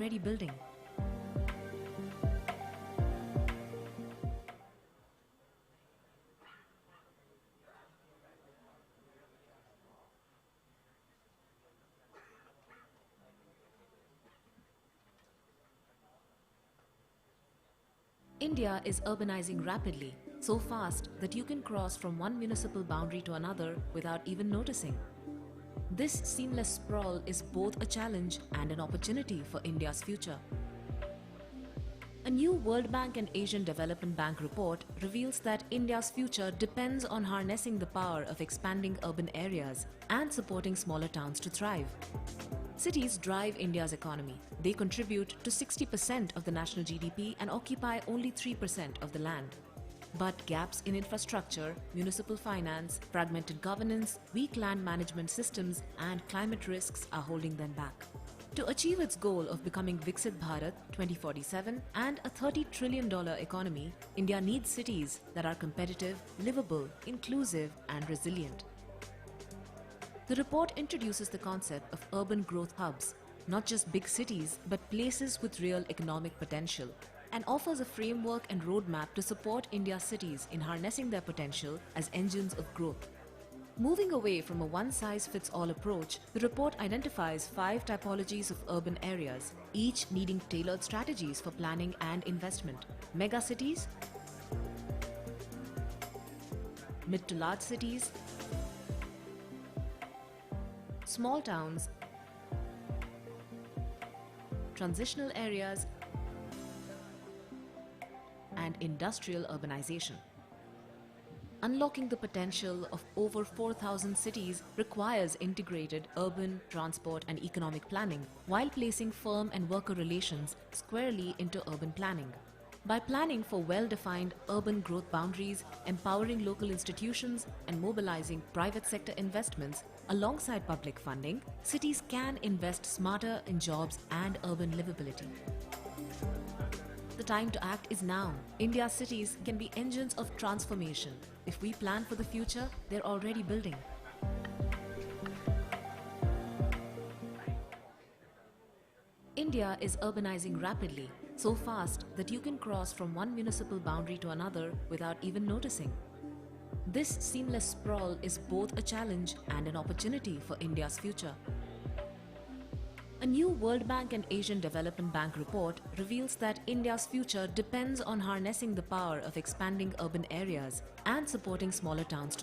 already building. India is urbanizing rapidly, so fast that you can cross from one municipal boundary to another without even noticing. This seamless sprawl is both a challenge and an opportunity for India's future. A new World Bank and Asian Development Bank report reveals that India's future depends on harnessing the power of expanding urban areas and supporting smaller towns to thrive. Cities drive India's economy. They contribute to 60% of the national GDP and occupy only 3% of the land. But gaps in infrastructure, municipal finance, fragmented governance, weak land management systems, and climate risks are holding them back. To achieve its goal of becoming Viksit Bharat 2047 and a $30 trillion economy, India needs cities that are competitive, livable, inclusive, and resilient. The report introduces the concept of urban growth hubs, not just big cities, but places with real economic potential, and offers a framework and roadmap to support India's cities in harnessing their potential as engines of growth. Moving away from a one-size-fits-all approach, the report identifies 5 typologies of urban areas, each needing tailored strategies for planning and investment. Megacities, mid to large cities, small towns, transitional areas, and industrial urbanization. Unlocking the potential of over 4,000 cities requires integrated urban, transport, and economic planning, while placing firm and worker relations squarely into urban planning. By planning for well-defined urban growth boundaries, empowering local institutions, and mobilizing private sector investments alongside public funding, cities can invest smarter in jobs and urban livability. The time to act is now. India's cities can be engines of transformation. If we plan for the future, they're already building. India is urbanizing rapidly, so fast that you can cross from one municipal boundary to another without even noticing. This seamless sprawl is both a challenge and an opportunity for India's future. A new World Bank and Asian Development Bank report reveals that India's future depends on harnessing the power of expanding urban areas and supporting smaller towns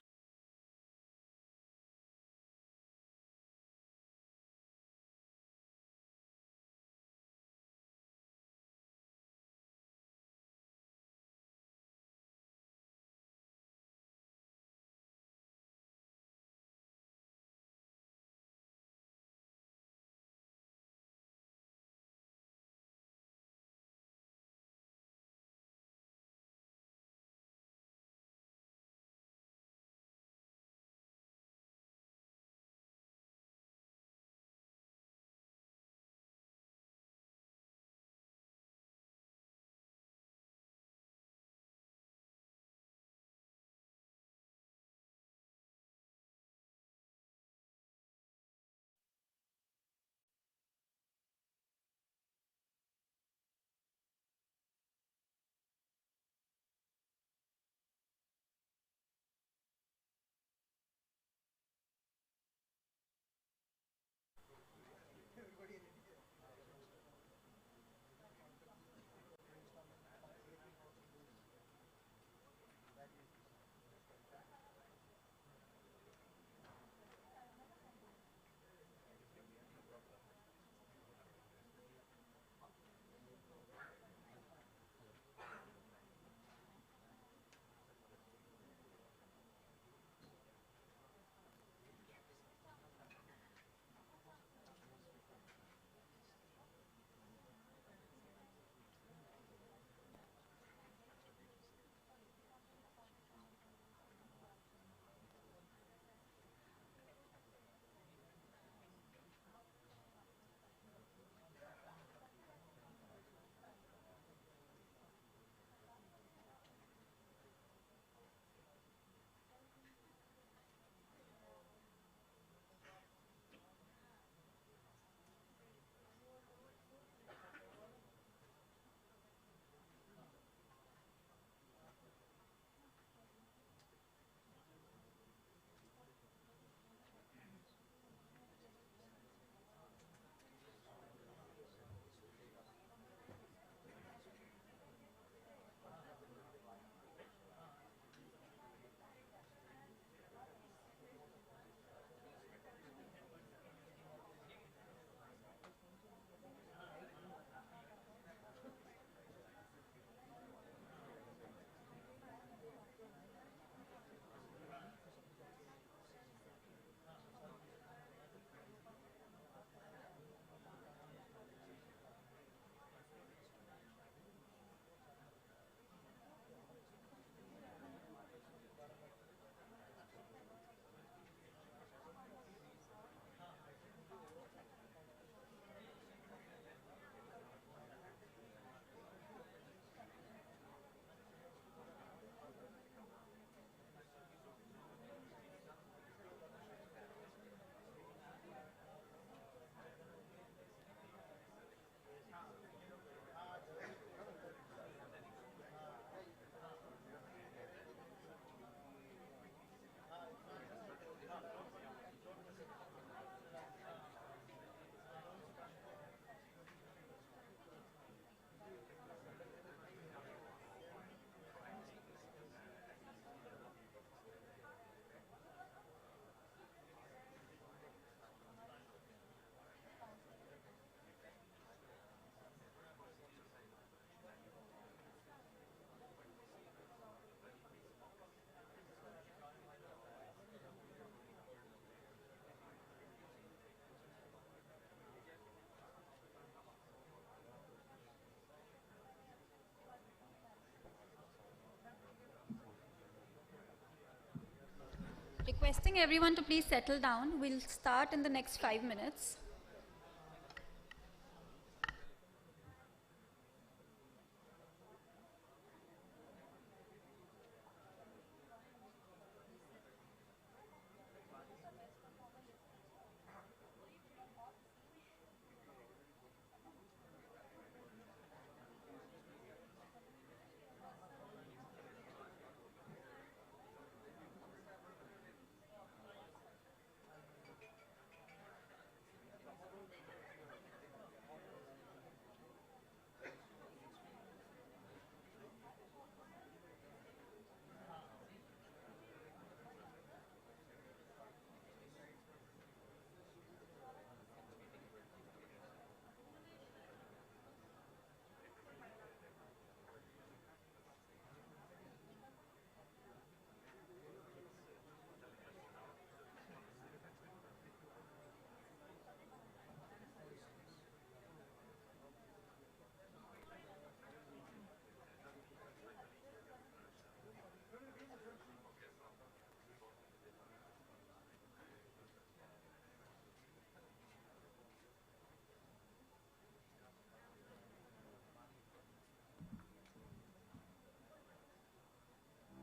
requesting everyone to please settle down. We'll start in the next 5 minutes.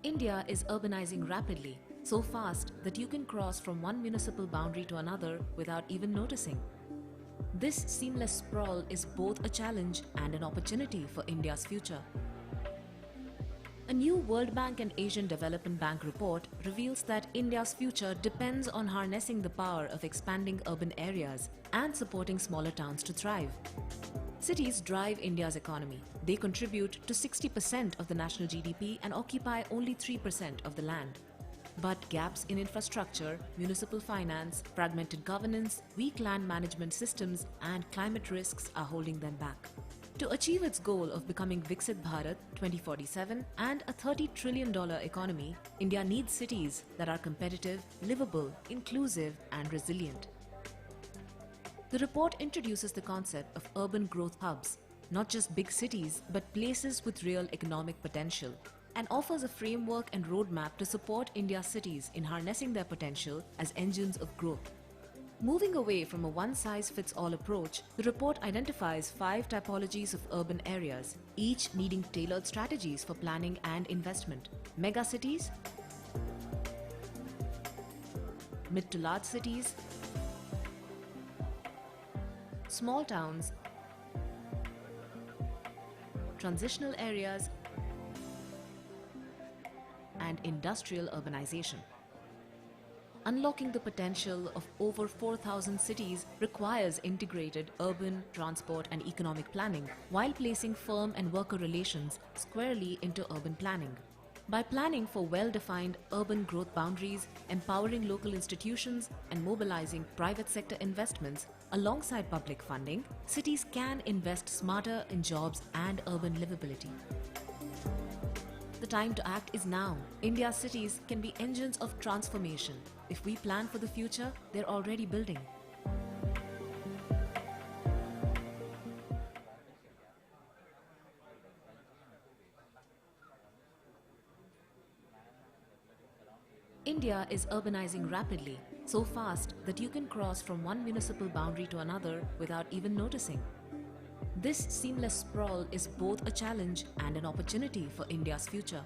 India is urbanizing rapidly, so fast that you can cross from one municipal boundary to another without even noticing. This seamless sprawl is both a challenge and an opportunity for India's future. A new World Bank and Asian Development Bank report reveals that India's future depends on harnessing the power of expanding urban areas and supporting smaller towns to thrive. Cities drive India's economy. They contribute to 60% of the national GDP and occupy only 3% of the land. But gaps in infrastructure, municipal finance, fragmented governance, weak land management systems, and climate risks are holding them back. To achieve its goal of becoming Viksit Bharat 2047 and a $30 trillion economy, India needs cities that are competitive, livable, inclusive, and resilient. The report introduces the concept of urban growth hubs, not just big cities, but places with real economic potential, and offers a framework and roadmap to support India's cities in harnessing their potential as engines of growth. Moving away from a one-size-fits-all approach, the report identifies 5 typologies of urban areas, each needing tailored strategies for planning and investment. Megacities, mid to large cities, small towns, transitional areas, and industrial urbanization. Unlocking the potential of over 4,000 cities requires integrated urban, transport, and economic planning, while placing firm and worker relations squarely into urban planning. By planning for well-defined urban growth boundaries, empowering local institutions, and mobilizing private sector investments alongside public funding, cities can invest smarter in jobs and urban livability. The time to act is now. India's cities can be engines of transformation. If we plan for the future, they're already building. India is urbanizing rapidly, so fast that you can cross from one municipal boundary to another without even noticing. This seamless sprawl is both a challenge and an opportunity for India's future.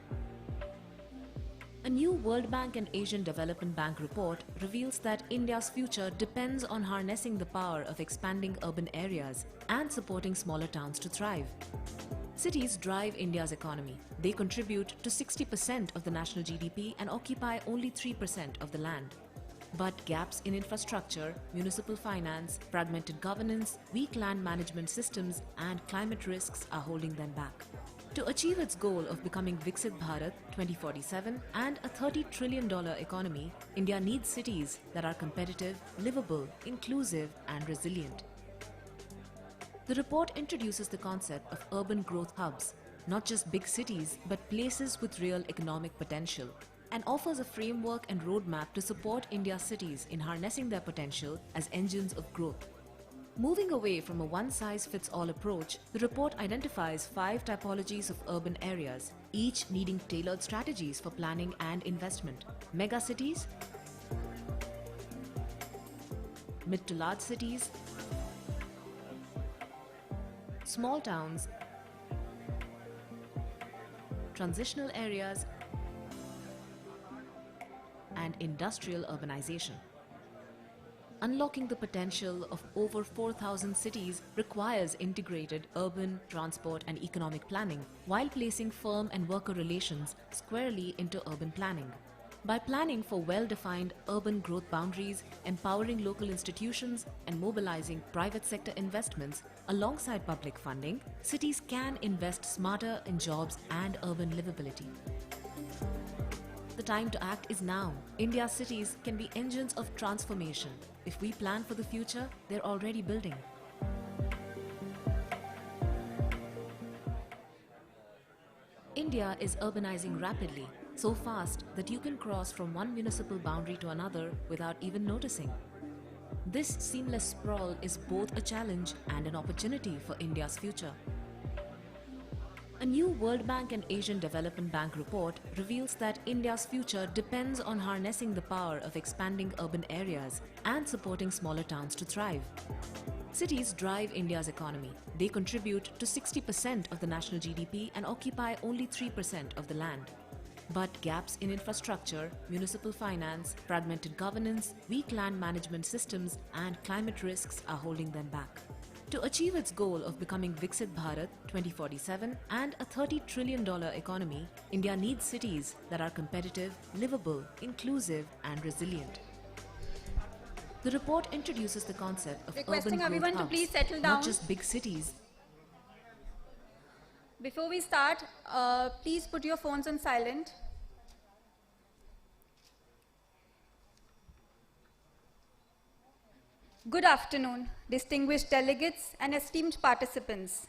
A new World Bank and Asian Development Bank report reveals that India's future depends on harnessing the power of expanding urban areas and supporting smaller towns to thrive. Cities drive India's economy. They contribute to 60% of the national GDP and occupy only 3% of the land. But gaps in infrastructure, municipal finance, fragmented governance, weak land management systems, and climate risks are holding them back. To achieve its goal of becoming Viksit Bharat 2047 and a $30 trillion economy, India needs cities that are competitive, livable, inclusive, and resilient. The report introduces the concept of urban growth hubs, not just big cities, but places with real economic potential, and offers a framework and roadmap to support India's cities in harnessing their potential as engines of growth. Moving away from a one-size-fits-all approach, the report identifies 5 typologies of urban areas, each needing tailored strategies for planning and investment. Megacities, mid to large cities, small towns, transitional areas, and industrial urbanization. Unlocking the potential of over 4,000 cities requires integrated urban, transport, and economic planning, while placing firm and worker relations squarely into urban planning. By planning for well-defined urban growth boundaries, empowering local institutions, and mobilizing private sector investments alongside public funding, cities can invest smarter in jobs and urban livability. The time to act is now. India's cities can be engines of transformation. If we plan for the future, they're already building. India is urbanizing rapidly, so fast that you can cross from one municipal boundary to another without even noticing. This seamless sprawl is both a challenge and an opportunity for India's future. A new World Bank and Asian Development Bank report reveals that India's future depends on harnessing the power of expanding urban areas and supporting smaller towns to thrive. Cities drive India's economy. They contribute to 60% of the national GDP and occupy only 3% of the land. But gaps in infrastructure, municipal finance, fragmented governance, weak land management systems, and climate risks are holding them back. To achieve its goal of becoming Viksit Bharat 2047 and a $30 trillion economy, India needs cities that are competitive, livable, inclusive, and resilient. The report introduces the concept of Requesting urban everyone growth to please hubs, settle down. not just big cities. Before we start, please put your phones on silent. Good afternoon, distinguished delegates and esteemed participants.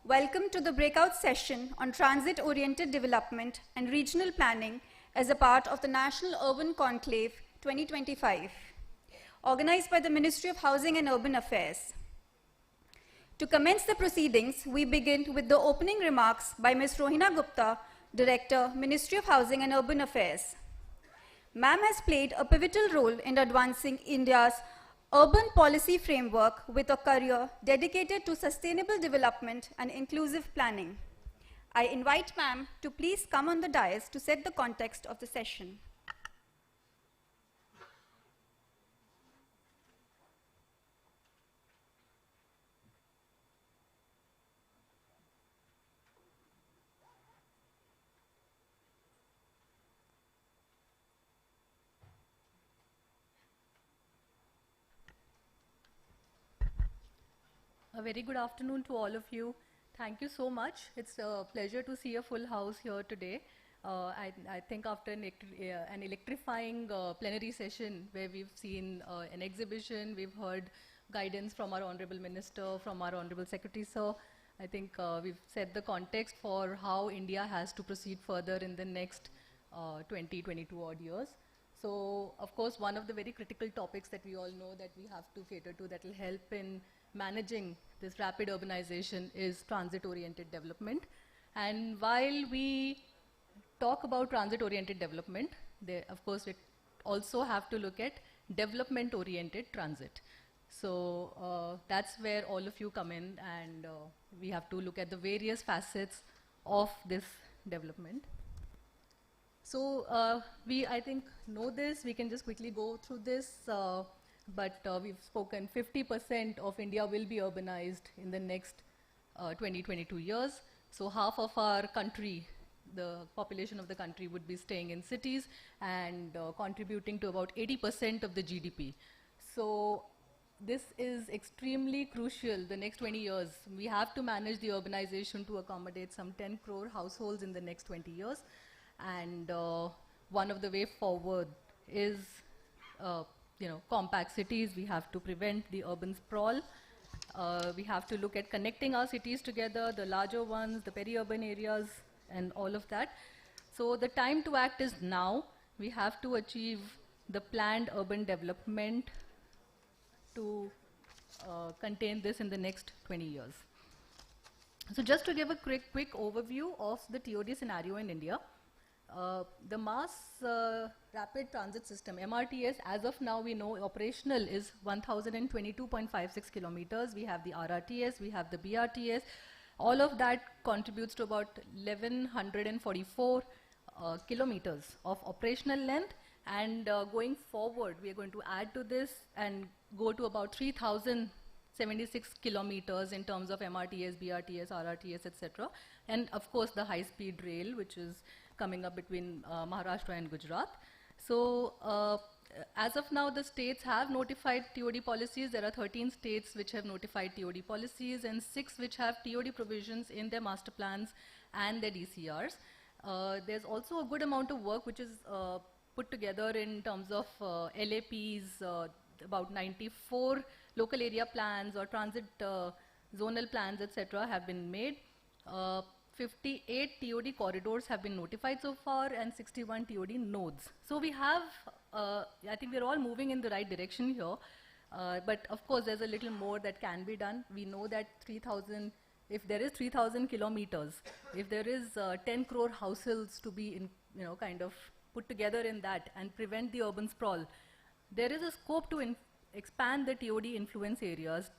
Welcome to the breakout session on transit-oriented development and regional planning as a part of the National Urban Conclave 2025, organized by the Ministry of Housing and Urban Affairs. To commence the proceedings, we begin with the opening remarks by Ms. Rohina Gupta, Director, Ministry of Housing and Urban Affairs. Ma'am has played a pivotal role in advancing India's urban policy framework with a career dedicated to sustainable development and inclusive planning. I invite ma'am to please come on the dais to set the context of the session. A very good afternoon to all of you. Thank you so much. It's a pleasure to see a full house here today. I think after an electrifying plenary session where we've seen an exhibition, we've heard guidance from our Honorable Minister, from our Honorable Secretary, Sir. I think we've set the context for how India has to proceed further in the next 22 odd years. So, of course, one of the very critical topics that we all know that we have to cater to that will help in managing this rapid urbanization is transit-oriented development. And while we talk about transit-oriented development, of course, we also have to look at development-oriented transit. So that's where all of you come in, and we have to look at the various facets of this development. So we, I think, know this. We can just quickly go through this. But we've spoken 50% of India will be urbanized in the next 22 years. So half of our country, the population of the country would be staying in cities and contributing to about 80% of the GDP. So this is extremely crucial the next 20 years. We have to manage the urbanization to accommodate some 10 crore households in the next 20 years. And one of the way forward is compact cities. We have to prevent the urban sprawl. We have to look at connecting our cities together, the larger ones, the peri-urban areas, and all of that. So the time to act is now. We have to achieve the planned urban development to contain this in the next 20 years. So just to give a quick overview of the TOD scenario in India, The mass rapid transit system, MRTS, as of now we know operational is 1022.56 kilometers. We have the RRTS, we have the BRTS. All of that contributes to about 1144 kilometers of operational length. And going forward, we are going to add to this and go to about 3076 kilometers in terms of MRTS, BRTS, RRTS, etc. And of course, the high-speed rail, which is coming up between Maharashtra and Gujarat. So as of now, the states have notified TOD policies. There are 13 states which have notified TOD policies and 6 which have TOD provisions in their master plans and their DCRs. There's also a good amount of work which is put together in terms of LAPs, about 94 local area plans or transit zonal plans, etc. have been made. 58 TOD corridors have been notified so far and 61 TOD nodes. So we have, I think we're all moving in the right direction here. But of course, there's a little more that can be done. We know that 3,000, if there is 3,000 kilometers, if there is 10 crore households to be kind of put together in that and prevent the urban sprawl, there is a scope to expand the TOD influence areas.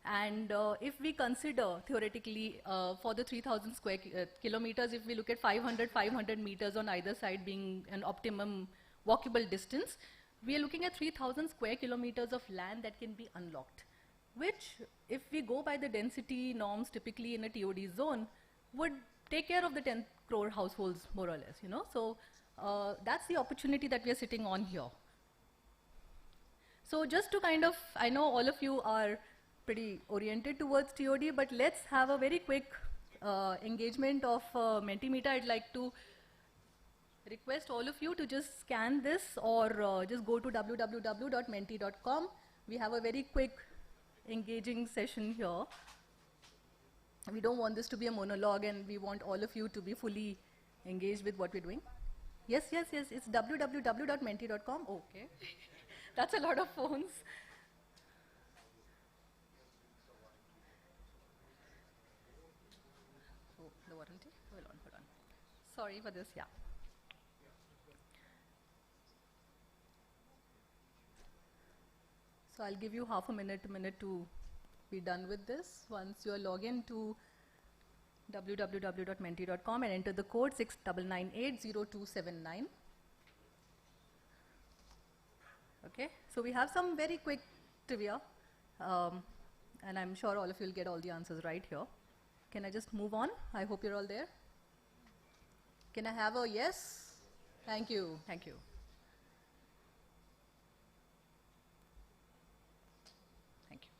And if we consider theoretically for the 3,000 square kilometers, if we look at 500 meters on either side being an optimum walkable distance, we are looking at 3,000 square kilometers of land that can be unlocked, which if we go by the density norms typically in a TOD zone would take care of the 10 crore households more or less, So that's the opportunity that we are sitting on here. So just to kind of, I know all of you are pretty oriented towards TOD, but let's have a very quick engagement of Mentimeter. I'd like to request all of you to just scan this or just go to www.menti.com. We have a very quick engaging session here. We don't want this to be a monologue and we want all of you to be fully engaged with what we're doing. Yes, it's www.menti.com. Okay. That's a lot of phones. Oh, the warranty? Hold on. Sorry for this, yeah. So I'll give you half a minute to be done with this. Once you log in to www.menti.com and enter the code 69980279. Okay, so we have some very quick trivia, and I'm sure all of you will get all the answers right here. Can I just move on? I hope you're all there. Can I have a yes? Thank you. Thank you. Thank you.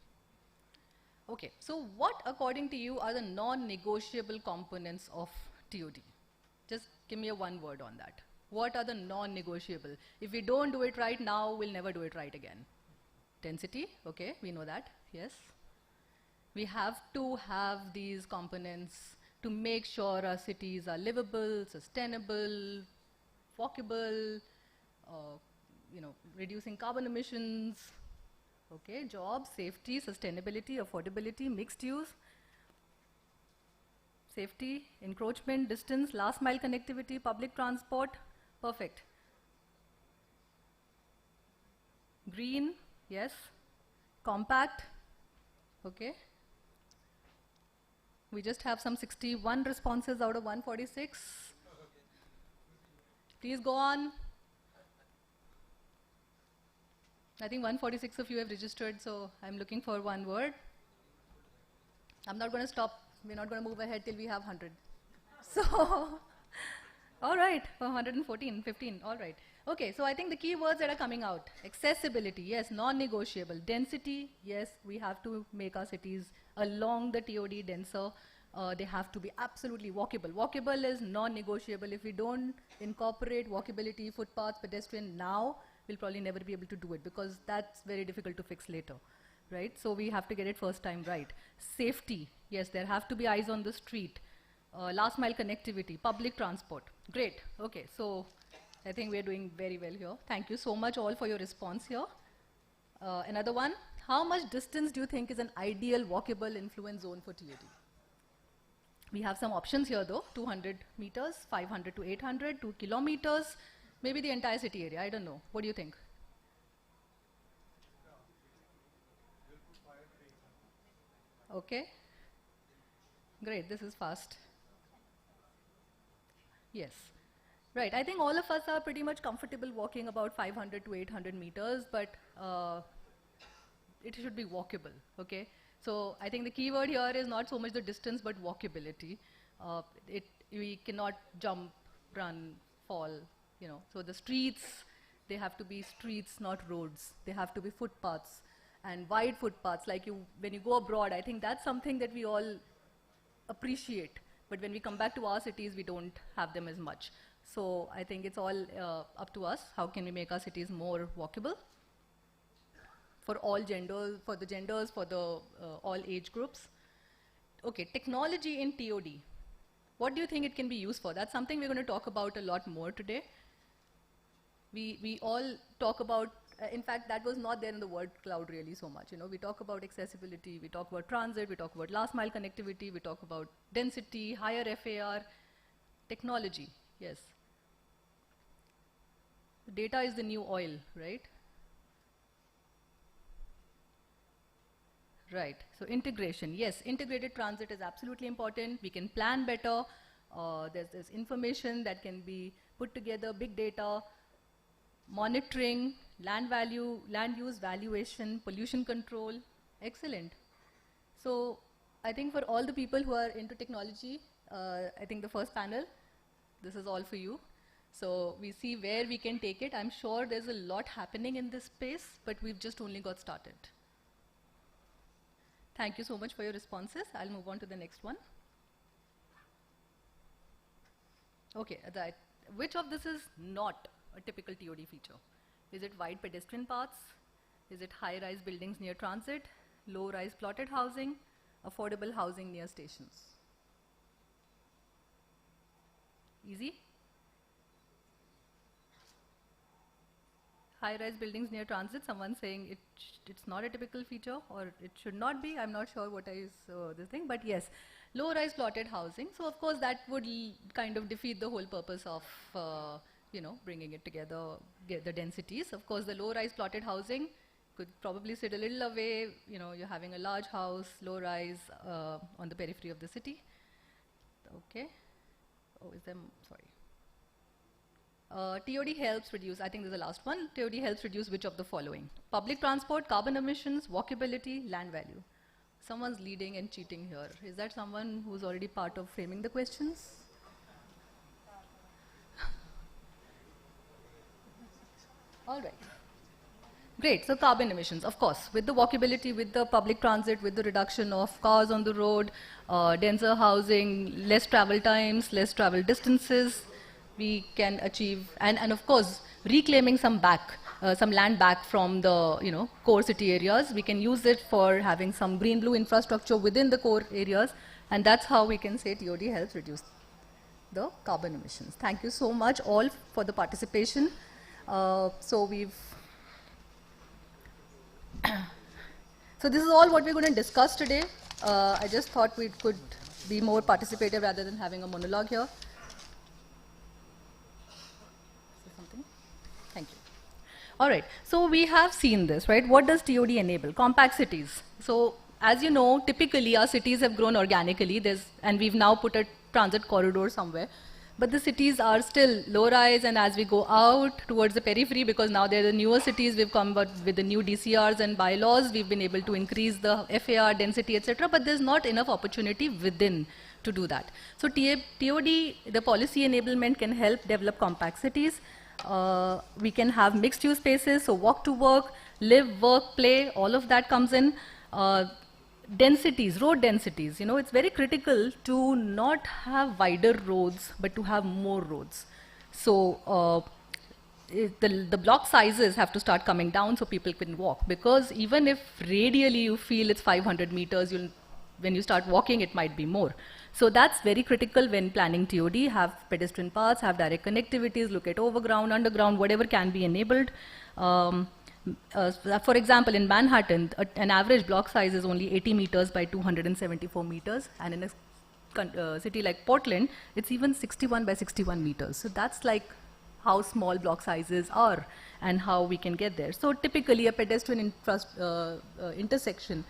Okay, so what according to you are the non-negotiable components of TOD? Just give me a one word on that. What are the non-negotiable? If we don't do it right now, we'll never do it right again. Density, okay, we know that, yes. We have to have these components to make sure our cities are livable, sustainable, walkable, reducing carbon emissions, okay, jobs, safety, sustainability, affordability, mixed use, safety, encroachment, distance, last mile connectivity, public transport. Perfect. Green, yes. Compact, okay. We just have some 61 responses out of 146. Please go on. I think 146 of you have registered, so I'm looking for one word. I'm not going to stop. We're not going to move ahead till we have 100. So, all right, 114, 15, all right. Okay, so I think the key words that are coming out. Accessibility, yes, non-negotiable. Density, yes, we have to make our cities along the TOD denser. They have to be absolutely walkable. Walkable is non-negotiable. If we don't incorporate walkability, footpaths, pedestrian now, we'll probably never be able to do it because that's very difficult to fix later, right? So we have to get it first time right. Safety, yes, there have to be eyes on the street. Last mile connectivity, public transport. Great, okay, so I think we're doing very well here. Thank you so much all for your response here. Another one, how much distance do you think is an ideal walkable influence zone for TOD? We have some options here though, 200 meters, 500 to 800, 2 kilometers, maybe the entire city area, I don't know. What do you think? Okay. Great, this is fast. Yes. Right, I think all of us are pretty much comfortable walking about 500 to 800 meters, but it should be walkable, okay? So I think the key word here is not so much the distance, but walkability. We cannot jump, run, fall, you know. So the streets, they have to be streets, not roads. They have to be footpaths and wide footpaths. Like when you go abroad, I think that's something that we all appreciate. But when we come back to our cities, we don't have them as much. So I think it's all up to us. How can we make our cities more walkable? For all genders, for the all age groups. Okay, technology in TOD. What do you think it can be used for? That's something we're going to talk about a lot more today. We all talk about, in fact, that was not there in the word cloud really so much. You know, we talk about accessibility, we talk about transit, we talk about last mile connectivity, we talk about density, higher FAR, technology, yes. Data is the new oil, right? Right, so integration, yes, integrated transit is absolutely important. We can plan better. There's information that can be put together, big data, monitoring, land use valuation, pollution control, excellent. So I think for all the people who are into technology, I think the first panel, this is all for you. So we see where we can take it. I'm sure there's a lot happening in this space, but we've just only got started. Thank you so much for your responses. I'll move on to the next one. Okay, which of this is not a typical TOD feature? Is it wide pedestrian paths? Is it high-rise buildings near transit? Low-rise plotted housing? Affordable housing near stations? Easy? High-rise buildings near transit, someone saying it's not a typical feature or it should not be. I'm not sure what is this thing, but yes, low-rise plotted housing. So of course that would kind of defeat the whole purpose of you know, bringing it together, get the densities. Of course the low-rise plotted housing could probably sit a little away. You know, you're having a large house, low-rise on the periphery of the city. Okay. Oh, is there, sorry. TOD helps reduce, I think this is the last one, TOD helps reduce which of the following? Public transport, carbon emissions, walkability, land value. Someone's leading and cheating here. Is that someone who's already part of framing the questions? All right. Great, so carbon emissions, of course, with the walkability, with the public transit, with the reduction of cars on the road, denser housing, less travel times, less travel distances, we can achieve, and of course, reclaiming some land back from the core city areas. We can use it for having some green-blue infrastructure within the core areas, and that's how we can say TOD helps reduce the carbon emissions. Thank you so much all for the participation. So this is all what we're going to discuss today. I just thought we could be more participative rather than having a monologue here. Thank you. All right, so we have seen this, right? What does TOD enable? Compact cities. So as you know, typically our cities have grown organically, and we've now put a transit corridor somewhere. But the cities are still low-rise, and as we go out towards the periphery, because now they're the newer cities, we've come up with the new DCRs and bylaws, we've been able to increase the FAR density, etc. But there's not enough opportunity within to do that. So TOD, the policy enablement can help develop compact cities. We can have mixed-use spaces, so walk to work, live, work, play, all of that comes in. Densities, road densities, it's very critical to not have wider roads, but to have more roads. So the block sizes have to start coming down so people can walk, because even if radially you feel it's 500 meters, when you start walking, it might be more. So that's very critical when planning TOD, have pedestrian paths, have direct connectivities, look at overground, underground, whatever can be enabled. For example, in Manhattan, an average block size is only 80 meters by 274 meters, and in a city like Portland, it's even 61 by 61 meters. So that's like how small block sizes are and how we can get there. So typically a pedestrian intersection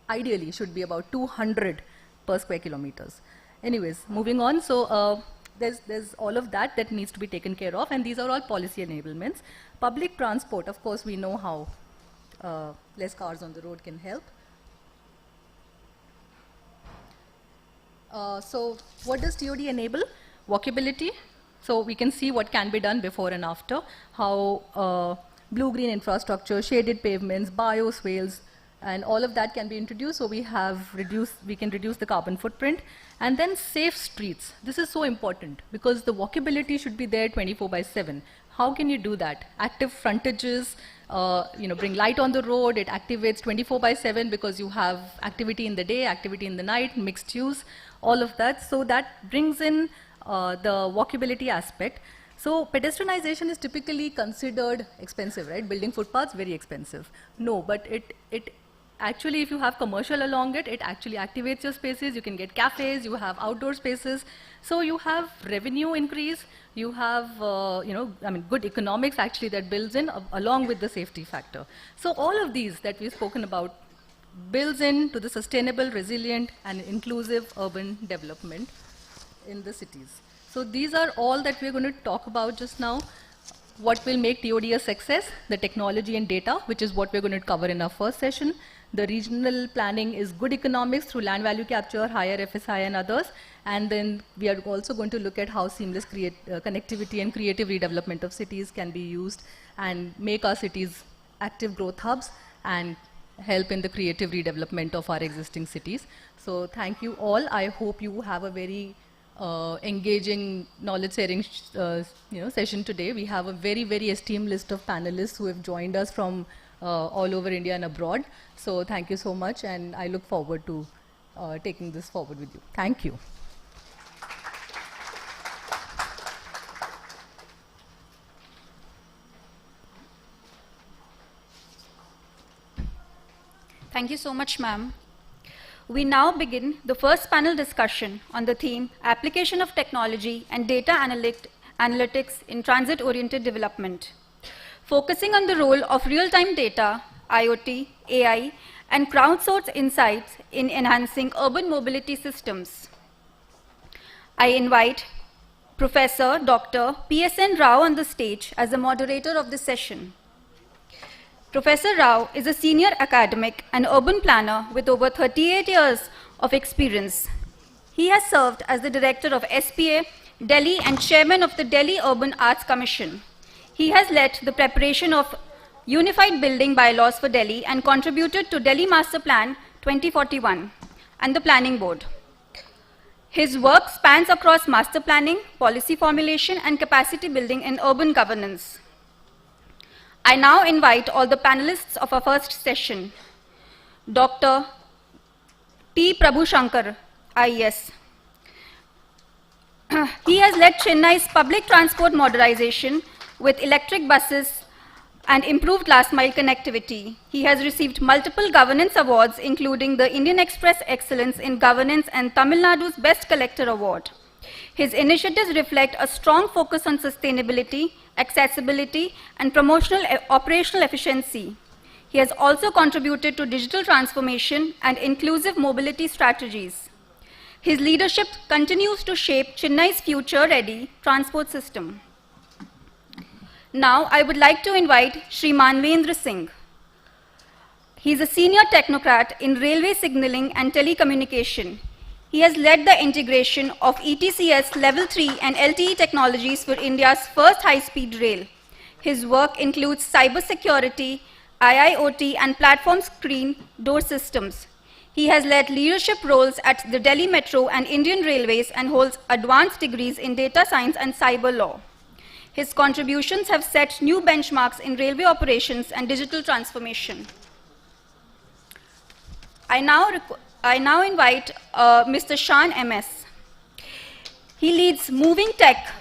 ideally should be about 200 per square kilometers. Anyways, moving on. So there's all of that needs to be taken care of, and these are all policy enablements. Public transport, of course, we know how less cars on the road can help. So what does TOD enable? Walkability. So we can see what can be done before and after, how blue-green infrastructure, shaded pavements, bioswales, and all of that can be introduced. So we can reduce the carbon footprint. And then safe streets. This is so important because the walkability should be there 24/7. How can you do that? Active frontages, bring light on the road. It activates 24/7 because you have activity in the day, activity in the night, mixed use, all of that. So that brings in the walkability aspect. So pedestrianization is typically considered expensive, right? Building footpaths, very expensive. No, but it actually, if you have commercial along it, it actually activates your spaces. You can get cafes, you have outdoor spaces. So you have revenue increase, you have, good economics actually that builds in along with the safety factor. So all of these that we've spoken about builds in to the sustainable, resilient, and inclusive urban development in the cities. So these are all that we're going to talk about just now. What will make TOD a success? The technology and data, which is what we're going to cover in our first session. The regional planning is good economics through land value capture, higher FSI and others. And then we are also going to look at how seamless connectivity and creative redevelopment of cities can be used and make our cities active growth hubs and help in the creative redevelopment of our existing cities. So thank you all. I hope you have a very engaging knowledge sharing session today. We have a very, very esteemed list of panelists who have joined us from all over India and abroad. So thank you so much, and I look forward to taking this forward with you. Thank you. Thank you so much, ma'am. We now begin the first panel discussion on the theme Application of Technology and Data Analytics in Transit-Oriented Development, focusing on the role of real-time data, IoT, AI, and crowdsourced insights in enhancing urban mobility systems. I invite Professor Dr. P.S.N. Rao on the stage as the moderator of this session. Professor Rao is a senior academic and urban planner with over 38 years of experience. He has served as the director of SPA, Delhi, and chairman of the Delhi Urban Arts Commission. He has led the preparation of Unified Building Bylaws for Delhi and contributed to Delhi Master Plan 2041 and the Planning Board. His work spans across master planning, policy formulation, and capacity building in urban governance. I now invite all the panelists of our first session. Dr. T. Prabhu Shankar, IES. He has led Chennai's public transport modernization with electric buses and improved last mile connectivity. He has received multiple governance awards, including the Indian Express Excellence in Governance and Tamil Nadu's Best Collector Award. His initiatives reflect a strong focus on sustainability, accessibility, and operational efficiency. He has also contributed to digital transformation and inclusive mobility strategies. His leadership continues to shape Chennai's future-ready transport system. Now, I would like to invite Shri Manvendra Singh. He is a senior technocrat in railway signaling and telecommunication. He has led the integration of ETCS Level 3 and LTE technologies for India's first high-speed rail. His work includes cybersecurity, IIoT, and platform screen door systems. He has led leadership roles at the Delhi Metro and Indian Railways and holds advanced degrees in data science and cyber law. His contributions have set new benchmarks in railway operations and digital transformation. I now invite Mr. Shan MS. He leads Moving Tech,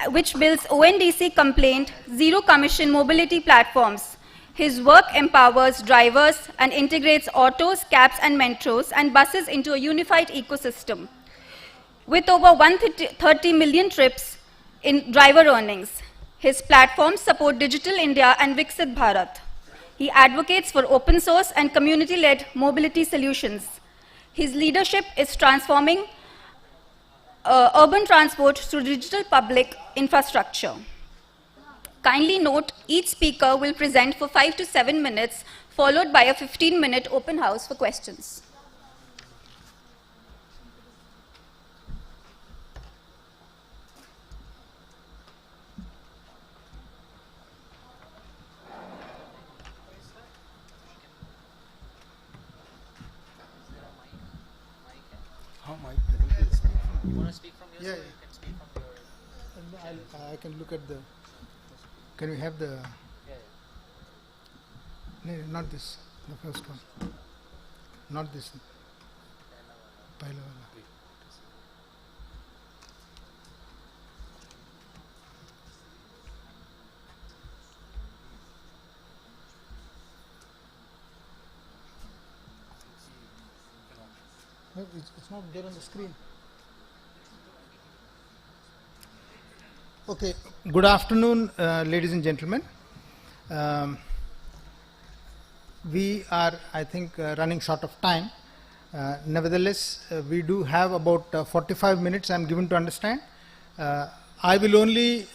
which builds ONDC complaint zero commission mobility platforms. His work empowers drivers and integrates autos, cabs, and metros and buses into a unified ecosystem. With over 130 million trips in driver earnings, his platforms support Digital India and Viksit Bharat. He advocates for open source and community-led mobility solutions. His leadership is transforming urban transport through digital public infrastructure. Kindly note, each speaker will present for 5 to 7 minutes, followed by a 15-minute open house for questions. You want to speak from your side? You can speak from your... I can look at the... Can we have the... No, not this, the first one. Not this. Pehla wala. No, it's not there on the screen. Okay, good afternoon, ladies and gentlemen. We are, I think, running short of time. Nevertheless, we do have about 45 minutes, I'm given to understand. I will only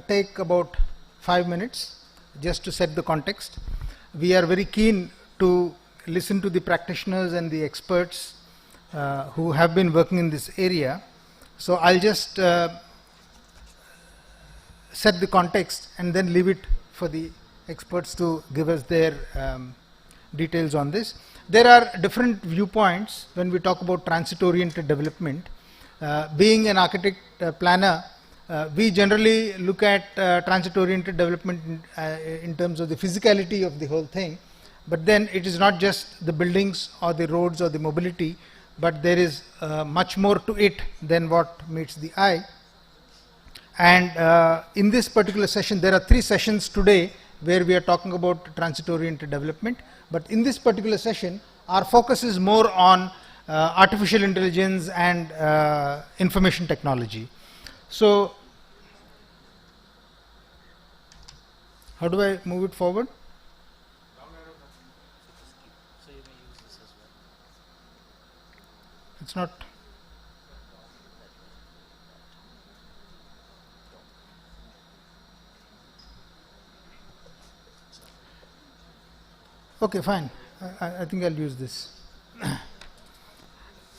take about 5 minutes just to set the context. We are very keen to listen to the practitioners and the experts who have been working in this area. So I'll just set the context and then leave it for the experts to give us their details on this. There are different viewpoints when we talk about transit-oriented development. Being an architect planner, we generally look at transit-oriented development in terms of the physicality of the whole thing, but then it is not just the buildings or the roads or the mobility, but there is much more to it than what meets the eye. And in this particular session, there are 3 sessions today where we are talking about transit-oriented development. But in this particular session, our focus is more on artificial intelligence and information technology. So, how do I move it forward? It's not. Okay, fine. I think I'll use this.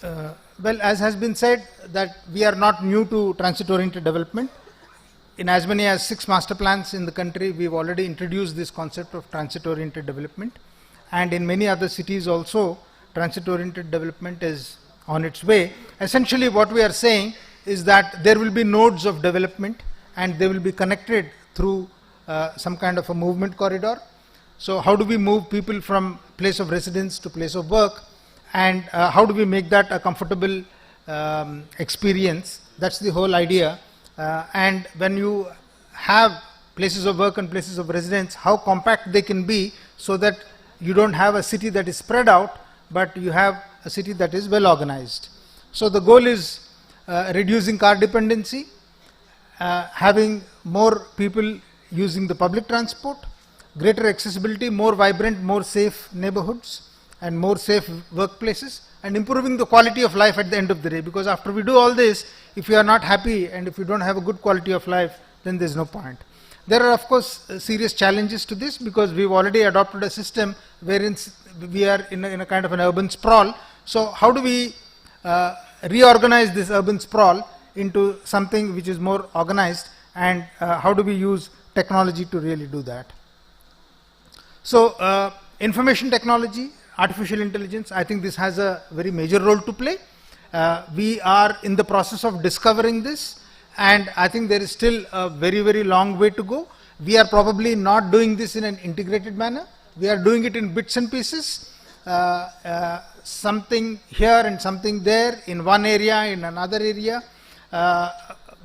Well, as has been said, that we are not new to transit-oriented development. In as many as 6 master plans in the country, we've already introduced this concept of transit-oriented development. And in many other cities also, transit-oriented development is on its way. Essentially, what we are saying is that there will be nodes of development and they will be connected through some kind of a movement corridor. So how do we move people from place of residence to place of work, and how do we make that a comfortable experience? That's the whole idea. And when you have places of work and places of residence, how compact they can be so that you don't have a city that is spread out, but you have a city that is well organized. So the goal is reducing car dependency, having more people using the public transport, greater accessibility, more vibrant, more safe neighborhoods, and more safe workplaces, and improving the quality of life at the end of the day. Because after we do all this, if you are not happy and if you don't have a good quality of life, then there's no point. There are, of course, serious challenges to this, because we've already adopted a system wherein we are in a kind of an urban sprawl. So how do we reorganize this urban sprawl into something which is more organized, and how do we use technology to really do that? So information technology, artificial intelligence, I think this has a very major role to play. We are in the process of discovering this, and I think there is still a very, very long way to go. We are probably not doing this in an integrated manner. We are doing it in bits and pieces, something here and something there, in one area, in another area,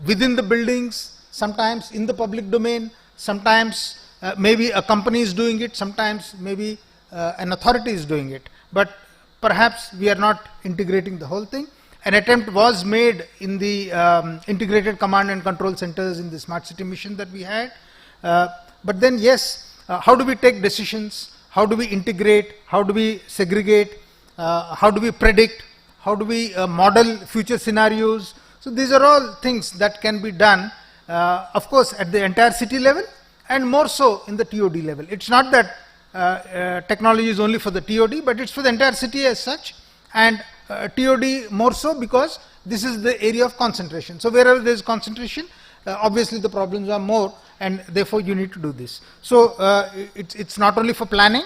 within the buildings, sometimes in the public domain, sometimes maybe a company is doing it, sometimes maybe an authority is doing it, but perhaps we are not integrating the whole thing. An attempt was made in the integrated command and control centers in the smart city mission that we had. But then yes, how do we take decisions? How do we integrate? How do we segregate? How do we predict? How do we model future scenarios? So these are all things that can be done, of course, at the entire city level and more so in the TOD level. It's not that technology is only for the TOD, but it's for the entire city as such, and TOD more so because this is the area of concentration. So wherever there is concentration, obviously the problems are more, and therefore you need to do this. So it's not only for planning,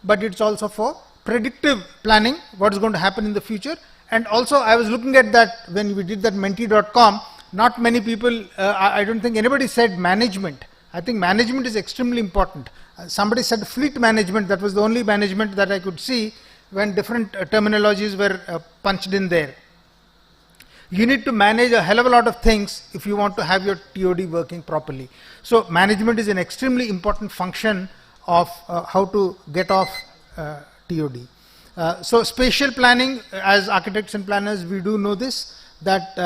but it's also for predictive planning, what is going to happen in the future. And also I was looking at that when we did that menti.com, not many people, I don't think anybody said management. I think management is extremely important. Somebody said fleet management, that was the only management that I could see when different terminologies were punched in there. You need to manage a hell of a lot of things if you want to have your TOD working properly. So management is an extremely important function of how to get off TOD. So spatial planning, as architects and planners, we do know this, that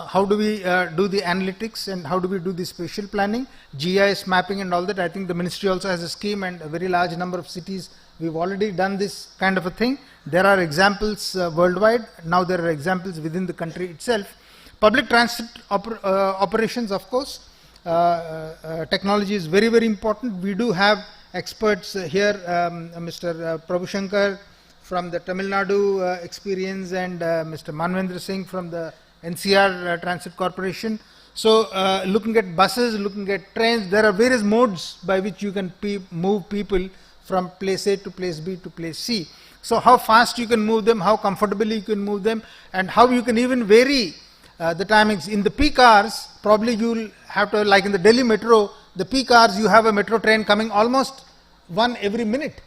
how do we do the analytics and how do we do the spatial planning, GIS mapping and all that. I think the ministry also has a scheme, and a very large number of cities we've already done this kind of a thing. There are examples worldwide. Now there are examples within the country itself. Public transit operations, of course, technology is very, very important. We do have experts here, Mr. Prabhu Shankar from the Tamil Nadu experience, and Mr. Manvendra Singh from the NCR Transit Corporation. So looking at buses, looking at trains, there are various modes by which you can move people from place A to place B to place C. So how fast you can move them, how comfortably you can move them, and how you can even vary the timings. In the peak hours, probably you will have to, like in the Delhi metro, the peak hours you have a metro train coming almost one every minute.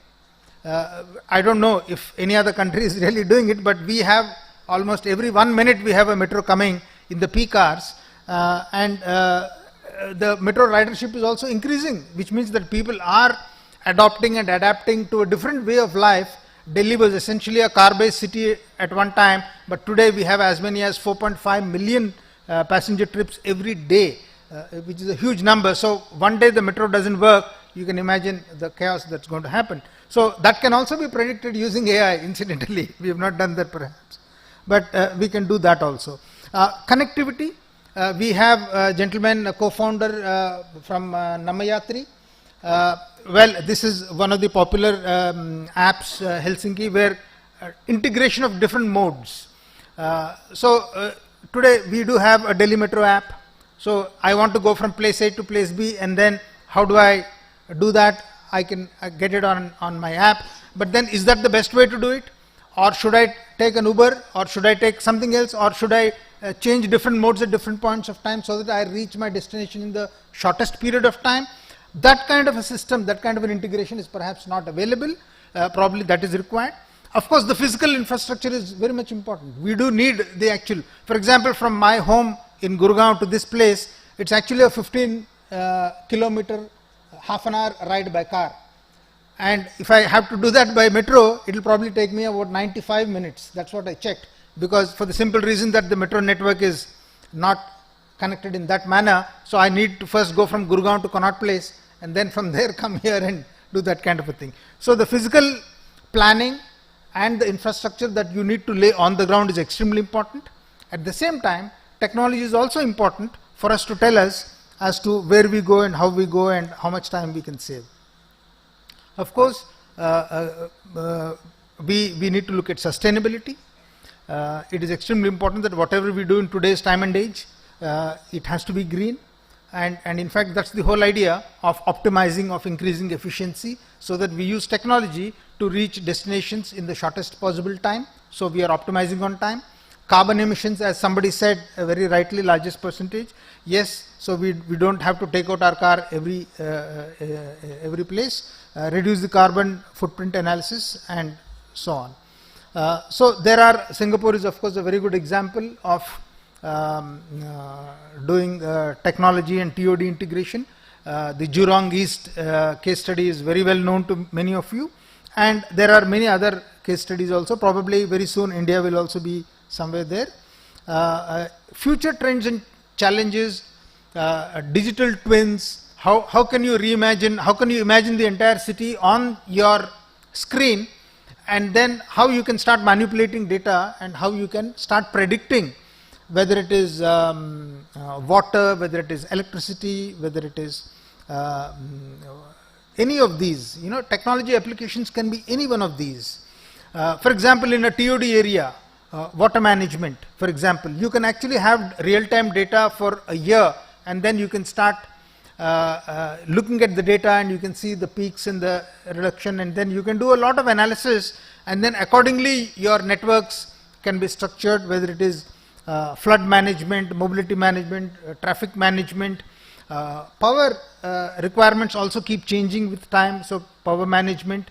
I don't know if any other country is really doing it, but we have almost every 1 minute we have a metro coming in the peak hours, and the metro ridership is also increasing, which means that people are adopting and adapting to a different way of life. Delhi was essentially a car-based city at one time, but today we have as many as 4.5 million passenger trips every day, which is a huge number. So one day the metro doesn't work, you can imagine the chaos that's going to happen. So that can also be predicted using AI, incidentally. We have not done that perhaps, but we can do that also. Connectivity, we have a gentleman, a co-founder from Namayatri. Well, this is one of the popular apps, Helsinki, where integration of different modes. So today we do have a Delhi Metro app. So I want to go from place A to place B, and then how do I do that? I can get it on my app. But then is that the best way to do it? Or should I take an Uber, or should I take something else, or should I change different modes at different points of time so that I reach my destination in the shortest period of time? That kind of a system, that kind of an integration is perhaps not available. Probably that is required. Of course, the physical infrastructure is very much important. We do need the actual, for example, from my home in Gurgaon to this place, it's actually a 15 kilometer, half an hour ride by car. And if I have to do that by metro, it will probably take me about 95 minutes. That's what I checked, because for the simple reason that the metro network is not connected in that manner. So I need to first go from Gurgaon to Connaught Place, and then from there come here and do that kind of a thing. So the physical planning and the infrastructure that you need to lay on the ground is extremely important. At the same time, technology is also important for us to tell us as to where we go and how we go and how much time we can save. Of course, we need to look at sustainability. It is extremely important that whatever we do in today's time and age, it has to be green. And in fact, that's the whole idea of optimizing, of increasing efficiency, so that we use technology to reach destinations in the shortest possible time. So we are optimizing on time. Carbon emissions, as somebody said, very rightly, largest percentage. Yes, so we don't have to take out our car every place. Reduce the carbon footprint analysis and so on. So there are, Singapore is of course a very good example of doing technology and TOD integration. The Jurong East case study is very well known to many of you, and there are many other case studies also. Probably very soon India will also be somewhere there. Future trends and challenges, digital twins, how can you reimagine, how can you imagine the entire city on your screen, and then how you can start manipulating data and how you can start predicting whether it is water, whether it is electricity, whether it is any of these. You know, technology applications can be any one of these. For example, in a TOD area, water management, for example, you can actually have real-time data for a year, and then you can start looking at the data, and you can see the peaks in the reduction, and then you can do a lot of analysis, and then accordingly your networks can be structured, whether it is flood management, mobility management, traffic management. Power requirements also keep changing with time, so power management,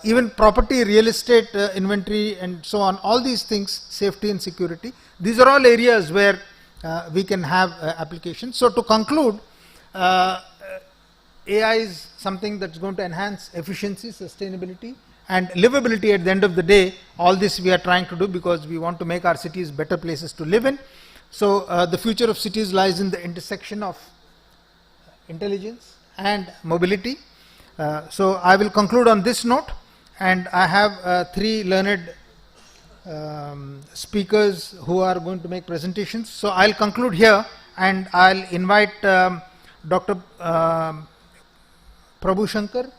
even property, real estate inventory and so on, all these things, safety and security, these are all areas where we can have applications. So to conclude, AI is something that's going to enhance efficiency, sustainability and livability at the end of the day. All this we are trying to do because we want to make our cities better places to live in. So the future of cities lies in the intersection of intelligence and mobility. So I will conclude on this note, and I have three learned speakers who are going to make presentations. So I'll conclude here, and I'll invite Dr. Prabhu Shankar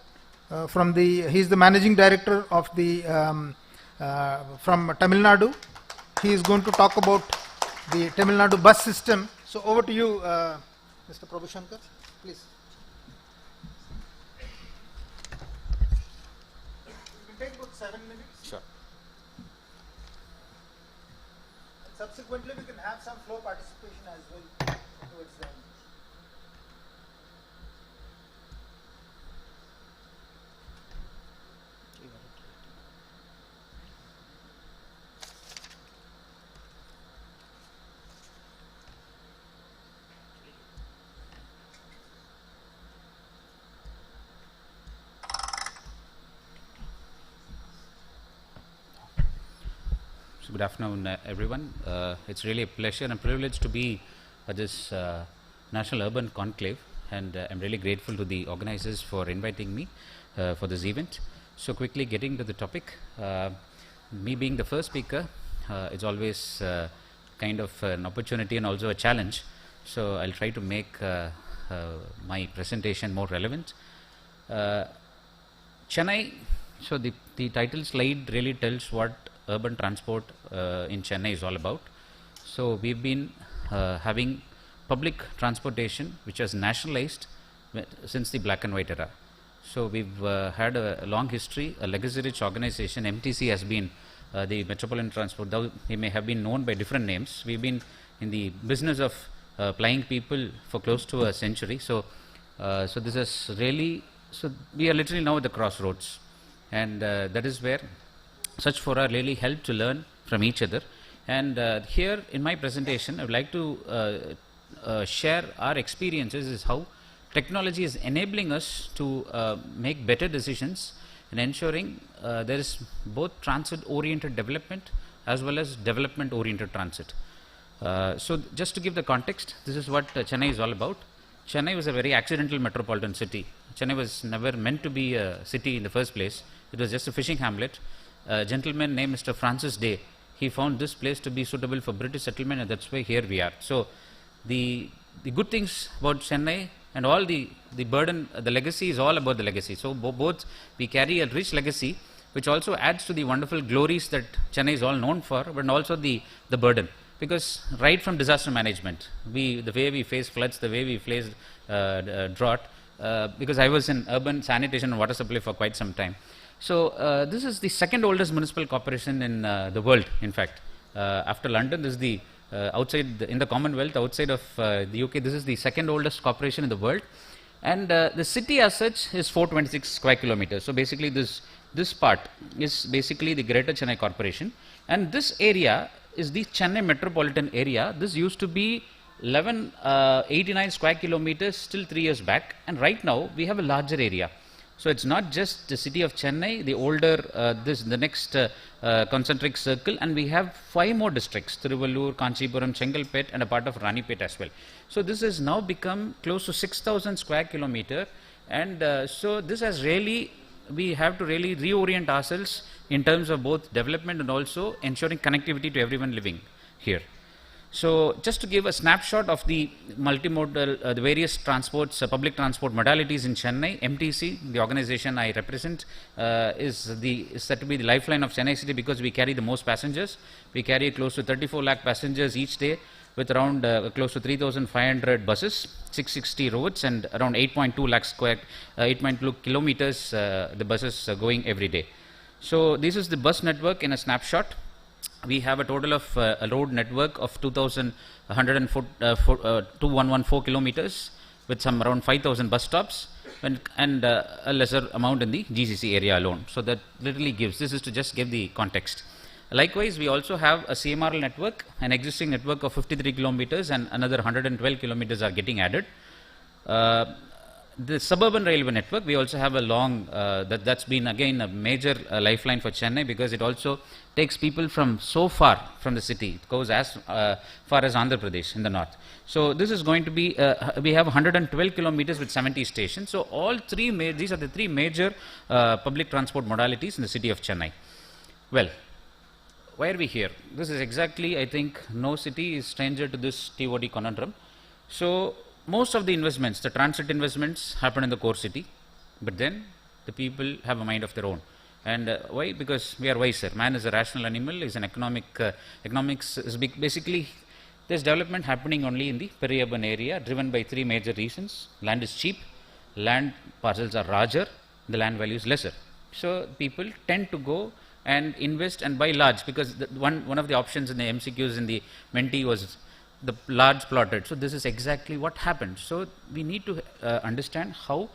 from he's the managing director of the from Tamil Nadu. He is going to talk about the Tamil Nadu bus system. So over to you, Mr. Prabhu Shankar, please. Take about 7 minutes. Sure. And subsequently, we can have some flow participation as well towards the end. So good afternoon, everyone. It's really a pleasure and privilege to be at this National Urban Conclave, and I'm really grateful to the organizers for inviting me for this event. So quickly getting to the topic, me being the first speaker, it's always kind of an opportunity and also a challenge. So I'll try to make my presentation more relevant. Chennai, so the title slide really tells what urban transport in Chennai is all about. So we've been having public transportation which was nationalized since the black and white era. So we've had a long history, a legacy-rich organization. MTC has been the Metropolitan Transport, though they may have been known by different names. We've been in the business of plying people for close to a century. So so this is really, so we are literally now at the crossroads, and that is where such fora really help to learn from each other. And here in my presentation, I would like to share our experiences is how technology is enabling us to make better decisions and ensuring there is both transit-oriented development as well as development-oriented transit. So just to give the context, this is what Chennai is all about. Chennai was a very accidental metropolitan city. Chennai was never meant to be a city in the first place. It was just a fishing hamlet. A gentleman named Mr. Francis Day, he found this place to be suitable for British settlement, and that's why here we are. So the good things about Chennai and all the burden, the legacy is all about the legacy. So both we carry a rich legacy which also adds to the wonderful glories that Chennai is all known for, but also the burden. Because right from disaster management, the way we face floods, the way we face drought, because I was in urban sanitation and water supply for quite some time. So this is the second oldest municipal corporation in the world, in fact. After London, this is the outside in the Commonwealth, outside of the UK, this is the second oldest corporation in the world. And the city as such is 426 square kilometers. So basically this part is basically the Greater Chennai Corporation. And this area is the Chennai metropolitan area. This used to be 1189 square kilometers till 3 years back. And right now we have a larger area. So it's not just the city of Chennai, the older, the next concentric circle, and we have 5 more districts, Tiruvallur, Kanchipuram, Chengalpet, and a part of Ranipet as well. So this has now become close to 6,000 square kilometer, and so this has really, we have to really reorient ourselves in terms of both development and also ensuring connectivity to everyone living here. So just to give a snapshot of the multimodal, the various transports, public transport modalities in Chennai, MTC, the organization I represent, is said to be the lifeline of Chennai city because we carry the most passengers. We carry close to 34 lakh passengers each day with around close to 3,500 buses, 660 roads, and around 8.2 lakh square, 8.2 kilometers the buses are going every day. So this is the bus network in a snapshot. We have a total of a road network of 2,114 kilometers with some around 5,000 bus stops and a lesser amount in the GCC area alone. So that literally gives, this is to just give the context. Likewise, we also have a CMRL network, an existing network of 53 kilometers and another 112 kilometers are getting added. The suburban railway network, we also have a long, that's been again a major lifeline for Chennai because it also takes people from so far from the city. It goes as far as Andhra Pradesh in the north. So this is going to be, we have 112 kilometers with 70 stations. So all three, these are the 3 major public transport modalities in the city of Chennai. Well, why are we here? This is exactly, I think, no city is stranger to this TOD conundrum. So most of the investments, the transit investments happen in the core city, but then the people have a mind of their own. And why? Because we are wiser. Man is a rational animal, is an economics is basically, there's development happening only in the peri-urban area, driven by 3 major reasons. Land is cheap, land parcels are larger, the land value is lesser. So people tend to go and invest and buy large because one of the options in the MCQs in the Menti was the large plotted. So this is exactly what happened. So we need to understand how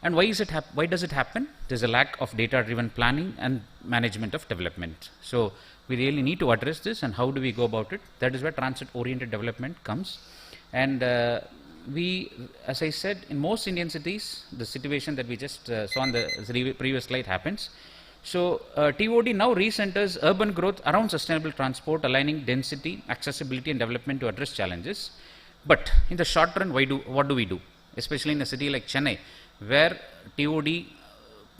and why is it why does it happen? There's a lack of data driven planning and management of development. So we really need to address this, and how do we go about it? That is where transit oriented development comes. And we, as I said, in most Indian cities, the situation that we just saw on the previous slide happens. So TOD now recenters urban growth around sustainable transport, aligning density, accessibility and development to address challenges. But in the short run, what do we do? Especially in a city like Chennai, where TOD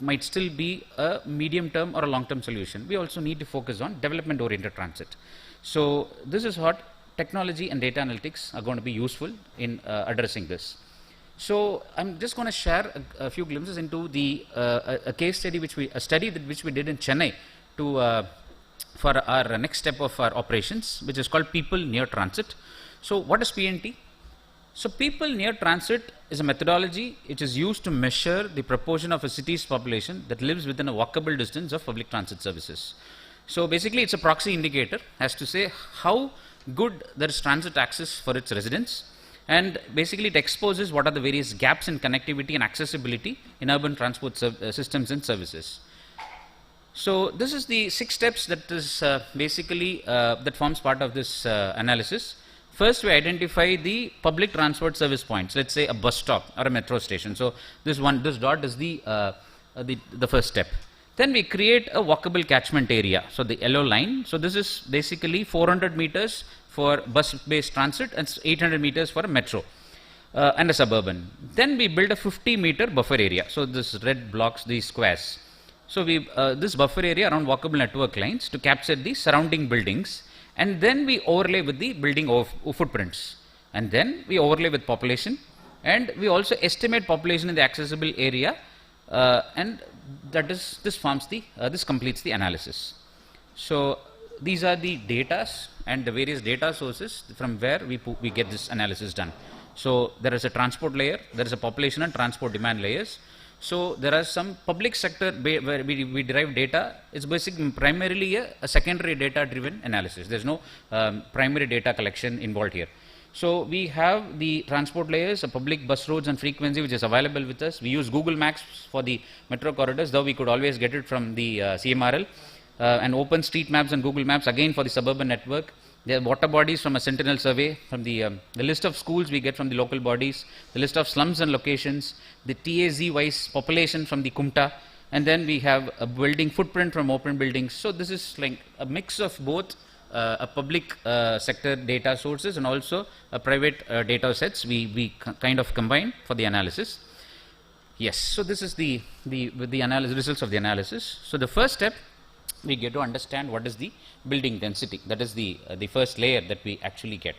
might still be a medium term or a long term solution. We also need to focus on development oriented transit. So this is what technology and data analytics are going to be useful in addressing this. So I'm just going to share a few glimpses into the a case study which we did in Chennai to for our next step of our operations, which is called People Near Transit. So what is PNT? So People Near Transit is a methodology which is used to measure the proportion of a city's population that lives within a walkable distance of public transit services. So basically it's a proxy indicator as to say how good there is transit access for its residents. And basically it exposes what are the various gaps in connectivity and accessibility in urban transport systems and services. So this is the 6 steps that is basically that forms part of this analysis. First, we identify the public transport service points, let's say a bus stop or a metro station. So this dot is the first step. Then we create a walkable catchment area, so the yellow line. So this is basically 400 meters for bus-based transit and 800 meters for a metro and a suburban. Then we build a 50-meter buffer area. So this red blocks these squares. So we this buffer area around walkable network lines to capture the surrounding buildings, and then we overlay with the building footprints, and then we overlay with population, and we also estimate population in the accessible area, and that is this completes the analysis. So these are the data and the various data sources from where we get this analysis done. So there is a transport layer, there is a population and transport demand layers. So there are some public sector where we derive data. It's basically primarily a secondary data driven analysis. There's no primary data collection involved here. So we have the transport layers, a public bus roads and frequency which is available with us. We use Google Maps for the metro corridors, though we could always get it from the CMRL, and open street maps and Google Maps again for the suburban network. There are water bodies from a sentinel survey, from the list of schools we get from the local bodies, the list of slums and locations, the TAZ-wise population from the Kumta, and then we have a building footprint from open buildings. So this is like a mix of both a public sector data sources and also a private data sets we kind of combine for the analysis. Yes, so this is the results of the analysis. So the first step, we get to understand what is the building density. That is the first layer that we actually get.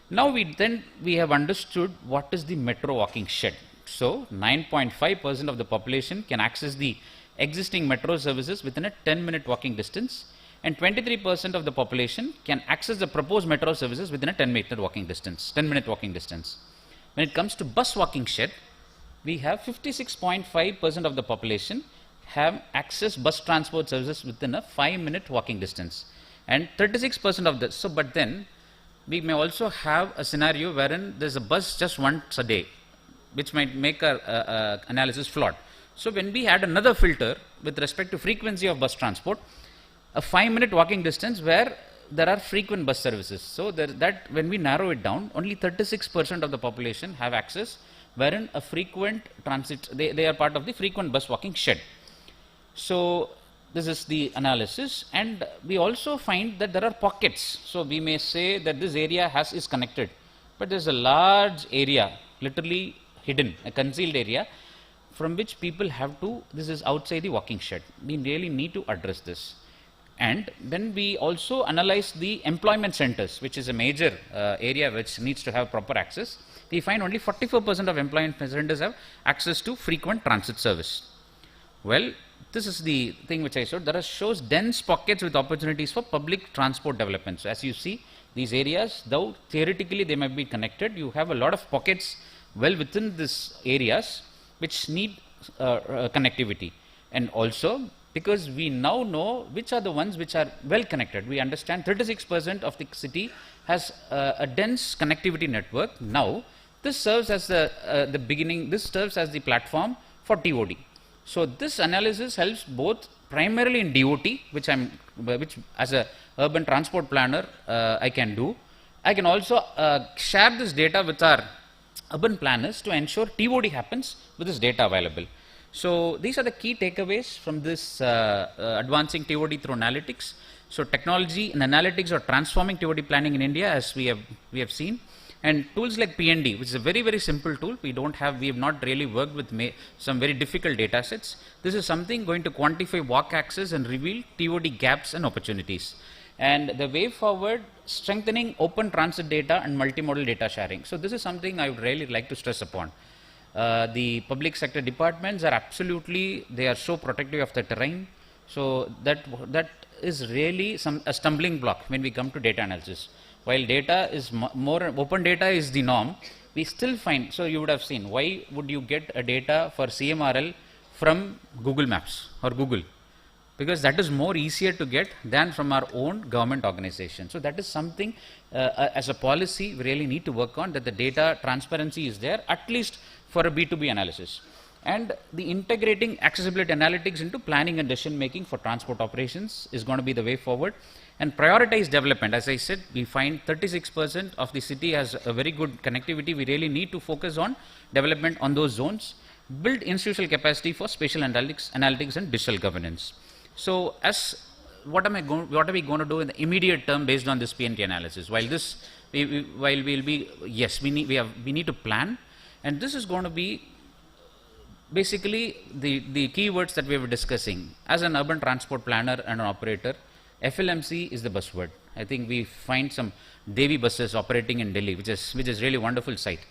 Now we have understood what is the metro walking shed. So 9.5% of the population can access the existing metro services within a 10-minute walking distance, and 23% of the population can access the proposed metro services within a 10-minute walking distance. When it comes to bus walking shed, we have 56.5% of the population have access bus transport services within a 5-minute walking distance, and 36% of this. So, but then we may also have a scenario wherein there's a bus just once a day, which might make our analysis flawed. So when we add another filter with respect to frequency of bus transport, a 5-minute walking distance where there are frequent bus services. So that when we narrow it down, only 36% of the population have access, wherein a frequent transit, they are part of the frequent bus walking shed. So this is the analysis, and we also find that there are pockets. So we may say that this area is connected, but there's a large area, literally hidden, a concealed area, from which people have to, this is outside the walking shed. We really need to address this. And then we also analyze the employment centers, which is a major area which needs to have proper access. We find only 44% of employment centers have access to frequent transit service. Well, this is the thing which I showed. There are shows dense pockets with opportunities for public transport development. So as you see, these areas, though theoretically they might be connected, you have a lot of pockets well within these areas which need connectivity. And also, because we now know which are the ones which are well connected. We understand 36% of the city has a dense connectivity network. Now, this serves as the beginning, this serves as the platform for TOD. So this analysis helps both primarily in DOT, which as a urban transport planner I can do. I can also share this data with our urban planners to ensure TOD happens with this data available. So these are the key takeaways from this advancing TOD through analytics. So technology and analytics are transforming TOD planning in India, as we have seen. And tools like PND, which is a very, very simple tool. We have not really worked with some very difficult data sets. This is something going to quantify walk access and reveal TOD gaps and opportunities. And the way forward, strengthening open transit data and multimodal data sharing. So this is something I would really like to stress upon. The public sector departments are absolutely, they are so protective of the terrain. So that is really a stumbling block when we come to data analysis. While data is more, open data is the norm, we still find, so you would have seen, why would you get a data for CMRL from Google Maps or Google? Because that is more easier to get than from our own government organization. So that is something as a policy we really need to work on, that the data transparency is there, at least for a B2B analysis. And the integrating accessibility analytics into planning and decision making for transport operations is going to be the way forward. And prioritize development. As I said, we find 36% of the city has a very good connectivity. We really need to focus on development on those zones. Build institutional capacity for spatial analytics and digital governance. So what are we going to do in the immediate term based on this PNT analysis? While we need to plan, and this is going to be basically the keywords that we were discussing. As an urban transport planner and an operator, FLMC is the buzzword. I think we find some Devi buses operating in Delhi, which is really wonderful sight.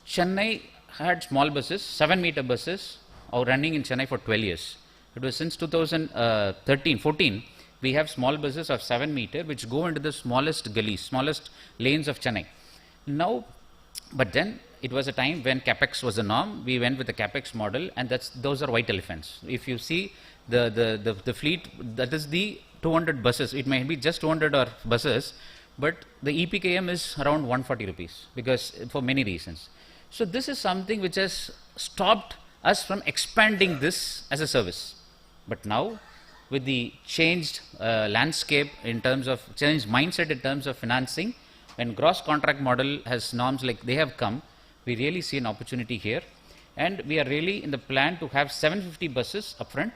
Chennai had small buses, 7-meter buses, are running in Chennai for 12 years. It was since 2013-14, we have small buses of 7-meter, which go into the smallest gullies, smallest lanes of Chennai. Now, but then it was a time when CapEx was the norm. We went with the CapEx model, and those are white elephants. If you see the fleet, that is the 200 buses. It may be just 200 or buses, but the EPKM is around 140 rupees because for many reasons. So this is something which has stopped us from expanding this as a service. But now with the changed landscape in terms of changed mindset in terms of financing, when gross contract model has norms like they have come, we really see an opportunity here. And we are really in the plan to have 750 buses upfront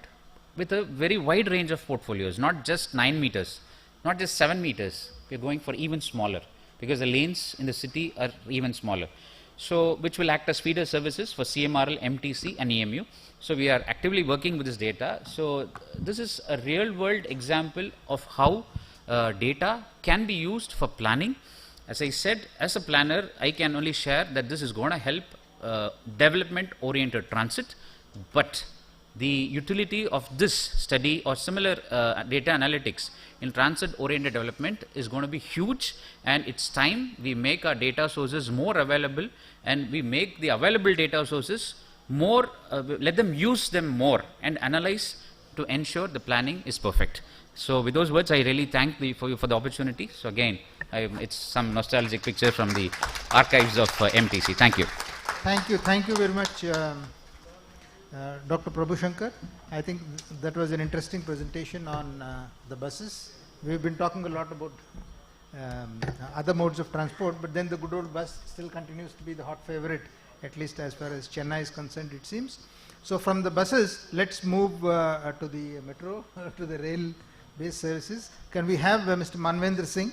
with a very wide range of portfolios, not just 9 meters, not just 7 meters. We are going for even smaller because the lanes in the city are even smaller. So, which will act as feeder services for CMRL, MTC and EMU. So, we are actively working with this data. So, this is a real world example of how data can be used for planning. As I said, as a planner, I can only share that this is going to help development oriented transit, but the utility of this study or similar data analytics in transit oriented development is going to be huge, and it's time we make our data sources more available, and we make the available data sources more, let them use them more and analyze to ensure the planning is perfect. So with those words, I really thank you for the opportunity. So again, it's some nostalgic picture from the archives of MTC. Thank you. Thank you very much, Dr. Prabhu Shankar. I think that was an interesting presentation on the buses. We've been talking a lot about other modes of transport, but then the good old bus still continues to be the hot favorite, at least as far as Chennai is concerned, it seems. So from the buses, let's move to the metro, to the rail-based services. Can we have Mr. Manvendra Singh?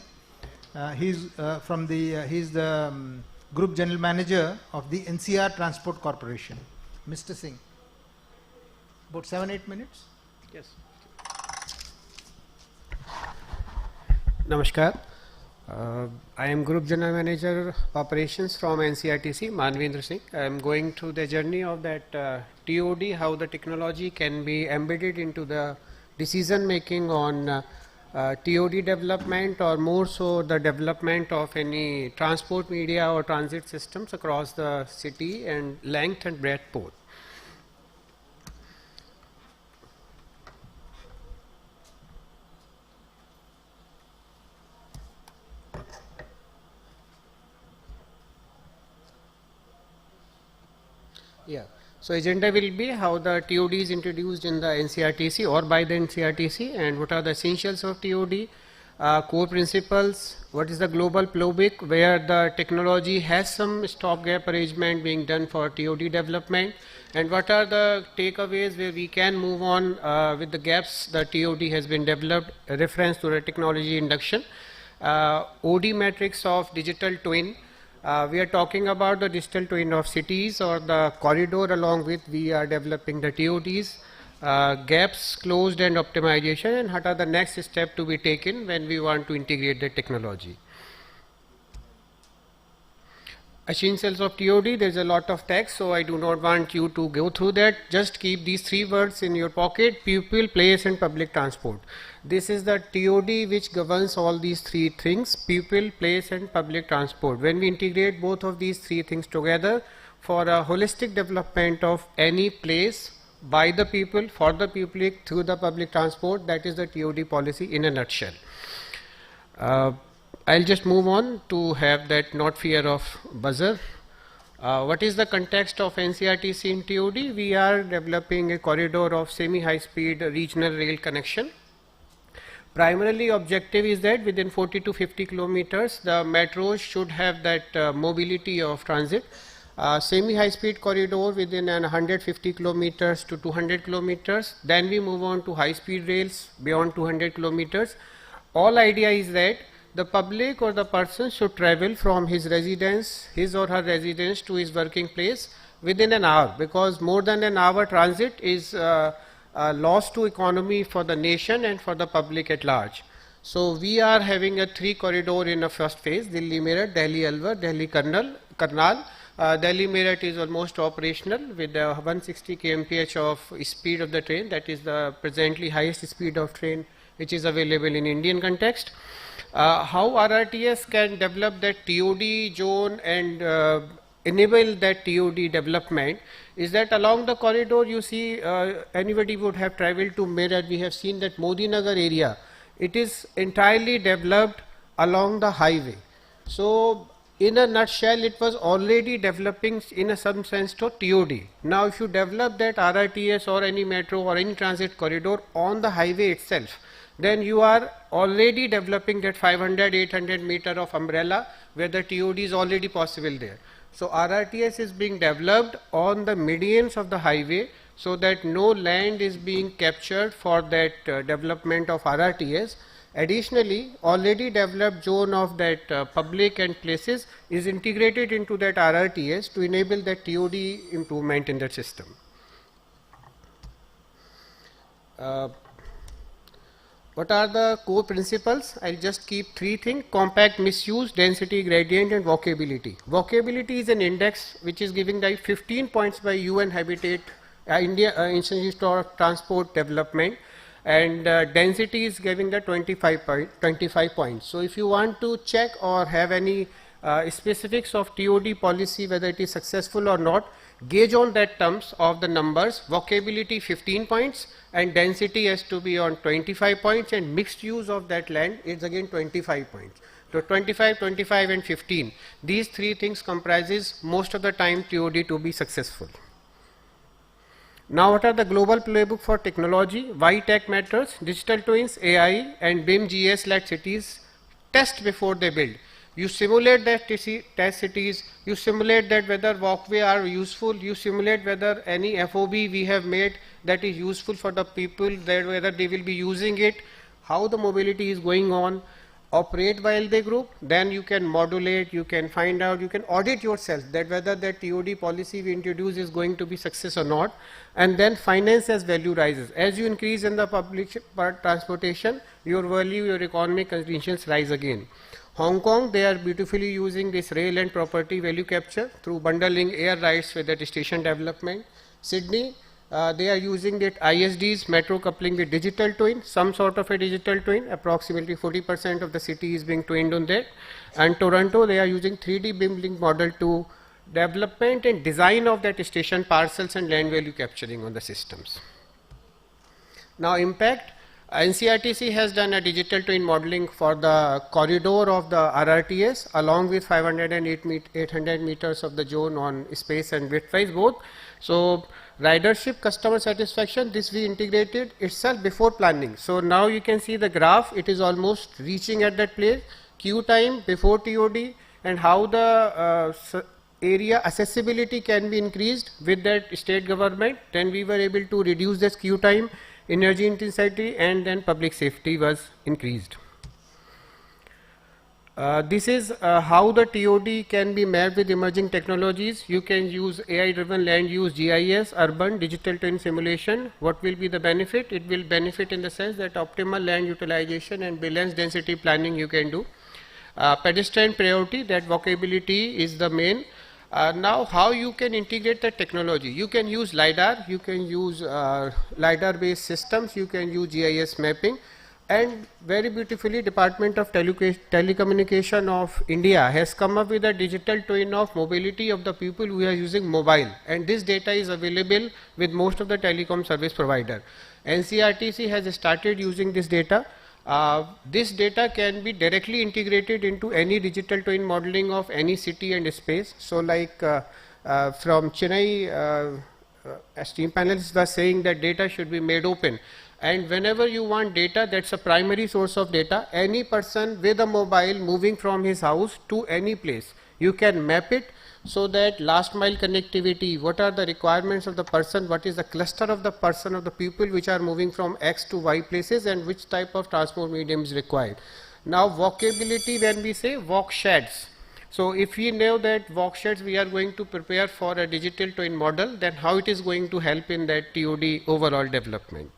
He's the Group General Manager of the NCR Transport Corporation. Mr. Singh, about 7-8 minutes. Yes. Namaskar. I am Group General Manager Operations from NCRTC, Manvendra Singh. I am going through the journey of that TOD, how the technology can be embedded into the decision making on TOD development, or more so the development of any transport media or transit systems across the city and length and breadth both. Yeah. So agenda will be how the TOD is introduced in the NCRTC or by the NCRTC, and what are the essentials of TOD, core principles, what is the global playbook where the technology has some stopgap arrangement being done for TOD development, and what are the takeaways where we can move on with the gaps the TOD has been developed, a reference to the technology induction, OD matrix of digital twin. We are talking about the digital twin of cities or the corridor along with we are developing the TODs, gaps closed and optimization, and what are the next step to be taken when we want to integrate the technology. Essentials of TOD, there is a lot of text, so I do not want you to go through that. Just keep these 3 words in your pocket: people, place and public transport. This is the TOD which governs all these 3 things: people, place and public transport. When we integrate both of these 3 things together for a holistic development of any place by the people, for the public, through the public transport, that is the TOD policy in a nutshell. I'll just move on to have that not fear of buzzer. What is the context of NCRTC in TOD? We are developing a corridor of semi-high speed regional rail connection. Primarily objective is that within 40 to 50 kilometers the metros should have that mobility of transit. Semi-high speed corridor within 150 kilometers to 200 kilometers. Then we move on to high speed rails beyond 200 kilometers. All idea is that the public or the person should travel from his residence, his or her residence, to his working place within an hour, because more than an hour transit is loss to economy for the nation and for the public at large. So we are having a 3 corridor in a first phase: Delhi Meerut, Delhi Alwar, Delhi Karnal. Delhi Meerut is almost operational with 160 kmph of speed of the train. That is the presently highest speed of train which is available in Indian context. How RRTS can develop that TOD zone and enable that TOD development is that along the corridor, you see, anybody would have traveled to Meerut. We have seen that Modi Nagar area, it is entirely developed along the highway. So in a nutshell, it was already developing in some sense to TOD. Now, if you develop that RRTS or any metro or any transit corridor on the highway itself, then you are already developing that 500, 800 meter of umbrella where the TOD is already possible there. So, RRTS is being developed on the medians of the highway so that no land is being captured for that development of RRTS. Additionally, already developed zone of that public and places is integrated into that RRTS to enable that TOD improvement in that system. What are the core principles? I'll just keep three things: compact misuse, density gradient, and walkability. Walkability is an index which is giving like 15 points by UN Habitat, India Institute of Transport Development, and density is giving the 25 points. So if you want to check or have any specifics of TOD policy, whether it is successful or not, gauge on that terms of the numbers. Walkability 15 points and density has to be on 25 points, and mixed use of that land is again 25 points. So 25, 25 and 15. These three things comprises most of the time TOD to be successful. Now, what are the global playbook for technology? Why tech matters? Digital twins, AI, and BIM GS-led cities test before they build. You simulate that test cities, you simulate that whether walkway are useful, you simulate whether any FOB we have made that is useful for the people, that whether they will be using it, how the mobility is going on, operate while they group, then you can modulate, you can find out, you can audit yourself that whether that TOD policy we introduce is going to be success or not, and then finance as value rises. As you increase in the public transportation, your value, your economic conditions rise again. Hong Kong, they are beautifully using this rail and property value capture through bundling air rights with that station development. Sydney, they are using that ISDs, metro coupling with digital twin, some sort of a digital twin, approximately 40% of the city is being twinned on that. And Toronto, they are using 3D BIM link model to development and design of that station parcels and land value capturing on the systems. Now impact, NCRTC has done a digital twin modeling for the corridor of the RRTS along with 500 and 800 meters of the zone on space and width wise both. So ridership, customer satisfaction, this we integrated itself before planning. So now you can see the graph, it is almost reaching at that place, queue time before TOD, and how the area accessibility can be increased with that state government. Then we were able to reduce this queue time, energy intensity, and then public safety was increased. This is how the TOD can be mapped with emerging technologies. You can use AI driven land use, GIS, urban, digital twin simulation. What will be the benefit? It will benefit in the sense that optimal land utilization and balanced density planning you can do. Pedestrian priority, that walkability is the main. Now how you can integrate the technology? You can use LiDAR, you can use LiDAR based systems, you can use GIS mapping, and very beautifully Department of Telecommunication of India has come up with a digital twin of mobility of the people who are using mobile, and this data is available with most of the telecom service provider. NCRTC has started using this data. This data can be directly integrated into any digital twin modeling of any city and space. So like from Chennai, esteemed panelists were saying that data should be made open, and whenever you want data, that's a primary source of data. Any person with a mobile moving from his house to any place, you can map it so that last mile connectivity, what are the requirements of the person, what is the cluster of the person, of the people which are moving from X to Y places, and which type of transport medium is required. Now walkability, when we say walk sheds, so if we know that walk sheds we are going to prepare for a digital twin model, then how it is going to help in that TOD overall development.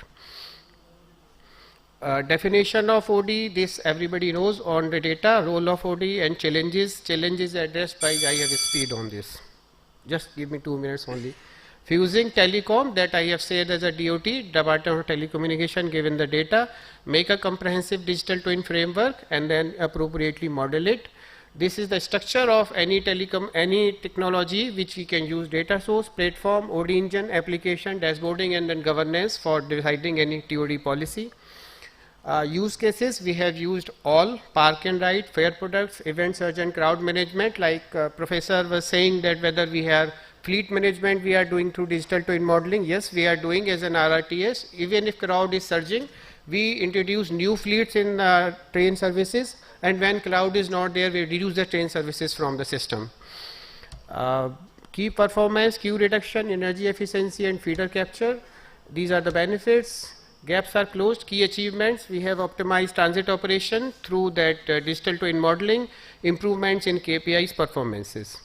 Definition of OD, this everybody knows on the data, role of OD and challenges addressed by, I have speed on this. Just give me 2 minutes only. Fusing telecom, that I have said as a DOT, Department of Telecommunication, given the data, make a comprehensive digital twin framework and then appropriately model it. This is the structure of any technology which we can use: data source, platform, OD engine, application, dashboarding, and then governance for deciding any TOD policy. Use cases, we have used all: park and ride, fare products, event surge and crowd management. Like Professor was saying that whether we have fleet management we are doing through digital twin modeling. Yes, we are doing as an RRTS. Even if crowd is surging, we introduce new fleets in train services, and when crowd is not there, we reduce the train services from the system. Key performance, queue reduction, energy efficiency and feeder capture. These are the benefits. Gaps are closed. Key achievements, we have optimized transit operation through that digital twin modeling, improvements in KPIs performances.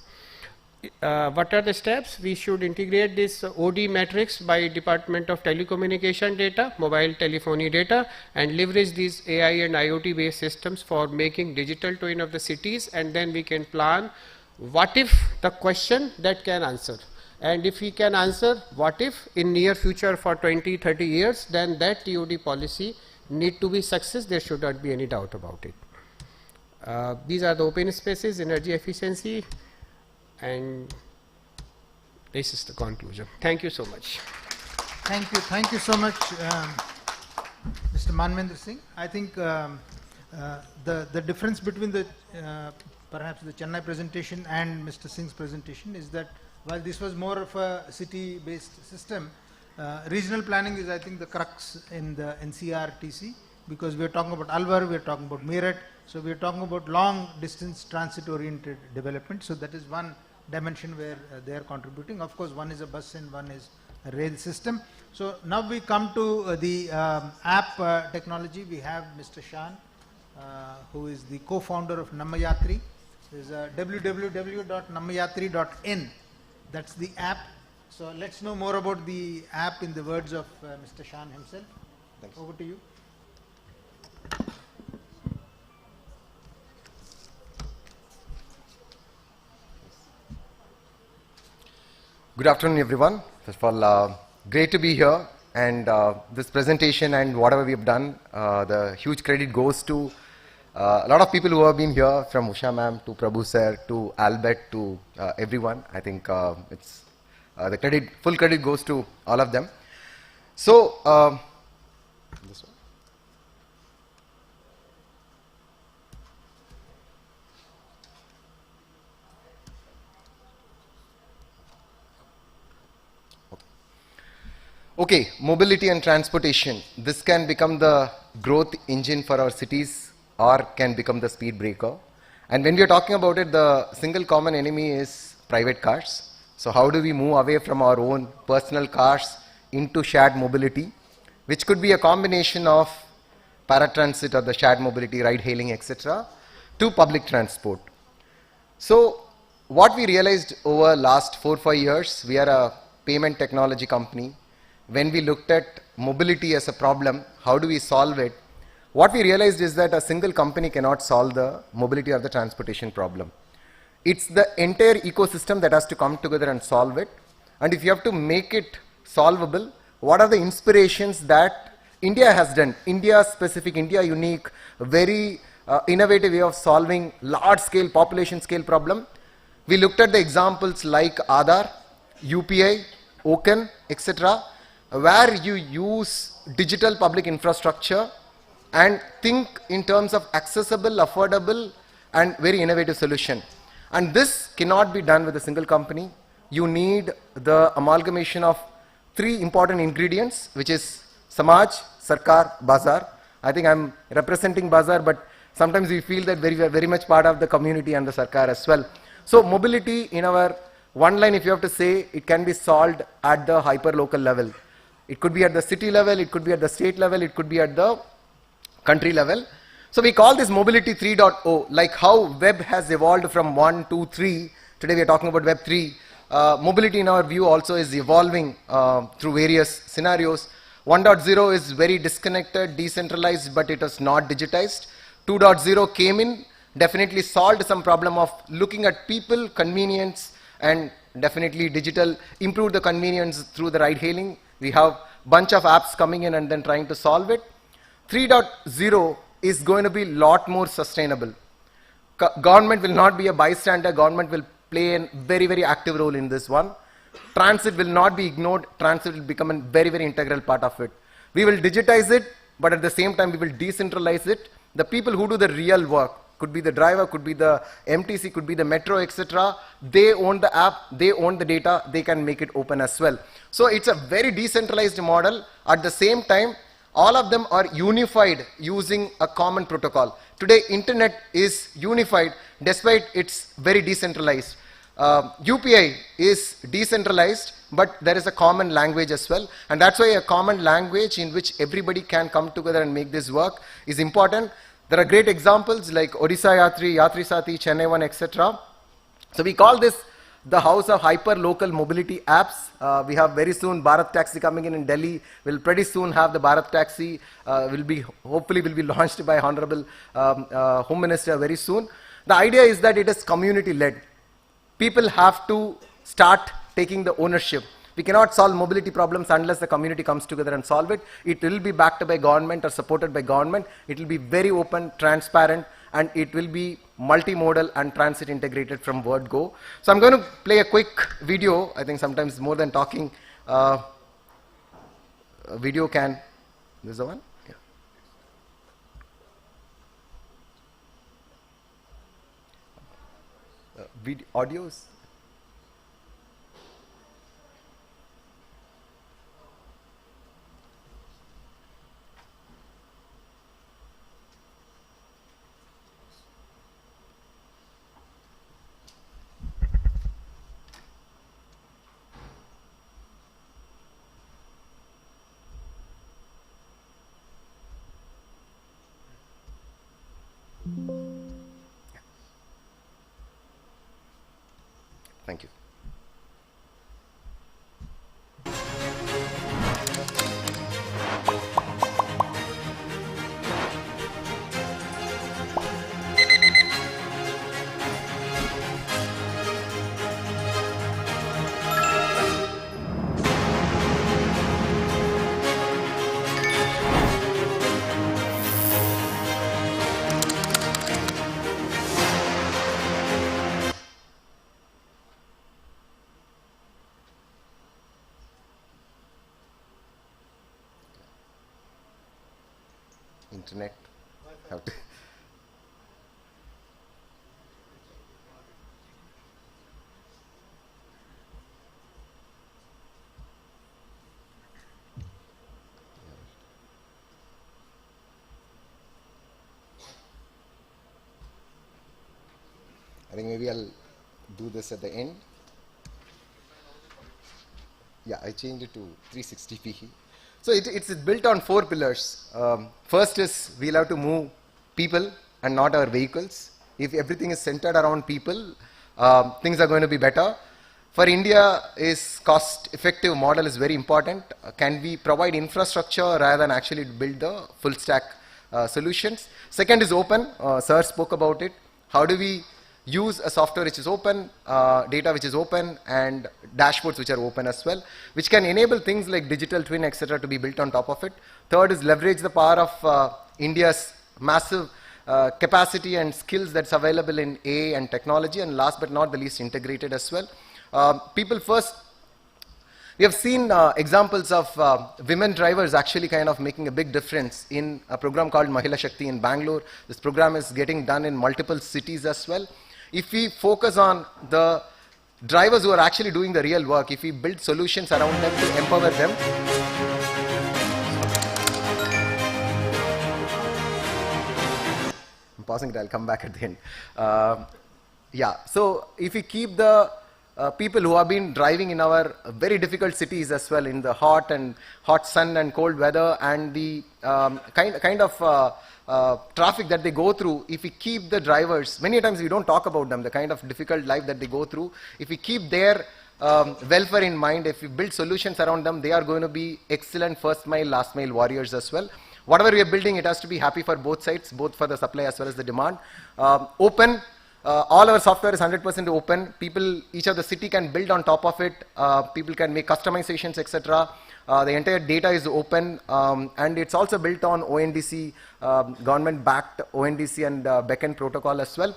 What are the steps? We should integrate this OD matrix by Department of Telecommunication data, mobile telephony data, and leverage these AI and IoT based systems for making digital twin of the cities, and then we can plan what if the question that can answer. And if we can answer what if in near future for 20-30 years, then that TOD policy need to be success. There should not be any doubt about it. These are the open spaces, energy efficiency, and this is the conclusion. Thank you so much. Thank you so much, Mr. Manvendra Singh. I think the difference between the perhaps the Chennai presentation and Mr. Singh's presentation is that while this was more of a city-based system, regional planning is, I think, the crux in the NCRTC, because we are talking about Alwar, we are talking about Meerut, so we are talking about long-distance transit-oriented development. So that is one dimension where they are contributing. Of course, one is a bus and one is a rail system. So now we come to the app technology. We have Mr. Shan, who is the co-founder of Nammayatri. There is www.nammayatri.in. That's the app. So let's know more about the app in the words of Mr. Shan himself. Thanks. Over to you. Good afternoon, everyone. First of all, great to be here, and this presentation and whatever we have done, the huge credit goes to a lot of people who have been here, from Usha ma'am to Prabhu sir to Albert to everyone. I think it's the credit, full credit goes to all of them. So, this one. Okay, mobility and transportation. This can become the growth engine for our cities, or can become the speed breaker. And when we are talking about it, the single common enemy is private cars. So how do we move away from our own personal cars into shared mobility, which could be a combination of paratransit or the shared mobility, ride hailing, etc., to public transport. So what we realized over last 4-5 years, we are a payment technology company. When we looked at mobility as a problem, how do we solve it? What we realized is that a single company cannot solve the mobility or the transportation problem. It's the entire ecosystem that has to come together and solve it. And if you have to make it solvable, what are the inspirations that India has done? India specific, India unique, very innovative way of solving large scale, population scale problem. We looked at the examples like Aadhaar, UPI, Oken, etc., where you use digital public infrastructure and think in terms of accessible, affordable, and very innovative solution. And this cannot be done with a single company. You need the amalgamation of 3 important ingredients, which is Samaj, Sarkar, Bazaar. I think I'm representing Bazaar, but sometimes we feel that we are very much part of the community and the Sarkar as well. So mobility, in our one line, if you have to say, it can be solved at the hyper-local level. It could be at the city level, it could be at the state level, it could be at the country level. So we call this mobility 3.0, like how web has evolved from 1, 2, 3. Today we are talking about web 3. Mobility in our view also is evolving through various scenarios. 1.0 is very disconnected, decentralized, but it was not digitized. 2.0 came in, definitely solved some problem of looking at people, convenience, and definitely digital, improved the convenience through the ride hailing. We have bunch of apps coming in and then trying to solve it. 3.0 is going to be a lot more sustainable. Government will not be a bystander. Government will play a very, very active role in this one. Transit will not be ignored. Transit will become a very, very integral part of it. We will digitize it but at the same time we will decentralize it. The people who do the real work, could be the driver, could be the MTC, could be the metro, etc. They own the app, they own the data, they can make it open as well. So it's a very decentralized model. At the same time, all of them are unified using a common protocol. Today, internet is unified despite it's very decentralized. UPI is decentralized, but there is a common language as well. And that's why a common language in which everybody can come together and make this work is important. There are great examples like Odisha Yatri, Yatri Sati, Chennai One, etc. So we call this the house of hyper-local mobility apps. We have very soon Bharat Taxi coming in Delhi. We'll pretty soon have the Bharat Taxi. Hopefully will be launched by Honorable Home Minister very soon. The idea is that it is community-led. People have to start taking the ownership. We cannot solve mobility problems unless the community comes together and solve it. It will be backed by government or supported by government. It will be very open, transparent, and it will be multimodal and transit integrated from word go. So I'm going to play a quick video. I think sometimes more than talking, a video can, this is the one? Yeah. Audios. Thank you. Internet. Have to I think maybe I'll do this at the end. Yeah, I changed it to 360p. So it's built on 4 pillars. First is we'll have to move people and not our vehicles. If everything is centered around people, things are going to be better. For India, is cost-effective model is very important. Can we provide infrastructure rather than actually build the full stack solutions? Second is open. Sir spoke about it. How do we use a software which is open, data which is open, and dashboards which are open as well, which can enable things like digital twin, etc. to be built on top of it. Third is leverage the power of India's massive capacity and skills that's available in AI and technology, and last but not the least, integrated as well. People first. We have seen examples of women drivers actually kind of making a big difference in a program called Mahila Shakti in Bangalore. This program is getting done in multiple cities as well. If we focus on the drivers who are actually doing the real work, if we build solutions around them to empower them, I'm pausing it, I'll come back at the end. Yeah, so if we keep the people who have been driving in our very difficult cities as well, in the hot sun and cold weather, and the kind of traffic that they go through, if we keep the drivers, many times we don't talk about them, the kind of difficult life that they go through, if we keep their welfare in mind, if we build solutions around them, they are going to be excellent first mile, last mile warriors as well. Whatever we are building, it has to be happy for both sides, both for the supply as well as the demand. Open. All our software is 100% open. People, each of the city can build on top of it. People can make customizations, etc. The entire data is open, and it's also built on ONDC, government-backed ONDC and backend protocol as well.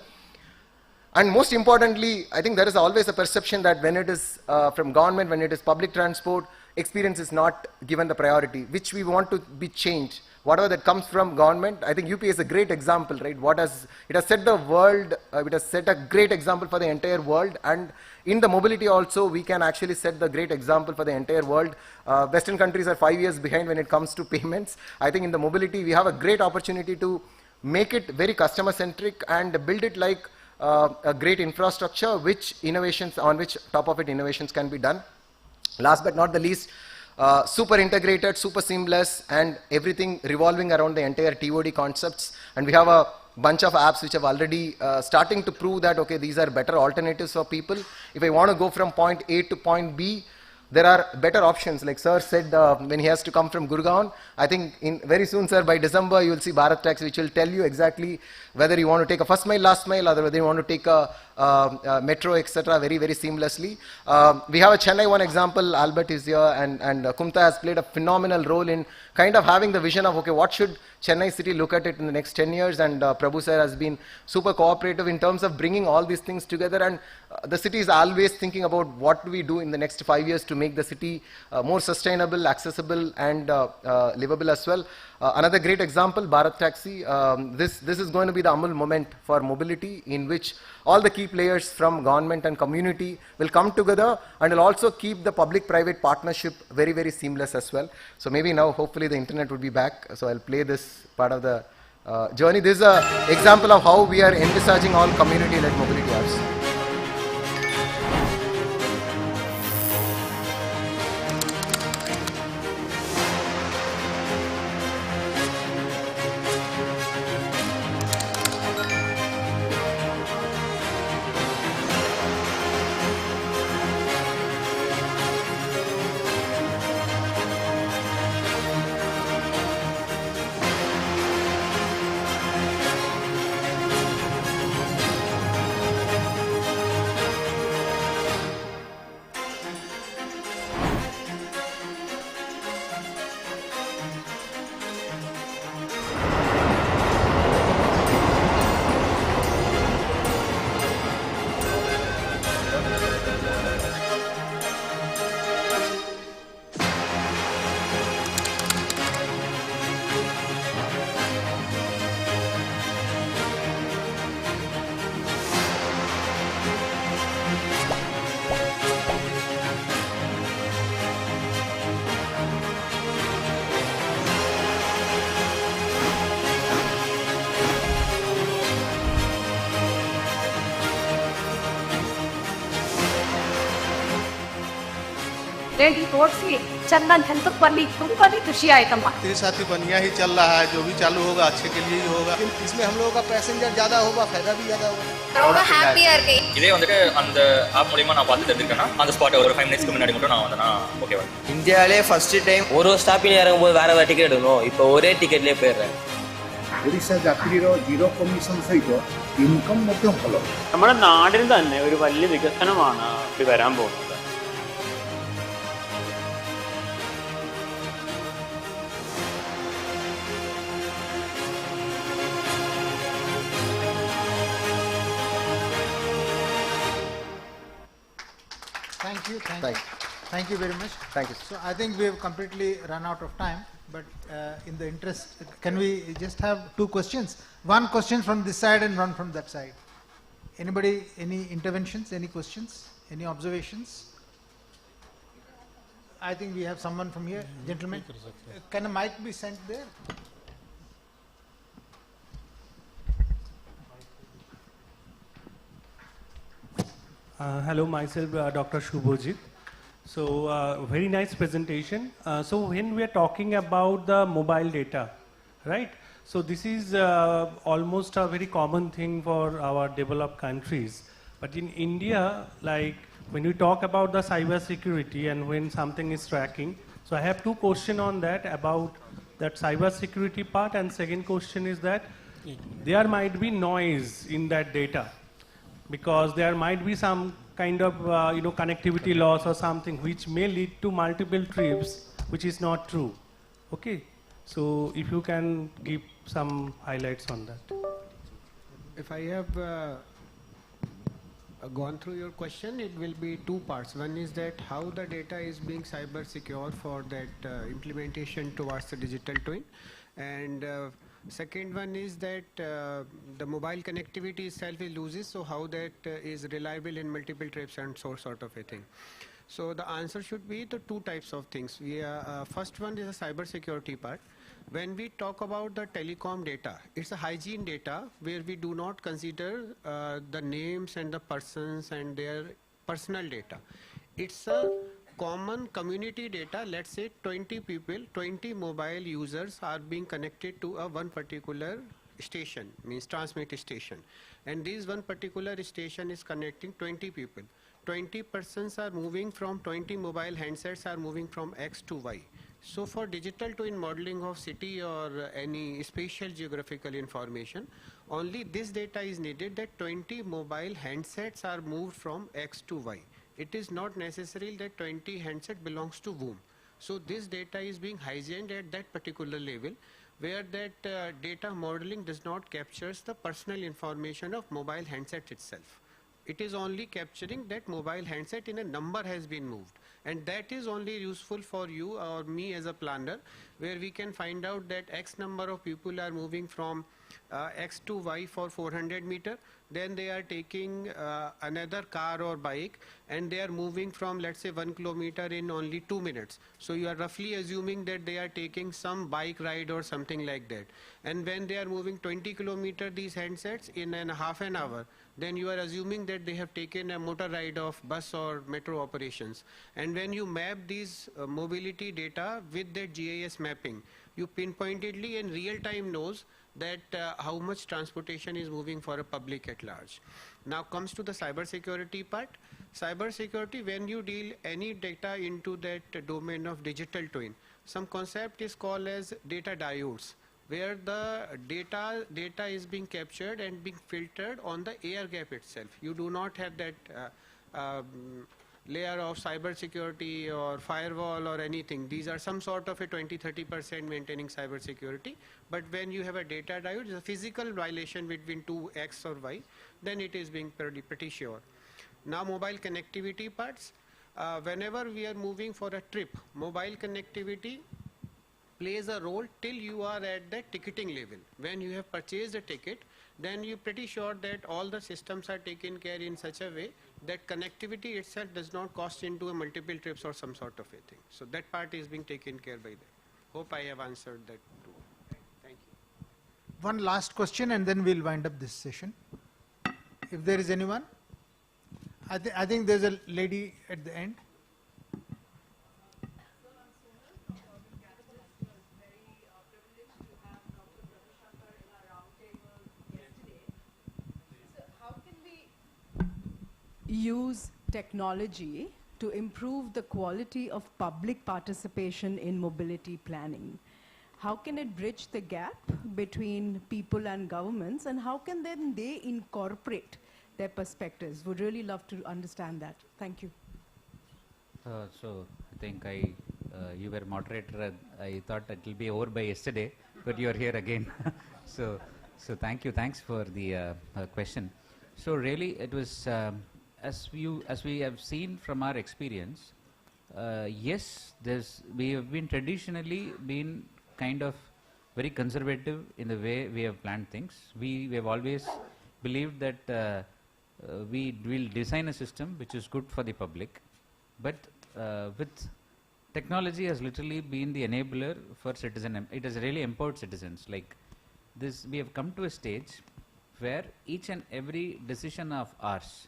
And most importantly, I think there is always a perception that when it is from government, when it is public transport, experience is not given the priority, which we want to be changed. whatever that comes from government. I think UP is a great example, right? It has set the world, it has set a great example for the entire world, and in the mobility also, we can actually set the great example for the entire world. Western countries are 5 years behind when it comes to payments. I think in the mobility, we have a great opportunity to make it very customer centric and build it like a great infrastructure, which innovations, on which top of it innovations can be done. Last but not the least, super integrated, super seamless, and everything revolving around the entire TOD concepts. And we have a bunch of apps which have already starting to prove that, okay, these are better alternatives for people. If I want to go from point A to point B, there are better options. Like sir said, when he has to come from Gurgaon, I think very soon, sir, by December, you will see Bharat Taxi, which will tell you exactly whether you want to take a first mile, last mile, or whether you want to take a metro, etc., very, very seamlessly. We have a Chennai one example. Albert is here, and Kumta has played a phenomenal role in kind of having the vision of, okay, what should Chennai city look at it in the next 10 years, and Prabhu sir has been super cooperative in terms of bringing all these things together, and the city is always thinking about what do we do in the next 5 years to make the city more sustainable, accessible, and livable as well. Another great example, Bharat Taxi. This is going to be the Amul moment for mobility, in which all the key players from government and community will come together, and will also keep the public-private partnership very, very seamless as well. So maybe now, hopefully, the internet will be back. So I'll play this part of the journey. This is an example of how we are envisaging all community-led mobility apps. Ready तोड़सी चंदन हंतक बनी खुशी item तेरे साथी बढ़िया ही चल रहा है, जो भी चालू होगा अच्छे के लिए ही होगा। इसमें हम लोगों का पैसेंजर ज्यादा होगा, फायदा भी ज्यादा होगा। ரொம்ப ஹாப்பியா இருக்கு। இதே வந்துட்டு அந்த ஆப் மூலமா நான் பார்த்து தெரிஞ்சிருக்கேன்னா அந்த ஸ்பாட் ஒரு 5 மினிட்ஸ்க்கு முன்னாடி மட்டும் நான் வந்தேனா ஓகேவா? இந்தியாவிலே ஃபர்ஸ்ட் டைம் ஒரு ஸ்டாப்பில் இறங்கும்போது வேற வேற டிக்கெட் எடுக்கணும், இப்போ ஒரே டிக்கெட்லேயே போயிடுறேன்। ଓଡ଼ିଶା ଯାତ୍ରୀର ଜିରୋ କମିଶନ ସହିତ ଇନକମ୍ ମଧ୍ୟ ଭଲ। നമ്മുടെ നാടിന് തന്നെ ഒരു വലിയ വികസനമാണ് ഇത് വരാൻ പോകുന്നത്। Thank you very much. Thank you. So I think we have completely run out of time, but in the interest, can we just have 2 questions? One question from this side and one from that side. Anybody, any interventions, any questions, any observations? I think we have someone from here. Gentlemen, can a mic be sent there? Hello, myself Dr. Shubhojit. So very nice presentation. So when we are talking about the mobile data, right? So this is almost a very common thing for our developed countries. But in India, like when we talk about the cyber security and when something is tracking, so I have 2 questions on that, about that cyber security part, and second question is that there might be noise in that data, because there might be some kind of connectivity loss or something which may lead to multiple trips, which is not true. Okay, so if you can give some highlights on that. If I have gone through your question, it will be 2 parts. One is that how the data is being cyber secure for that implementation towards the digital twin, And second one is that the mobile connectivity itself is loses, so how that is reliable in multiple trips and so sort of a thing. So the answer should be the two types of things. First one is the cyber security part. When we talk about the telecom data, it's a hygiene data where we do not consider the names and the persons and their personal data. It's a common community data. Let's say 20 people, 20 mobile users are being connected to a one particular station, means transmit station. And this one particular station is connecting 20 people. 20 persons are moving from 20 mobile handsets are moving from X to Y. So for digital twin modeling of city or any spatial geographical information, only this data is needed that 20 mobile handsets are moved from X to Y. It is not necessary that 20 handset belongs to whom. So this data is being hygiened at that particular level where that data modeling does not captures the personal information of mobile handset itself. It is only capturing that mobile handset in a number has been moved, and that is only useful for you or me as a planner, where we can find out that X number of people are moving from X to Y for 400 meter, then they are taking another car or bike and they are moving from, let's say, 1 kilometer in only 2 minutes. So you are roughly assuming that they are taking some bike ride or something like that. And when they are moving 20 kilometer these handsets in half an hour, then you are assuming that they have taken a motor ride of bus or metro operations. And when you map these mobility data with that GIS mapping, you pinpointedly in real time knows that how much transportation is moving for a public at large. Now comes to the cyber security part. Cyber security, when you deal any data into that domain of digital twin, some concept is called as data diodes, where the data is being captured and being filtered on the air gap itself. You do not have that layer of cyber security or firewall or anything. These are some sort of a 20-30% maintaining cyber security. But when you have a data diode, it's a physical violation between two X or Y, then it is being pretty sure. Now mobile connectivity parts. Whenever we are moving for a trip, mobile connectivity plays a role till you are at the ticketing level. When you have purchased a ticket, then you're pretty sure that all the systems are taken care in such a way that connectivity itself does not cost into a multiple trips or some sort of a thing. So that part is being taken care by that. Hope I have answered that too. Thank you. One last question and then we'll wind up this session. If there is anyone. I think there's a lady at the end. Use technology to improve the quality of public participation in mobility planning. How can it bridge the gap between people and governments, and how can then they incorporate their perspectives? Would really love to understand that. Thank you. So I think you were moderator. I thought it will be over by yesterday, but you are here again. so thank you. Thanks for the question. So really, it was. As we have seen from our experience, yes, we have been traditionally been kind of very conservative in the way we have planned things. We have always believed that we will design a system which is good for the public, but with technology has literally been the enabler for citizen. It has really empowered citizens. Like this, we have come to a stage where each and every decision of ours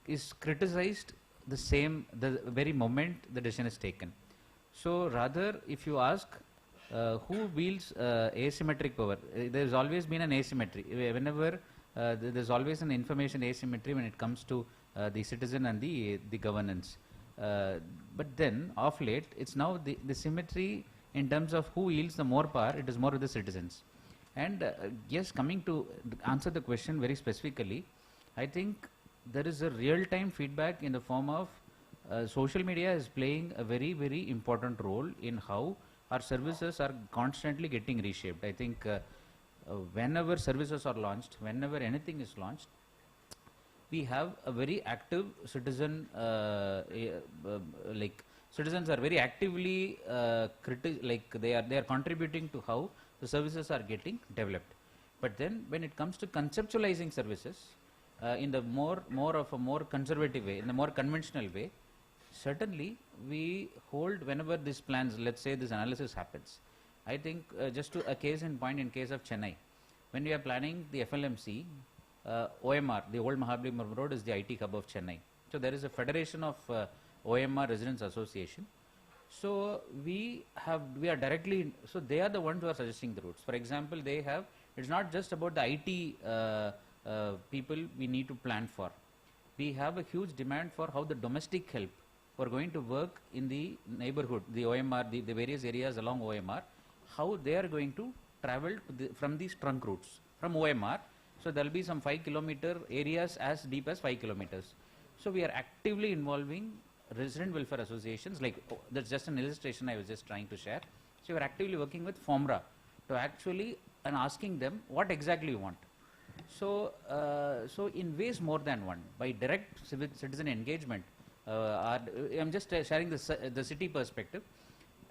is criticized the very moment the decision is taken. So rather, if you ask who wields asymmetric power, there's always been an asymmetry. Whenever there's always an information asymmetry when it comes to the citizen and the governance. But then, of late, it's now the symmetry in terms of who wields the more power. It is more with the citizens. And yes, coming to answer the question very specifically, I think there is a real-time feedback in the form of social media is playing a very, very important role in how our services are constantly getting reshaped. I think whenever services are launched, whenever anything is launched, we have a very active citizen citizens are very actively they are contributing to how the services are getting developed. But then when it comes to conceptualizing services in the more of a more conservative way, in the more conventional way, certainly we hold whenever these plans, let's say this analysis happens. I think just to a case in point, in case of Chennai, when we are planning the FLMC, OMR, the old Mahabalipuram Road, is the IT hub of Chennai. So there is a federation of OMR Residents Association. So we are directly, so they are the ones who are suggesting the routes. For example, they have, it's not just about the IT people we need to plan for. We have a huge demand for how the domestic help who are going to work in the neighborhood, the OMR, the various areas along OMR, how they are going to travel to from these trunk routes from OMR. So there will be some 5 kilometer areas as deep as 5 kilometers. So we are actively involving resident welfare associations, like that's just an illustration I was just trying to share. So we are actively working with FOMRA to actually and asking them what exactly you want. So, so in ways more than one, by direct citizen engagement, I'm just sharing the city perspective,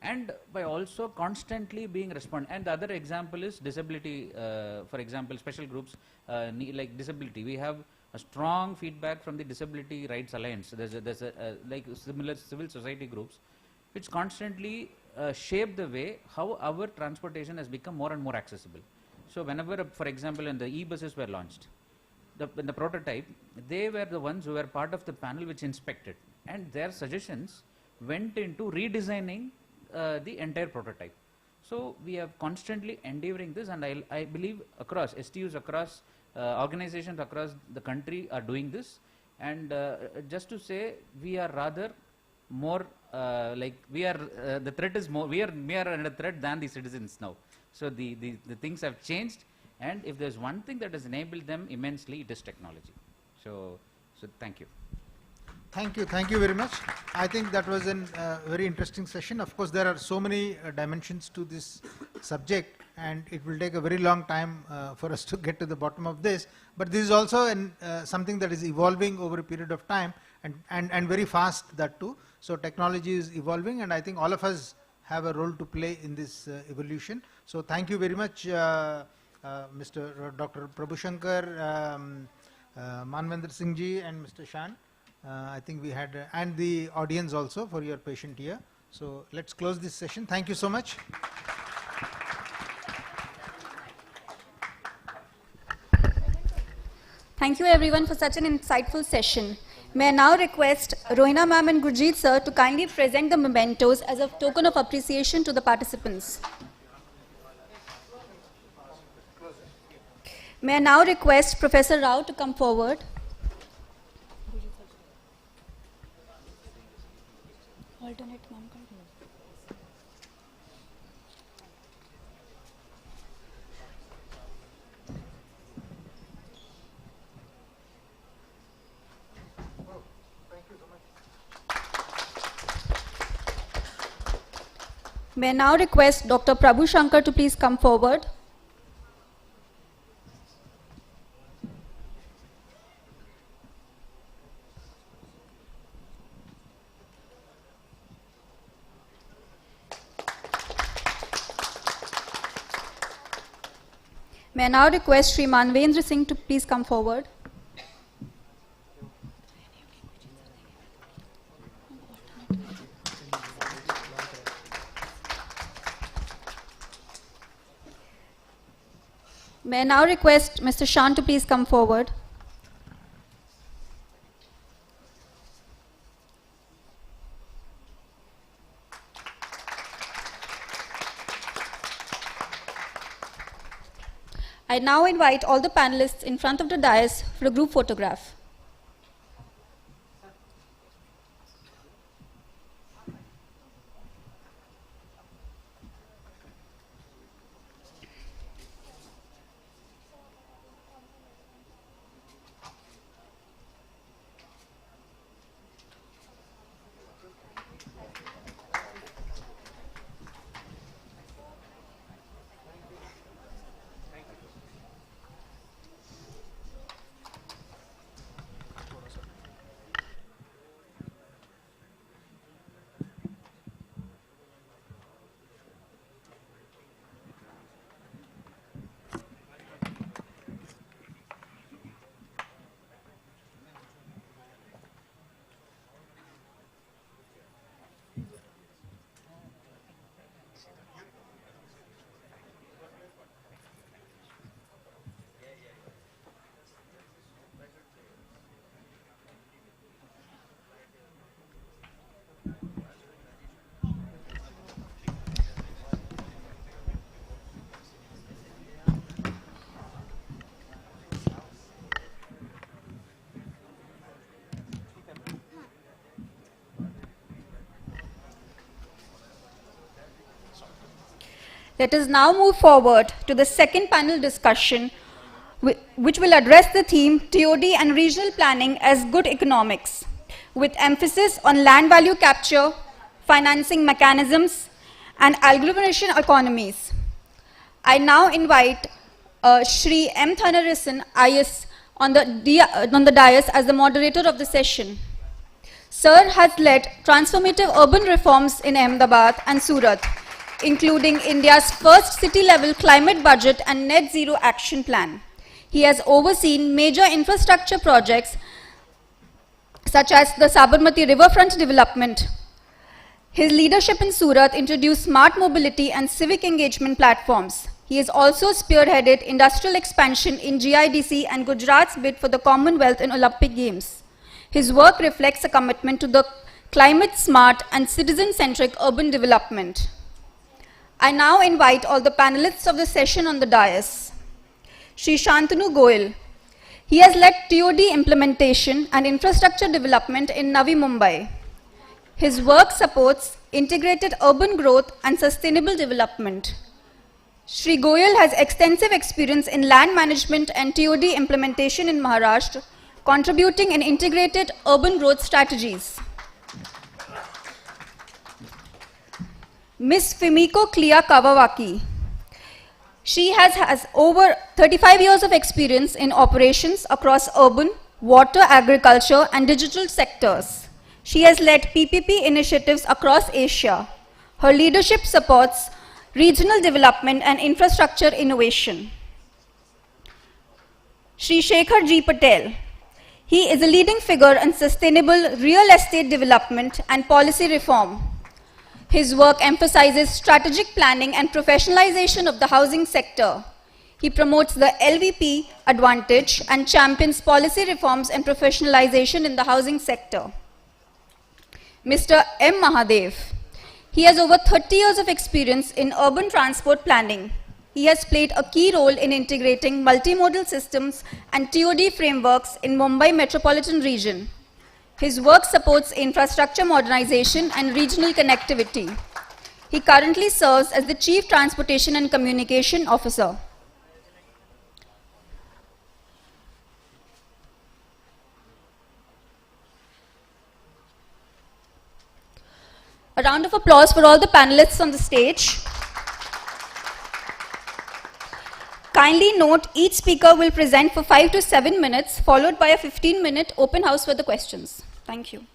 and by also constantly being responded. And the other example is disability. For example, special groups like disability. We have a strong feedback from the Disability Rights Alliance. There's a like similar civil society groups, which constantly shape the way how our transportation has become more and more accessible. So whenever, for example, when the e-buses were launched, in the prototype, they were the ones who were part of the panel which inspected, and their suggestions went into redesigning the entire prototype. So we have constantly endeavoring this, and I believe across STUs, across organizations across the country are doing this. And just to say, we are rather more like we are the threat is more, we are under threat than the citizens now. So the things have changed, and if there's one thing that has enabled them immensely, it is technology. So thank you. Thank you very much. I think that was a very interesting session. Of course, there are so many dimensions to this subject, and it will take a very long time for us to get to the bottom of this. But this is also something that is evolving over a period of time, and very fast, that too. So technology is evolving, and I think all of us have a role to play in this evolution. So thank you very much, Mr. Dr. Prabhushankar, Manvendra Singh ji, and Mr. Shan. I think we had, and the audience also, for your patient ear. So let's close this session. Thank you so much. Thank you everyone for such an insightful session. May I now request Rohina ma'am and Gurjeet sir to kindly present the mementos as a token of appreciation to the participants. May I now request Professor Rao to come forward. Alternate ma'am. May I now request Dr. Prabhushankar to please come forward. May I now request Sri Manvendra Singh to please come forward. May I now request Mr. Shan to please come forward. I now invite all the panelists in front of the dais for a group photograph. Let us now move forward to the second panel discussion, which will address the theme TOD and regional planning as good economics, with emphasis on land value capture, financing mechanisms, and agglomeration economies. I now invite Shri M. Thanarisan, IS, on the dais as the moderator of the session. Sir has led transformative urban reforms in Ahmedabad and Surat, including India's first city-level climate budget and net zero action plan. He has overseen major infrastructure projects such as the Sabarmati riverfront development. His leadership in Surat introduced smart mobility and civic engagement platforms. He has also spearheaded industrial expansion in GIDC and Gujarat's bid for the Commonwealth and Olympic Games. His work reflects a commitment to the climate-smart and citizen-centric urban development. I now invite all the panelists of the session on the dais. Shri Shantanu Goyal. He has led TOD implementation and infrastructure development in Navi Mumbai. His work supports integrated urban growth and sustainable development. Shri Goyal has extensive experience in land management and TOD implementation in Maharashtra, contributing in integrated urban growth strategies. Ms. Fumiko Clea Kawawaki. She has over 35 years of experience in operations across urban, water, agriculture, and digital sectors. She has led PPP initiatives across Asia. Her leadership supports regional development and infrastructure innovation. Shri Shekhar G. Patel. He is a leading figure in sustainable real estate development and policy reform. His work emphasizes strategic planning and professionalization of the housing sector. He promotes the LVP advantage and champions policy reforms and professionalization in the housing sector. Mr. M. Mahadev. He has over 30 years of experience in urban transport planning. He has played a key role in integrating multimodal systems and TOD frameworks in Mumbai metropolitan region. His work supports infrastructure modernization and regional connectivity. He currently serves as the Chief Transportation and Communication Officer. A round of applause for all the panelists on the stage. Kindly note, each speaker will present for 5 to 7 minutes, followed by a 15-minute open house for the questions. Thank you.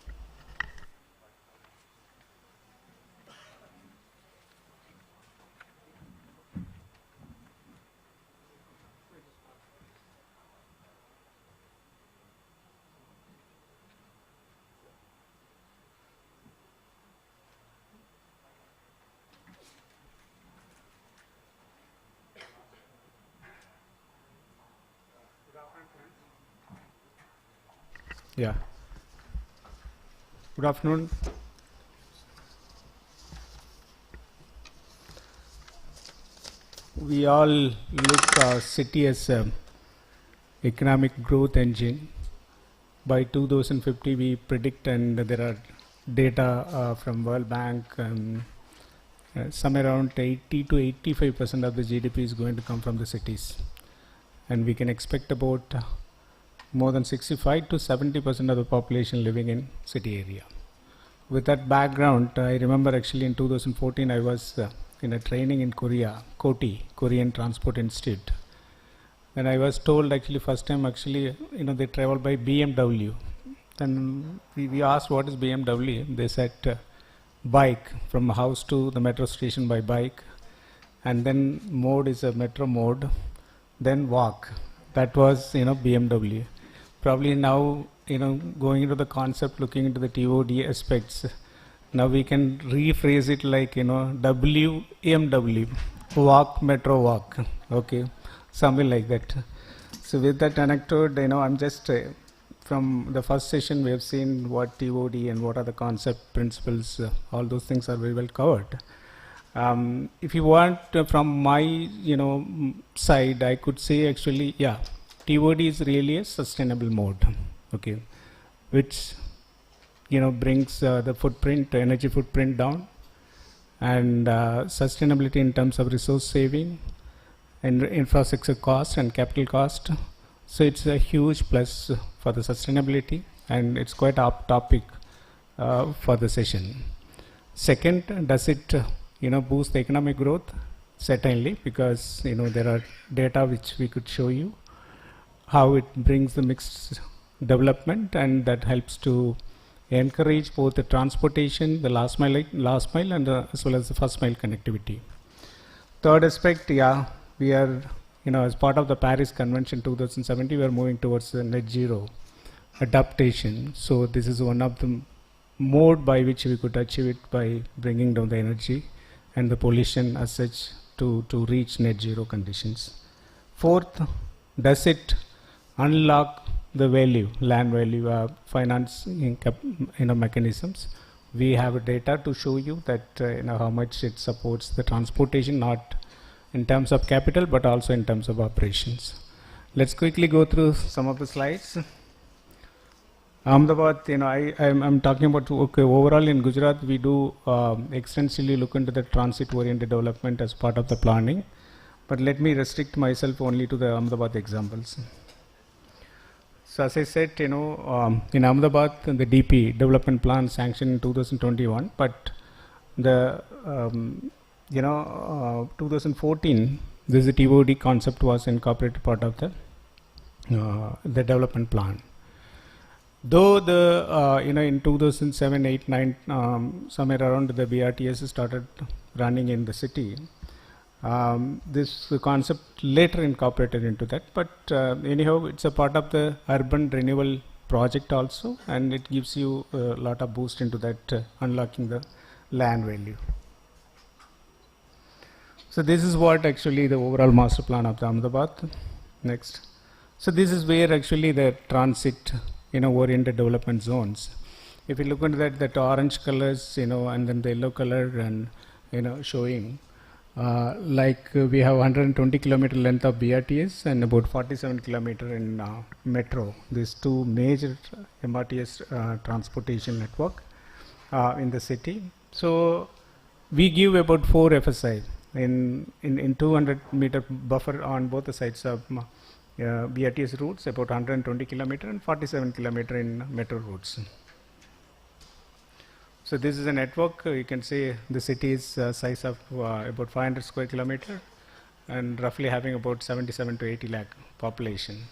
Yeah. Good afternoon. We all look at city as an economic growth engine. By 2050, we predict, and there are data from World Bank, somewhere around 80 to 85% of the GDP is going to come from the cities, and we can expect about more than 65 to 70% of the population living in city area. With that background, I remember actually in 2014 I was in a training in Korea, Korean Transport Institute, and I was told actually first time actually they travel by BMW. Then we asked what is BMW. They said bike, from house to the metro station by bike, and then mode is a metro mode, then walk. That was BMW. Probably now, going into the concept, looking into the TOD aspects, now we can rephrase it like, WMW, walk, metro, walk, okay, something like that. So with that anecdote, I'm just, from the first session, we have seen what TOD and what are the concept principles, all those things are very well covered. If you want, from my, side, I could say actually, yeah, TOD is really a sustainable mode, okay, which brings the footprint, energy footprint down, and sustainability in terms of resource saving and infrastructure cost and capital cost. So it's a huge plus for the sustainability, and it's quite a hot topic for the session. Second, does it boost the economic growth? Certainly, because there are data which we could show you how it brings the mixed development, and that helps to encourage both the transportation, the last mile and as well as the first mile connectivity. Third aspect, we are as part of the Paris Convention 2070, we are moving towards the net zero adaptation. So this is one of the mode by which we could achieve it, by bringing down the energy and the pollution as such to reach net zero conditions. Fourth, does it unlock the value, land value, financing mechanisms? We have data to show you that how much it supports the transportation, not in terms of capital but also in terms of operations. Let's quickly go through some of the slides. Ahmedabad, I'm talking about, overall in Gujarat we do extensively look into the transit-oriented development as part of the planning, but let me restrict myself only to the Ahmedabad examples. So as I said, in Ahmedabad, the DP development plan sanctioned in 2021, but the 2014, this TOD concept was incorporated part of the development plan. Though the in 2007, 8, 9, somewhere around, the BRTS started running in the city. This concept later incorporated into that, but anyhow, it's a part of the urban renewal project also, and it gives you a lot of boost into that, unlocking the land value. So this is what actually the overall master plan of the Ahmedabad. Next. So this is where actually the transit oriented development zones. If you look into that orange colors, and then the yellow color, and showing we have 120 kilometer length of BRTS and about 47 kilometer in metro. These two major MRTS transportation network in the city. So we give about 4 FSI in 200 meter buffer on both the sides of BRTS routes, about 120 kilometer and 47 kilometer in metro routes. So this is a network. You can say the city is size of about 500 square kilometer and roughly having about 77 to 80 lakh population.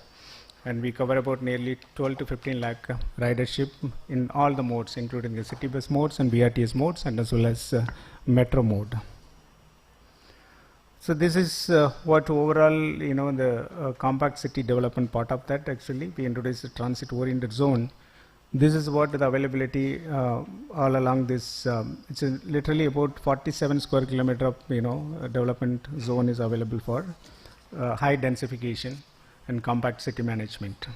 And we cover about nearly 12 to 15 lakh ridership in all the modes, including the city bus modes and BRTS modes, and as well as metro mode. So this is what overall, the compact city development part of that. Actually, we introduced a transit-oriented zone. This is what the availability all along this. It's literally about 47 square kilometer of development zone is available for high densification and compact city management.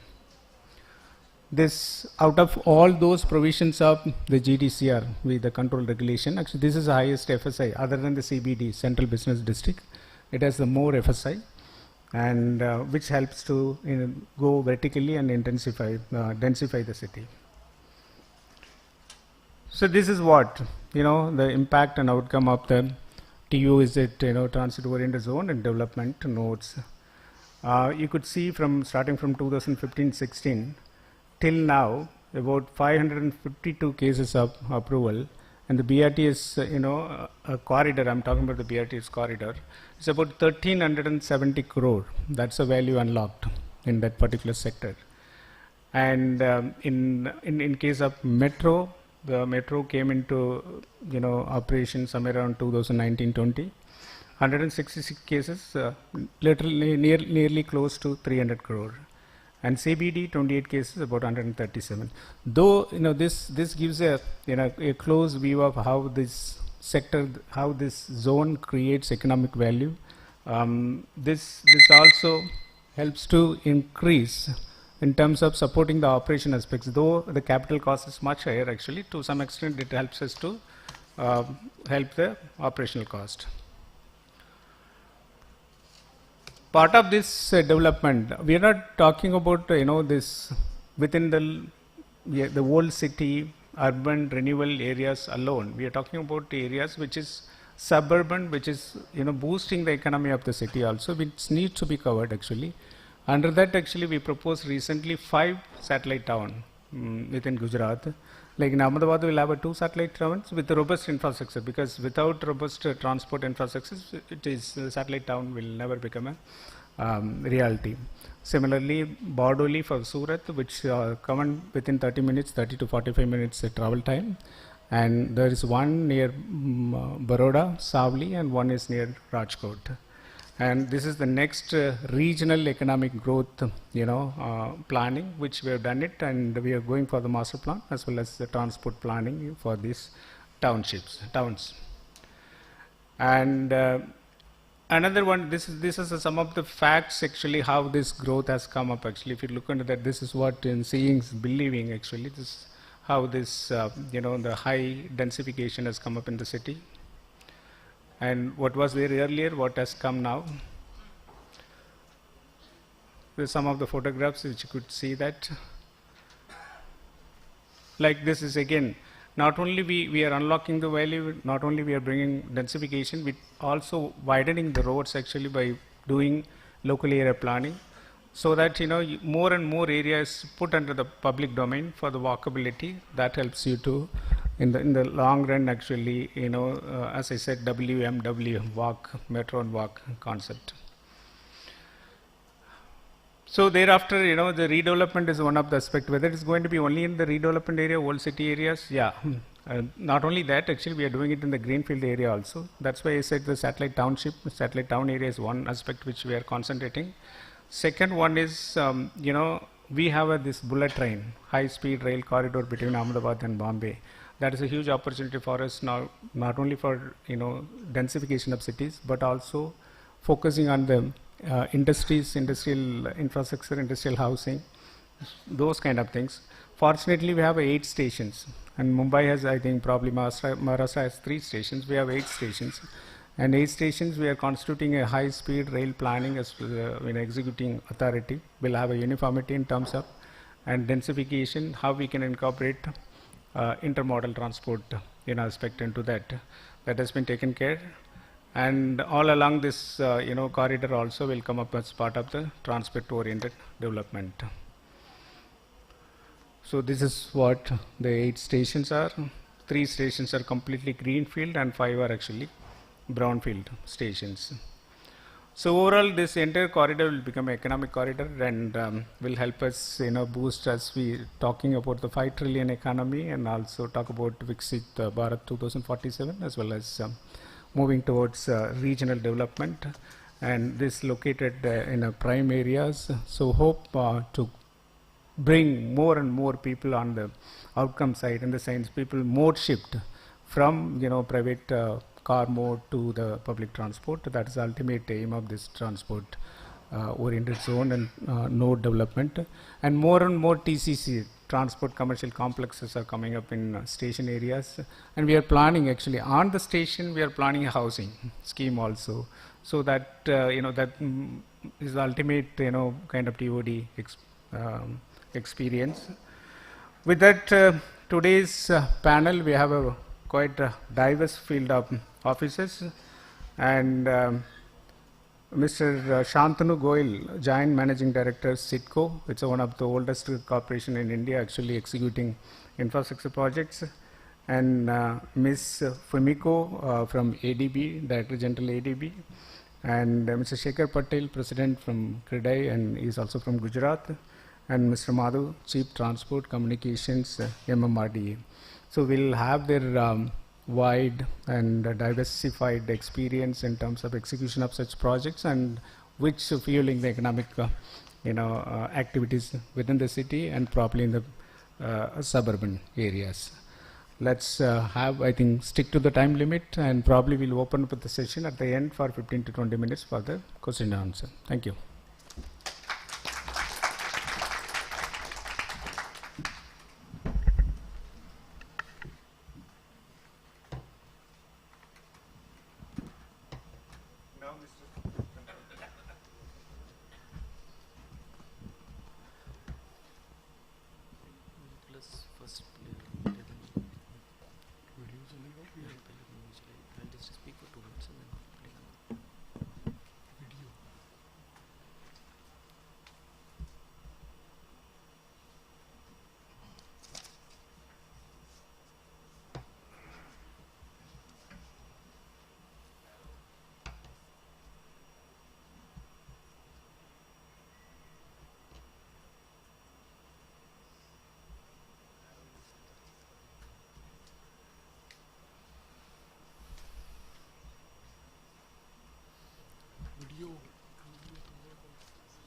This, out of all those provisions of the GDCR with the control regulation, actually this is the highest FSI other than the CBD, Central Business District. It has the more FSI, and which helps to go vertically and densify the city. So this is what the impact and outcome of the TU is it transit oriented zone and development nodes. You could see starting from 2015-16 till now about 552 cases of approval, and the BRTS corridor, I'm talking about the BRTS corridor, it's about 1370 crore. That's the value unlocked in that particular sector. And in case of metro, the metro came into operation somewhere around 2019-20. 166 cases, literally nearly close to 300 crore. And CBD 28 cases, about 137. Though this gives a close view of how this sector, how this zone creates economic value. This also helps to increase in terms of supporting the operation aspects. Though the capital cost is much higher, actually, to some extent it helps us to help the operational cost. Part of this development, we are not talking about this within the whole city, urban renewal areas alone. We are talking about areas which is suburban, which is boosting the economy of the city also, which needs to be covered actually. Under that actually we proposed recently 5 satellite towns within Gujarat. Like in Ahmedabad we'll have 2 satellite towns with robust infrastructure, because without robust transport infrastructure, satellite town will never become a reality. Similarly, Bardoli for Surat, which come within 30 to 45 minutes travel time. And there is one near Baroda, Savli, and one is near Rajkot. And this is the next regional economic growth, planning, which we have done it, and we are going for the master plan as well as the transport planning for these towns. And another one, this is some of the facts actually how this growth has come up actually. If you look into that, this is what in seeing is believing actually. This is how this, the high densification has come up in the city. And what was there earlier, what has come now. There's some of the photographs which you could see that. Like this is again, not only we are unlocking the value, not only we are bringing densification, we also widening the roads actually by doing local area planning, so that more and more areas put under the public domain for the walkability. That helps you to in the long run actually, as I said, WMW, walk, metro and walk concept. So thereafter, the redevelopment is one of the aspects. Whether it's going to be only in the redevelopment area, old city areas, yeah. Not only that, actually, we are doing it in the greenfield area also. That's why I said the satellite township, satellite town area is one aspect which we are concentrating. Second one is, we have this bullet train, high-speed rail corridor between Ahmedabad and Bombay. That is a huge opportunity for us now, not only for densification of cities, but also focusing on the industries, industrial infrastructure, industrial housing, those kind of things. Fortunately, we have 8 stations, and Mumbai has, I think, probably Maharashtra has 3 stations. We have 8 stations, and 8 stations we are constituting a high-speed rail planning as executing authority. We'll have a uniformity in terms of and densification, how we can incorporate intermodal transport aspect into that. That has been taken care, and all along this corridor also will come up as part of the transport oriented development. So this is what the 8 stations are. 3 stations are completely greenfield and 5 are actually brownfield stations. So overall, this entire corridor will become an economic corridor and will help us, boost as we talking about the 5 trillion economy, and also talk about Viksit Bharat 2047, as well as moving towards regional development. And this located in prime areas. So hope to bring more and more people on the outcome side, in the sense people mode shift from private car mode to the public transport. That is the ultimate aim of this transport oriented zone and node development. And more TCC, transport commercial complexes, are coming up in station areas, and we are planning actually on the station, we are planning a housing scheme also, so that that is the ultimate kind of TOD experience. With that, today's panel, we have a quite diverse field of officers, and Mr. Shantanu Goyal, Joint Managing Director, CITCO. It's one of the oldest corporation in India actually executing infrastructure projects. And Ms. Fumiko from ADB, Director General ADB. And Mr. Shekhar Patel, President from CREDAI, and he is also from Gujarat. And Mr. Madhu, Chief Transport Communications, MMRDA. So we'll have their wide and diversified experience in terms of execution of such projects, and which fueling the economic activities within the city and probably in the suburban areas. Let's I think, stick to the time limit, and probably we'll open up the session at the end for 15 to 20 minutes for the question and answer. Thank you. I'll just speak with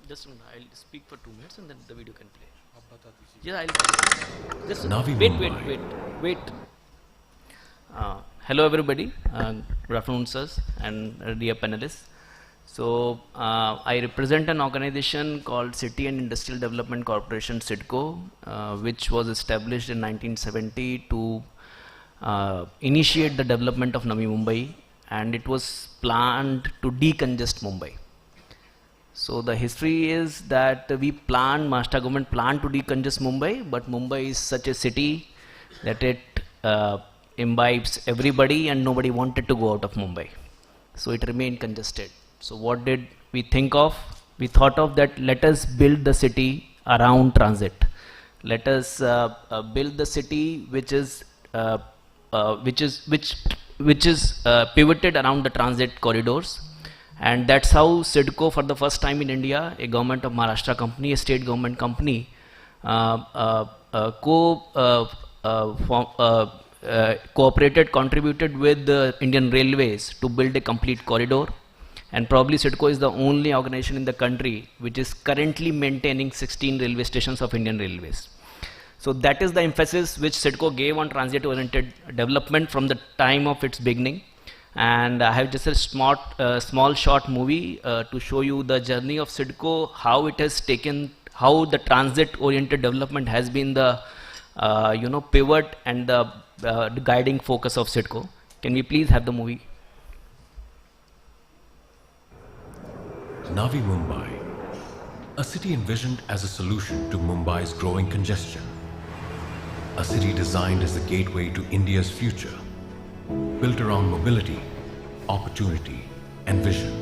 just a minute, I'll speak for 2 minutes and then the video can play. Yeah, I'll just wait. Hello everybody, good afternoon sirs and dear panelists. So I represent an organization called City and Industrial Development Corporation, CIDCO, which was established in 1970 to initiate the development of Navi Mumbai, and it was planned to decongest Mumbai. So the history is that Maharashtra government planned to decongest Mumbai, but Mumbai is such a city that it imbibes everybody and nobody wanted to go out of Mumbai. So it remained congested. So what did we think of? We thought of that, let us build the city around transit. Let us build the city which is pivoted around the transit corridors. And that's how CIDCO, for the first time in India, a government of Maharashtra company, a state government company, contributed with the Indian Railways to build a complete corridor. And probably CIDCO is the only organization in the country which is currently maintaining 16 railway stations of Indian Railways. So that is the emphasis which CIDCO gave on transit-oriented development from the time of its beginning. And I have just a small short movie to show you the journey of CIDCO, how it has taken, how the transit-oriented development has been the pivot and the guiding focus of CIDCO. Can we please have the movie? Navi Mumbai, a city envisioned as a solution to Mumbai's growing congestion. A city designed as the gateway to India's future, built around mobility, opportunity, and vision.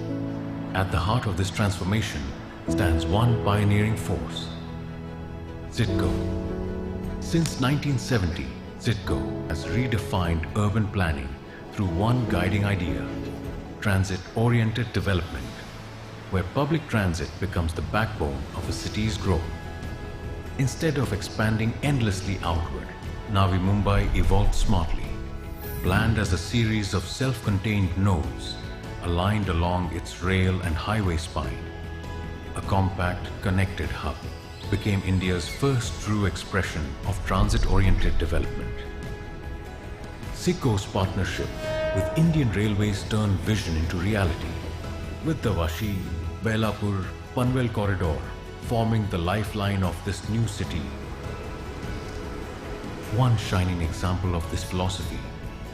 At the heart of this transformation stands one pioneering force, CIDCO. Since 1970, CIDCO has redefined urban planning through one guiding idea, transit-oriented development, where public transit becomes the backbone of a city's growth. Instead of expanding endlessly outward, Navi Mumbai evolved smartly, planned as a series of self-contained nodes aligned along its rail and highway spine. A compact, connected hub became India's first true expression of transit-oriented development. CIDCO's partnership with Indian Railways turned vision into reality, with the Vashi, Belapur, Panvel corridor forming the lifeline of this new city. One shining example of this philosophy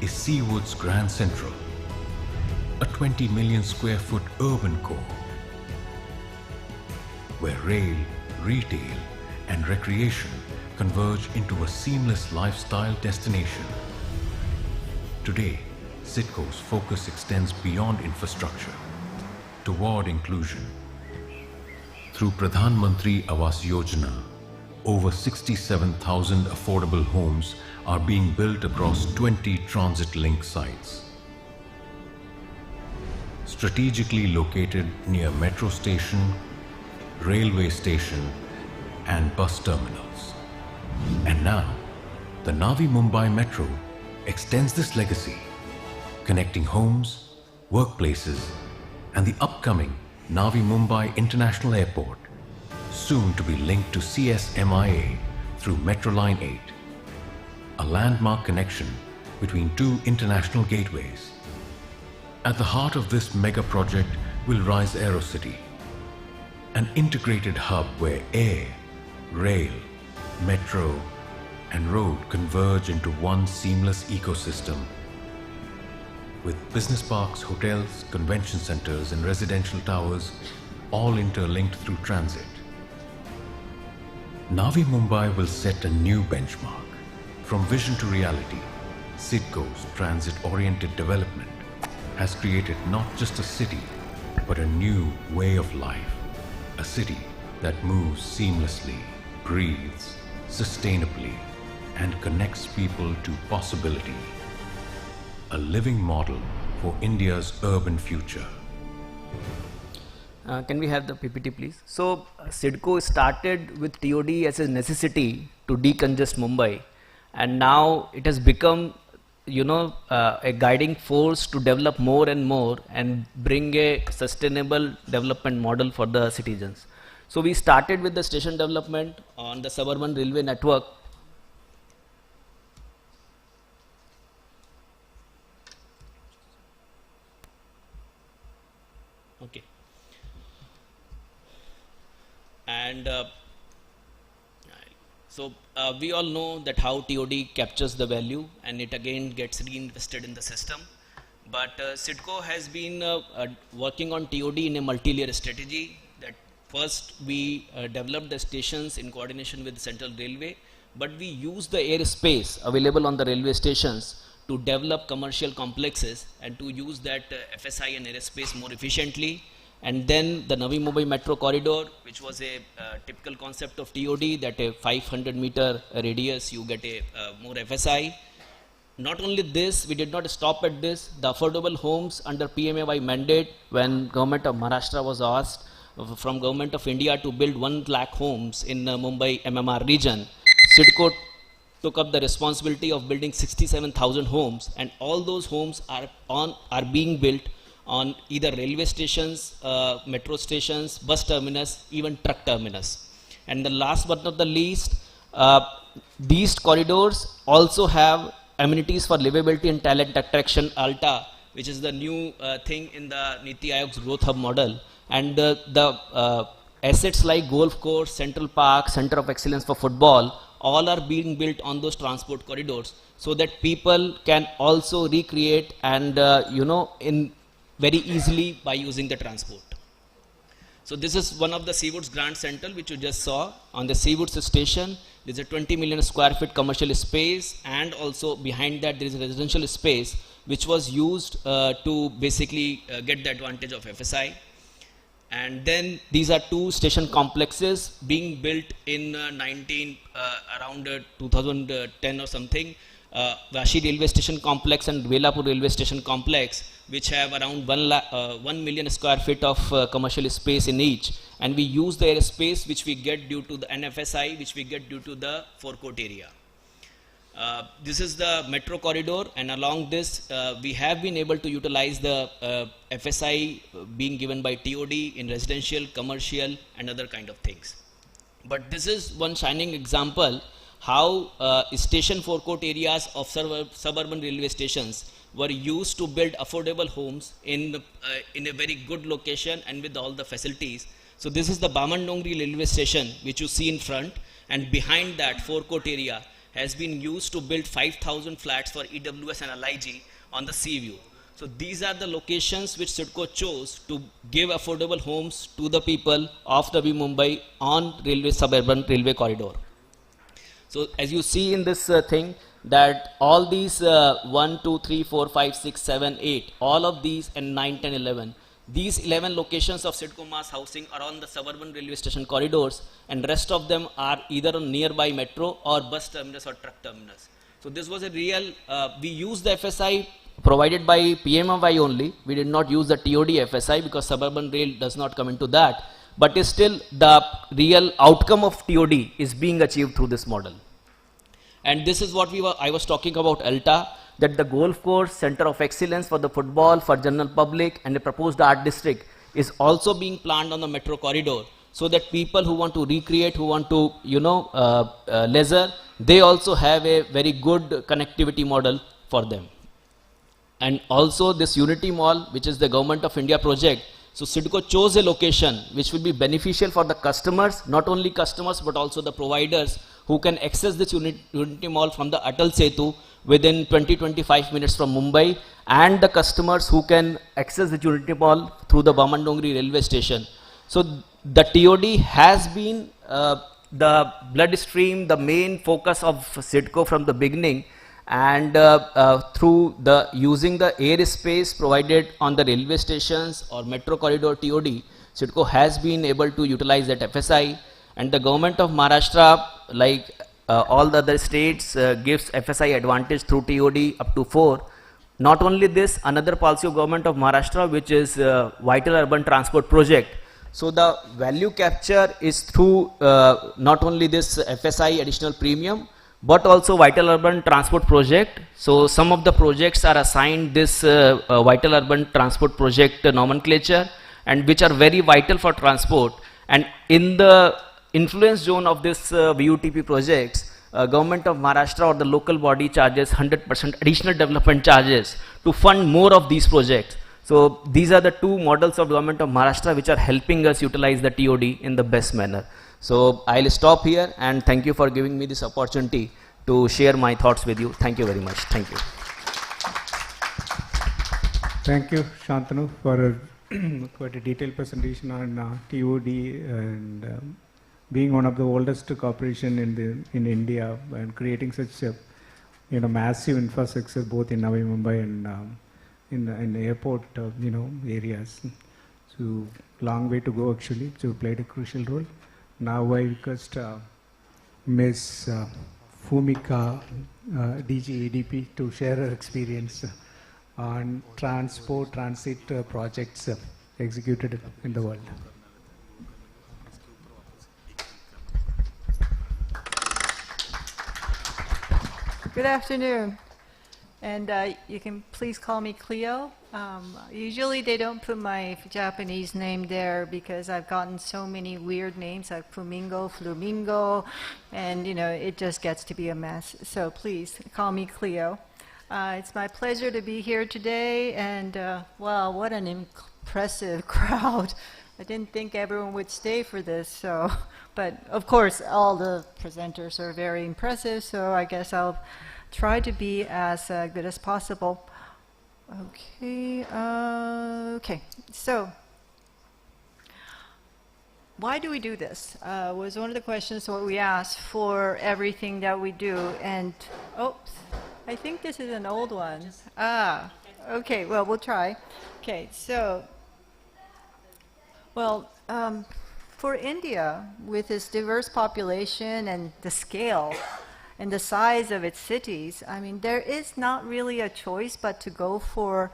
is Seawood's Grand Central, a 20 million square foot urban core, where rail, retail, and recreation converge into a seamless lifestyle destination. Today, CIDCO's focus extends beyond infrastructure toward inclusion. Through Pradhan Mantri Awas Yojana, over 67,000 affordable homes are being built across 20 transit-link sites. Strategically located near metro station, railway station, and bus terminals. And now, the Navi Mumbai Metro extends this legacy, connecting homes, workplaces, and the upcoming Navi Mumbai International Airport, soon to be linked to CSMIA through Metro Line 8, a landmark connection between two international gateways. At the heart of this mega project will rise AeroCity, an integrated hub where air, rail, metro, and road converge into one seamless ecosystem, with business parks, hotels, convention centers, and residential towers all interlinked through transit. Navi Mumbai will set a new benchmark. From vision to reality, CIDCO's transit-oriented development has created not just a city, but a new way of life. A city that moves seamlessly, breathes sustainably, and connects people to possibility. A living model for India's urban future. Can we have the PPT please? So CIDCO started with TOD as a necessity to decongest Mumbai, and now it has become a guiding force to develop more and more and bring a sustainable development model for the citizens. So we started with the station development on the suburban railway network. Okay. And we all know that how TOD captures the value and it again gets reinvested in the system. But CIDCO has been working on TOD in a multi-layer strategy. That first we developed the stations in coordination with the Central Railway, but we use the airspace available on the railway stations to develop commercial complexes and to use that FSI and airspace more efficiently. And then the Navi Mumbai Metro Corridor, which was a typical concept of TOD, that a 500-meter radius you get a more FSI. Not only this, we did not stop at this. The affordable homes under PMAY mandate, when government of Maharashtra was asked from government of India to build 1 lakh homes in Mumbai MMR region, CIDCO took up the responsibility of building 67,000 homes, and all those homes are being built on either railway stations, metro stations, bus terminus, even truck terminus. And the last but not the least, these corridors also have amenities for livability and talent attraction, ALTA, which is the new thing in the Niti Aayog's growth hub model. And the assets like golf course, Central Park, Center of Excellence for Football, all are being built on those transport corridors so that people can also recreate and, in very easily by using the transport. So this is one of the Seawoods Grand Central which you just saw. On the Seawoods station, there is a 20 million square feet commercial space, and also behind that there is a residential space which was used to basically get the advantage of FSI. And then these are 2 station complexes being built in around 2010 or something. Vashi Railway Station Complex and Velapur Railway Station Complex, which have around 1 million square feet of commercial space in each. And we use the airspace which we get due to the NFSI, which we get due to the forecourt area. This is the metro corridor, and along this we have been able to utilize the FSI being given by TOD in residential, commercial and other kind of things. But this is one shining example how station forecourt areas of suburban railway stations were used to build affordable homes in a very good location and with all the facilities. So this is the Bamandongri railway station which you see in front, and behind that forecourt area has been used to build 5,000 flats for EWS and LIG on the sea view. So these are the locations which CIDCO chose to give affordable homes to the people of Navi Mumbai on railway suburban railway corridor. So as you see in this thing, that all these 1, 2, 3, 4, 5, 6, 7, 8, all of these, and 9, 10, 11, these 11 locations of CIDCO mass housing are on the suburban railway station corridors, and rest of them are either on nearby metro or bus terminus or truck terminus. So this was a real, we used the FSI provided by PMAY only. We did not use the TOD FSI because suburban rail does not come into that. But still the real outcome of TOD is being achieved through this model. And this is what I was talking about ALTA, that the golf course, Center of Excellence for the football, for general public, and the proposed art district is also being planned on the metro corridor, so that people who want to recreate, who want to, leisure, they also have a very good connectivity model for them. And also this Unity Mall, which is the Government of India project. So CIDCO chose a location which will be beneficial for the customers, not only customers but also the providers who can access this Unity Mall from the Atal Setu within 20-25 minutes from Mumbai, and the customers who can access the Unity Mall through the Bamandongri railway station. So the TOD has been the bloodstream, the main focus of CIDCO from the beginning, and through the using the airspace provided on the railway stations or metro corridor TOD, CIDCO has been able to utilize that FSI, and the government of Maharashtra, like all the other states, gives FSI advantage through TOD up to 4. Not only this, another policy of government of Maharashtra, which is Vital Urban Transport Project. So the value capture is through not only this FSI additional premium, but also Vital Urban Transport Project. So some of the projects are assigned this Vital Urban Transport Project nomenclature, and which are very vital for transport. And in the influence zone of this VUTP projects, government of Maharashtra or the local body charges 100% additional development charges to fund more of these projects. So these are the two models of government of Maharashtra which are helping us utilize the TOD in the best manner. So I'll stop here and thank you for giving me this opportunity to share my thoughts with you. Thank you very much. Thank you. Thank you, Shantanu, for quite a detailed presentation on TOD and being one of the oldest corporation in India and creating such a massive infrastructure both in Navi Mumbai and in airport areas. So long way to go actually. So played a crucial role. Now I request Ms. Fumika, DG ADP, to share her experience on transit projects executed in the world. Good afternoon, and you can please call me Cleo. Usually they don't put my Japanese name there because I've gotten so many weird names like Flamingo, and it just gets to be a mess. So please call me Cleo. It's my pleasure to be here today, and wow, what an impressive crowd. I didn't think everyone would stay for this, but of course all the presenters are very impressive, so I guess I'll try to be as good as possible. Okay, so why do we do this? Was one of the questions what we asked for everything that we do, and oops. I think this is an old one. Okay, well, we'll try. Okay, so, well, for India, with its diverse population and the scale and the size of its cities, I mean, there is not really a choice but to go for,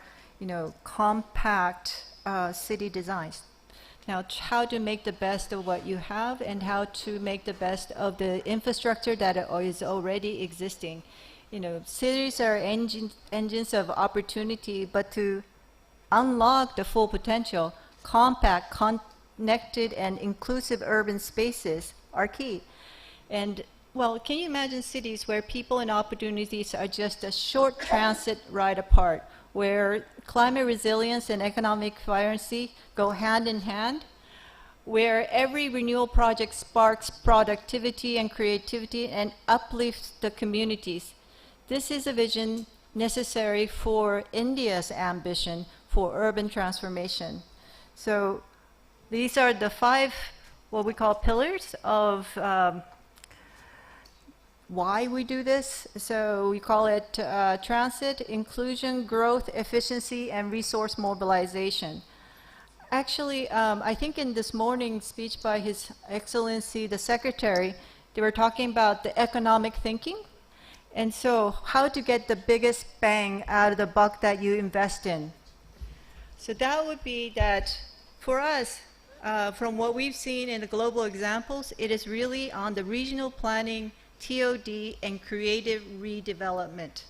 compact city designs. Now, how to make the best of what you have and how to make the best of the infrastructure that is already existing. Cities are engines of opportunity, but to unlock the full potential, compact, connected, and inclusive urban spaces are key. And, well, can you imagine cities where people and opportunities are just a short transit ride apart, where climate resilience and economic vibrancy go hand in hand, where every renewal project sparks productivity and creativity and uplifts the communities? This is a vision necessary for India's ambition for urban transformation. So these are the 5, what we call pillars of why we do this. So we call it transit, inclusion, growth, efficiency, and resource mobilization. Actually, I think in this morning's speech by His Excellency, the Secretary, they were talking about the economic thinking. And so how to get the biggest bang out of the buck that you invest in. So that would be that for us, from what we've seen in the global examples, it is really on the regional planning, TOD, and creative redevelopment.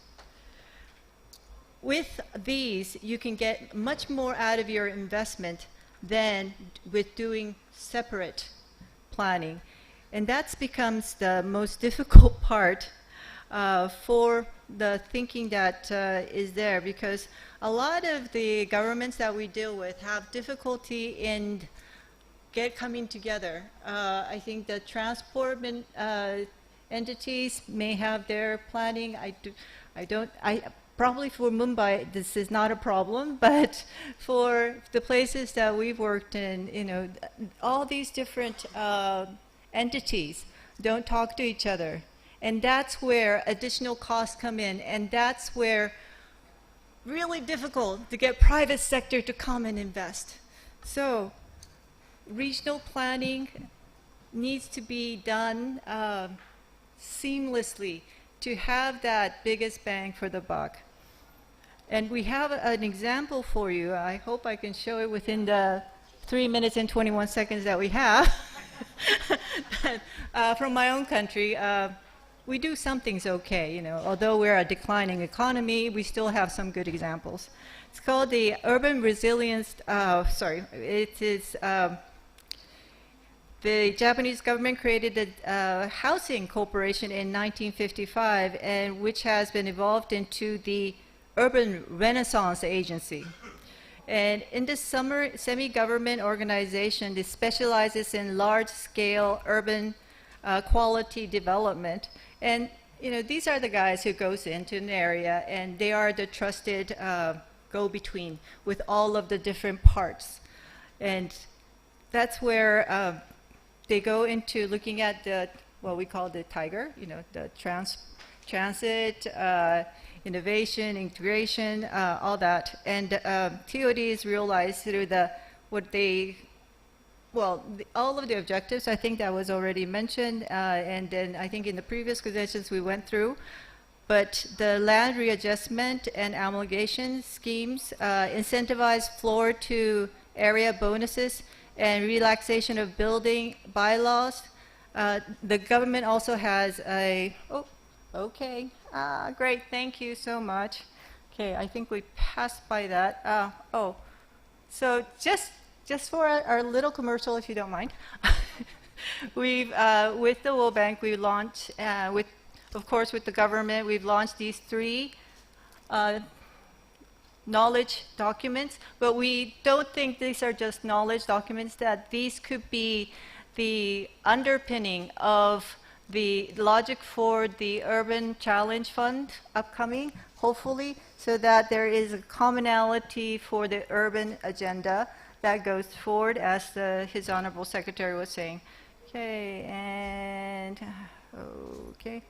With these, you can get much more out of your investment than with doing separate planning. And that becomes the most difficult part for the thinking that is there, because a lot of the governments that we deal with have difficulty in coming together. I think the transport entities may have their planning. Probably for Mumbai, this is not a problem, but for the places that we've worked in, all these different entities don't talk to each other. And that's where additional costs come in, and that's where really difficult to get private sector to come and invest. So regional planning needs to be done seamlessly to have that biggest bang for the buck. And we have an example for you. I hope I can show it within the 3 minutes and 21 seconds that we have. From my own country, we do some things okay, although we're a declining economy, we still have some good examples. It's called the Urban Resilience, it is the Japanese government created a housing corporation in 1955, and which has been evolved into the Urban Renaissance Agency. And in this semi-government organization, this specializes in large-scale urban quality development. And these are the guys who goes into an area, and they are the trusted go-between with all of the different parts. And that's where they go into looking at what we call the tiger, the transit, innovation, integration, all that. And TOD is realized through all of the objectives. I think that was already mentioned, and then I think in the previous sessions we went through. But the land readjustment and amalgamation schemes incentivize floor to area bonuses and relaxation of building bylaws. The government also has great, thank you so much. Okay, I think we passed by that. So just for our little commercial, if you don't mind, we've with the World Bank, we launched of course, with the government, we've launched these 3 knowledge documents, but we don't think these are just knowledge documents, that these could be the underpinning of the logic for the Urban Challenge Fund upcoming, hopefully, so that there is a commonality for the urban agenda that goes forward, as His Honorable Secretary was saying. Okay, and okay.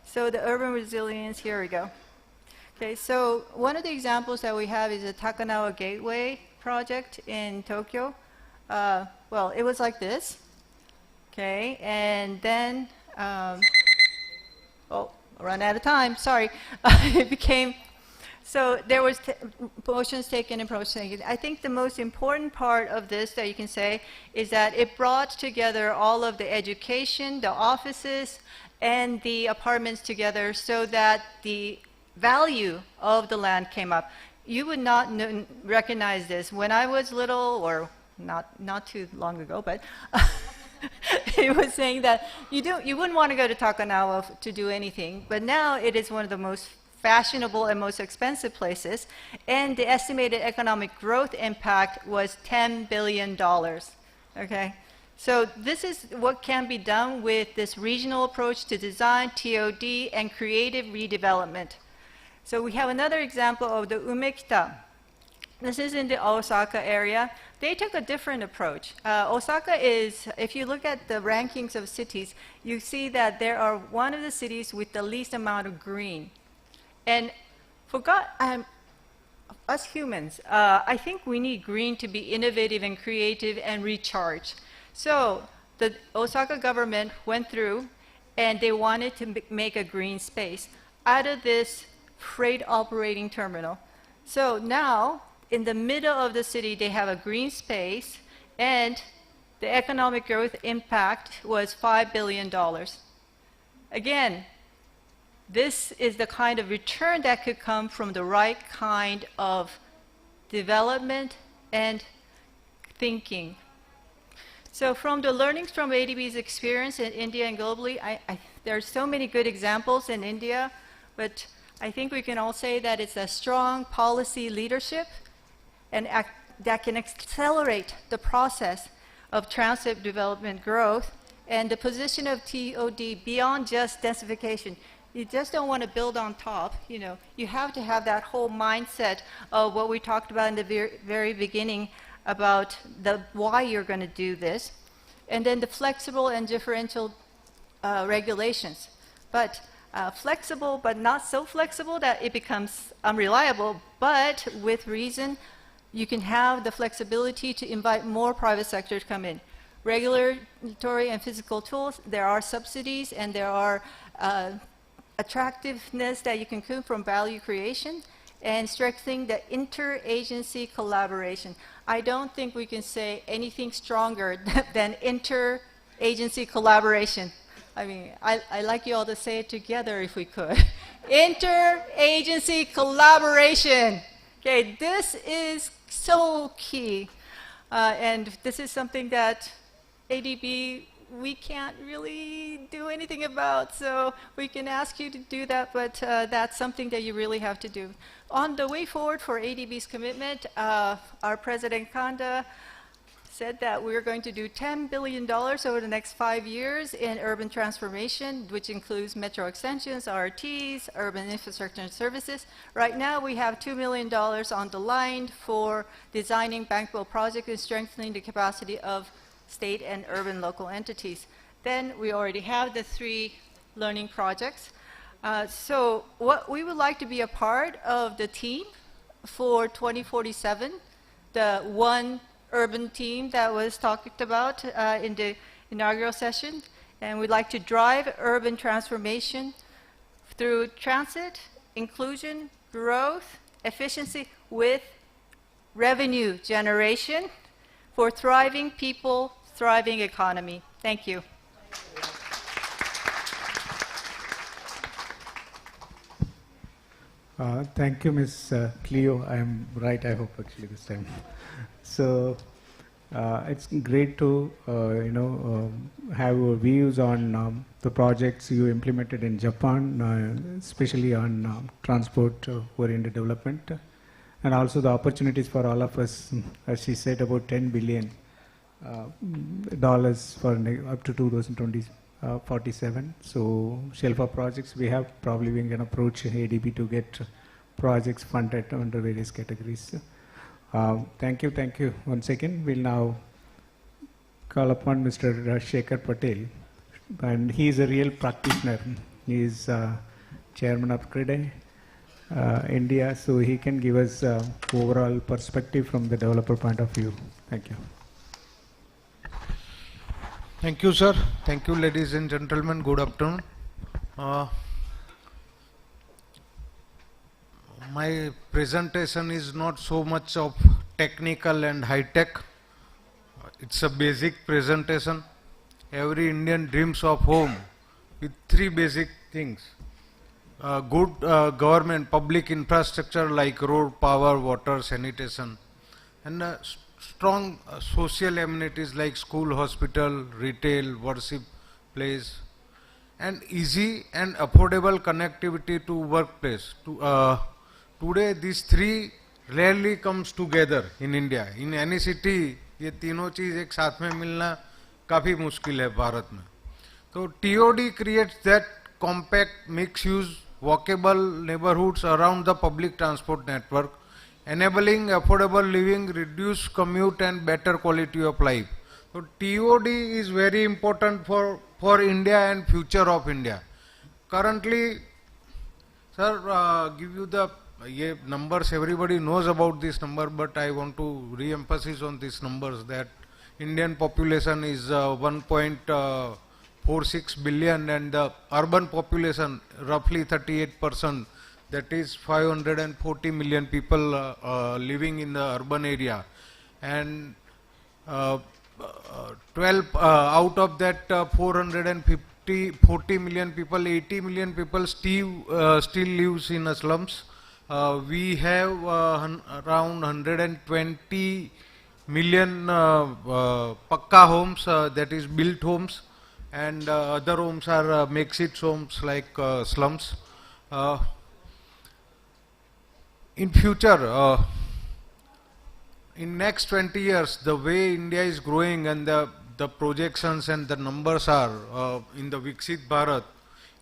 So the urban resilience, here we go. Okay, so one of the examples that we have is the Takanawa Gateway project in Tokyo. Well, it was like this. Okay, and then, run out of time, sorry. It became, so there was motions taken and approaches taken. I think the most important part of this that you can say is that it brought together all of the education, the offices, and the apartments together, so that the value of the land came up. You would not recognize this. When I was little, or not too long ago, but it was saying that you wouldn't want to go to Takanawa to do anything, but now it is one of the most fashionable and most expensive places, and the estimated economic growth impact was $10 billion. Okay? So this is what can be done with this regional approach to design, TOD, and creative redevelopment. So we have another example of the Umekita. This is in the Osaka area. They took a different approach. Osaka is, if you look at the rankings of cities, you see that they are one of the cities with the least amount of green. And us humans, I think we need green to be innovative and creative and recharge. So the Osaka government went through and they wanted to make a green space out of this freight operating terminal. So now, in the middle of the city, they have a green space, and the economic growth impact was $5 billion. Again, this is the kind of return that could come from the right kind of development and thinking. So from the learnings from ADB's experience in India and globally, there are so many good examples in India, but I think we can all say that it's a strong policy leadership and that can accelerate the process of transit development growth, and the position of TOD beyond just densification. You just don't want to build on top. You have to have that whole mindset of what we talked about in the very beginning about why you're going to do this, and then the flexible and differential regulations. But flexible, but not so flexible that it becomes unreliable, but with reason, you can have the flexibility to invite more private sector to come in. Regulatory and physical tools, there are subsidies and there are attractiveness that you can come from value creation, and strengthening the interagency collaboration. I don't think we can say anything stronger than interagency collaboration. I mean, I'd like you all to say it together if we could. Interagency collaboration. Okay, this is so key. And this is something that ADB, we can't really do anything about, so we can ask you to do that, but that's something that you really have to do. On the way forward for ADB's commitment, our President Kanda said that we're going to do $10 billion over the next 5 years in urban transformation, which includes metro extensions, RTs, urban infrastructure and services. Right now, we have $2 million on the line for designing bankable projects and strengthening the capacity of state and urban local entities. Then we already have the 3 learning projects. So what we would like to be a part of the team for 2047, the one urban team that was talked about in the inaugural session. And we'd like to drive urban transformation through transit, inclusion, growth, efficiency with revenue generation for thriving people, thriving economy. Thank you. Thank you, Ms. Cleo. I am right, I hope, actually, this time. So, it's great to, have your views on the projects you implemented in Japan, especially on transport-oriented development, and also the opportunities for all of us, as she said, about $10 billion for up to 2047. So shelf of projects we have, probably we can approach ADB to get projects funded under various categories. Thank you once again. We'll now call upon Mr. Shekhar Patel, and he is a real practitioner. He is chairman of CRIDE India, so he can give us overall perspective from the developer point of view. Thank you. Thank you, sir. Thank you, ladies and gentlemen. Good afternoon. My presentation is not so much of technical and high-tech. It's a basic presentation. Every Indian dreams of home with 3 basic things. Good government, public infrastructure like road, power, water, sanitation, and strong social amenities like school, hospital, retail, worship place, and easy and affordable connectivity to workplace. Today, these 3 rarely comes together in India. In any city, ये तीनों चीज एक साथ में मिलना काफी मुश्किल है भारत में. तो TOD creates that compact, mixed-use, walkable neighborhoods around the public transport network, enabling affordable living, reduced commute and better quality of life. So TOD is very important for India and future of India. Currently, sir, give you the numbers, everybody knows about this number, but I want to re-emphasize on these numbers that Indian population is 1.46 billion and the urban population roughly 38%. That is 540 million people living in the urban area, and 12 out of that 40 million people, 80 million people still lives in slums. We have around 120 million pakka homes, that is built homes, and other homes are makeshift homes like slums. In future, in next 20 years, the way India is growing and the projections and the numbers are in the Viksit Bharat,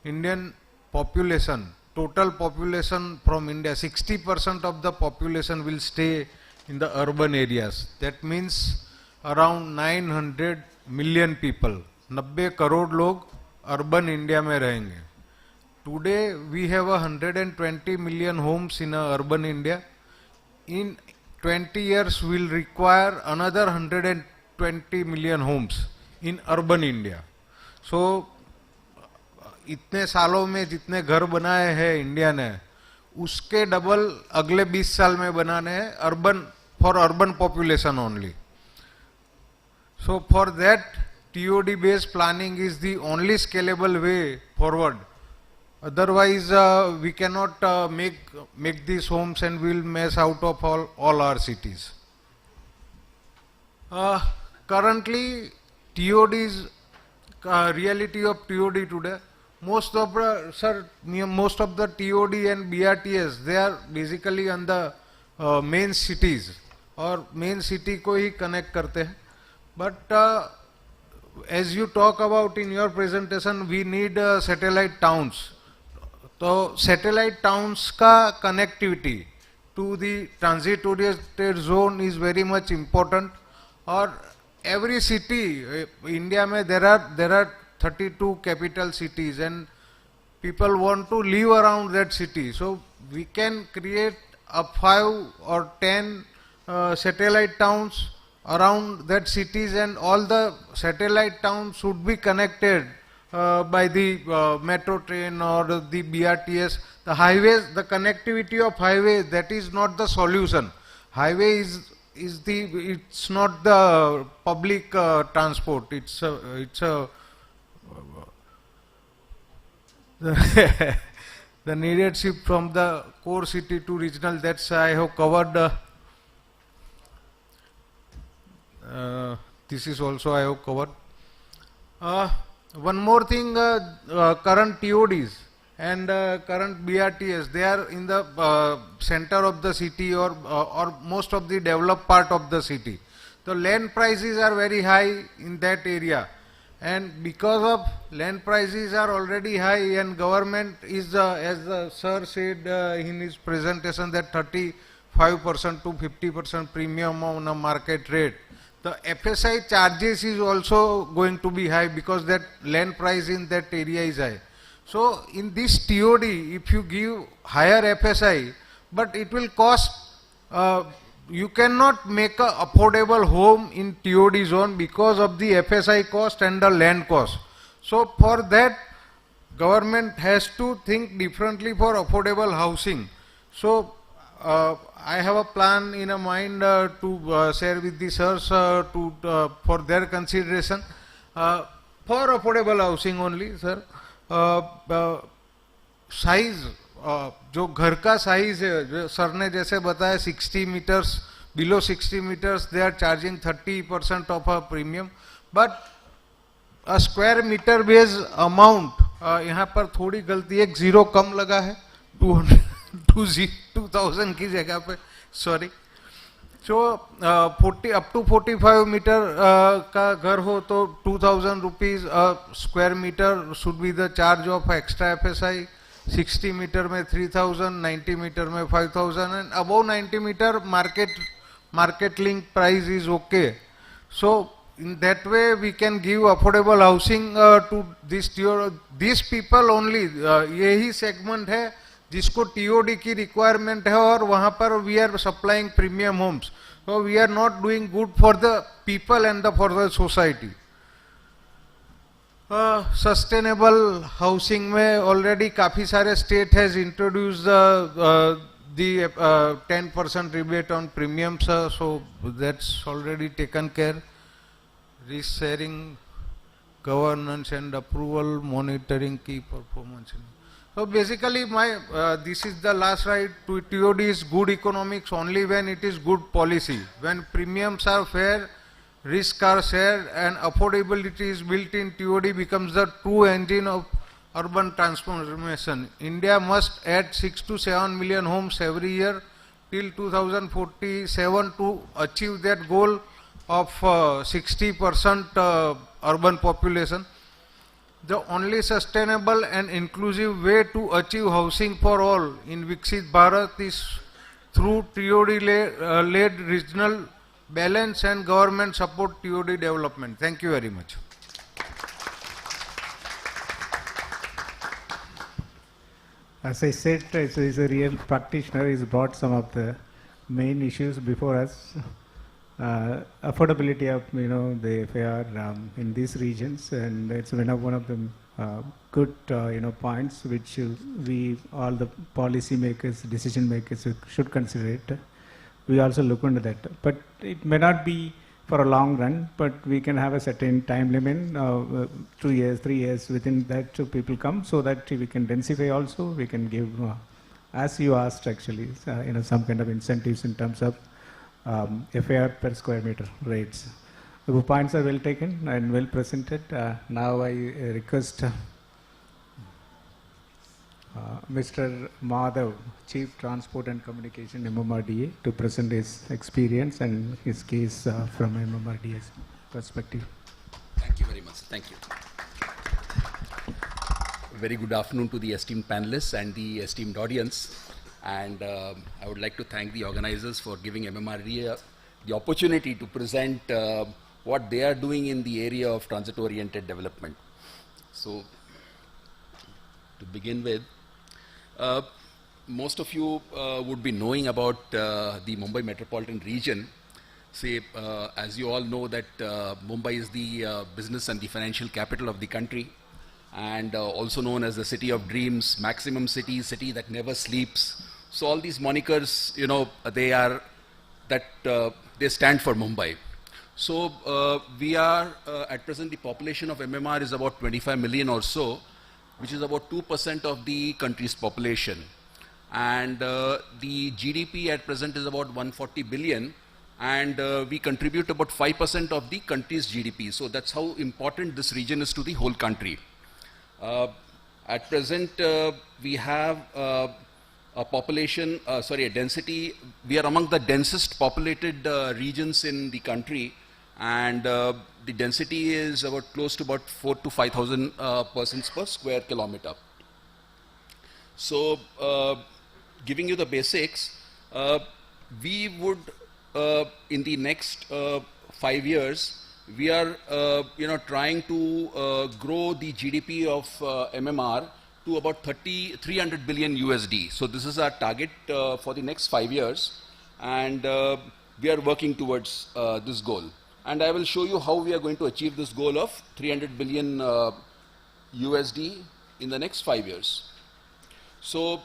Indian population, total population from India, 60% of the population will stay in the urban areas. That means around 900 million people, 90 crore log urban India में रहेंगे. Today we have 120 million homes in urban India. In 20 years we will require another 120 million homes in urban India. So इतने सालों में जितने घर बनाए हैं India ने, उसके डबल अगले 20 साल में बनाने हैं urban, for urban population only. So for that, TOD based planning is the only scalable way forward. Otherwise, we cannot make these homes and we will mess out of all our cities. Currently, TOD's reality of TOD today. Most of the TOD and BRTS, they are basically on the main cities और main city को ही connect करते हैं. But as you talk about in your presentation, we need satellite towns. So satellite towns का connectivity to the transit oriented zone is very much important. Or every city, India में there are 32 capital cities and people want to live around that city. So we can create a 5 or 10 satellite towns around that cities, and all the satellite towns should be connected by the metro train or the BRTS. The highways, the connectivity of highways, that is not the solution. Highway it's not the public transport. It's a the needed shift from the core city to regional. That's I have covered. This is also I have covered. One more thing, current TODs and current BRTS, they are in the center of the city or most of the developed part of the city. The land prices are very high in that area, and because of land prices are already high, and government is, as the sir said in his presentation, that 35% to 50% premium on a market rate. The FSI charges is also going to be high because that land price in that area is high. So in this TOD, if you give higher FSI, but it will cost, you cannot make a affordable home in TOD zone because of the FSI cost and the land cost. So for that, government has to think differently for affordable housing. So I have a plan in a mind to share with the sirs for their consideration for affordable housing only, sir. Size जो घर का size है, जो sir ने जैसे बताया 60 metres, below 60 metres they are charging 30% of a premium, but a square metre base amount, यहाँ पर थोड़ी गलती, एक जीरो कम लगा है, 2000 की जगह पे, sorry. So 40 up to 45 metre का घर हो तो 2000 rupees square metre should be the charge of extra FSI. 60 metre में 3000, 90 मीटर में 5000, and above 90 metre market link price is okay. So in that way we can give affordable housing to these people only. यही segment है जिसको TOD की requirement है, और वहाँ पर we are supplying premium homes. So we are not doing good for the people and for the society. Sustainable housing में already काफी सारे state has introduced the 10% rebate on premiums, so that's already taken care. Risk sharing, governance and approval, monitoring key performance. So basically this is the last slide. TOD is good economics only when it is good policy. When premiums are fair, risks are shared, and affordability is built in, TOD becomes the true engine of urban transformation. India must add 6 to 7 million homes every year till 2047 to achieve that goal of 60% urban population. The only sustainable and inclusive way to achieve housing for all in Viksit Bharat is through TOD-led regional balance and government support TOD development. Thank you very much. As I said, he's a real practitioner. He's brought some of the main issues before us. Affordability of the FAR in these regions, and it's one of the good points which we all the policy makers, decision makers should consider it. We also look into that, but it may not be for a long run, but we can have a certain time limit, 2 years, 3 years, within that people come, so that we can densify also. We can give, as you asked actually, some kind of incentives in terms of FAR per square meter rates. The points are well taken and well presented. Now I request Mr. Madhav, Chief Transport and Communication MMRDA, to present his experience and his case from MMRDA's perspective. Thank you very much. Thank you. Very good afternoon to the esteemed panelists and the esteemed audience. And I would like to thank the organizers for giving MMRDA the opportunity to present what they are doing in the area of transit-oriented development. So, to begin with, most of you would be knowing about the Mumbai metropolitan region. Say, as you all know that Mumbai is the business and the financial capital of the country, and also known as the city of dreams, maximum city, city that never sleeps. So all these monikers, you know, they are that they stand for Mumbai. So we are at present, the population of MMR is about 25 million or so, which is about 2% of the country's population. And the GDP at present is about 140 billion, and we contribute about 5% of the country's GDP. So that's how important this region is to the whole country. At present, we have a population, a density. We are among the densest populated regions in the country, and the density is about close to about 4,000 to 5,000 persons per square kilometer. So, giving you the basics, we would, in the next 5 years, we are, trying to grow the GDP of MMR to about 300 billion USD. So this is our target for the next 5 years, and we are working towards this goal. And I will show you how we are going to achieve this goal of 300 billion USD in the next 5 years. So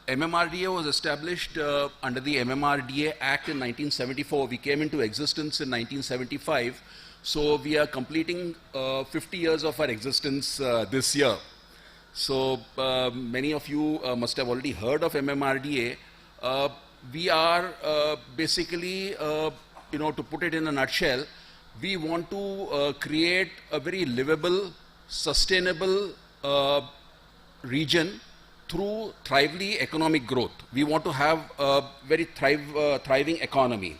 MMRDA was established under the MMRDA Act in 1974. We came into existence in 1975. So we are completing 50 years of our existence this year. So many of you must have already heard of MMRDA. We are basically, to put it in a nutshell, we want to create a very livable, sustainable region through thriving economic growth. We want to have a very thriving economy.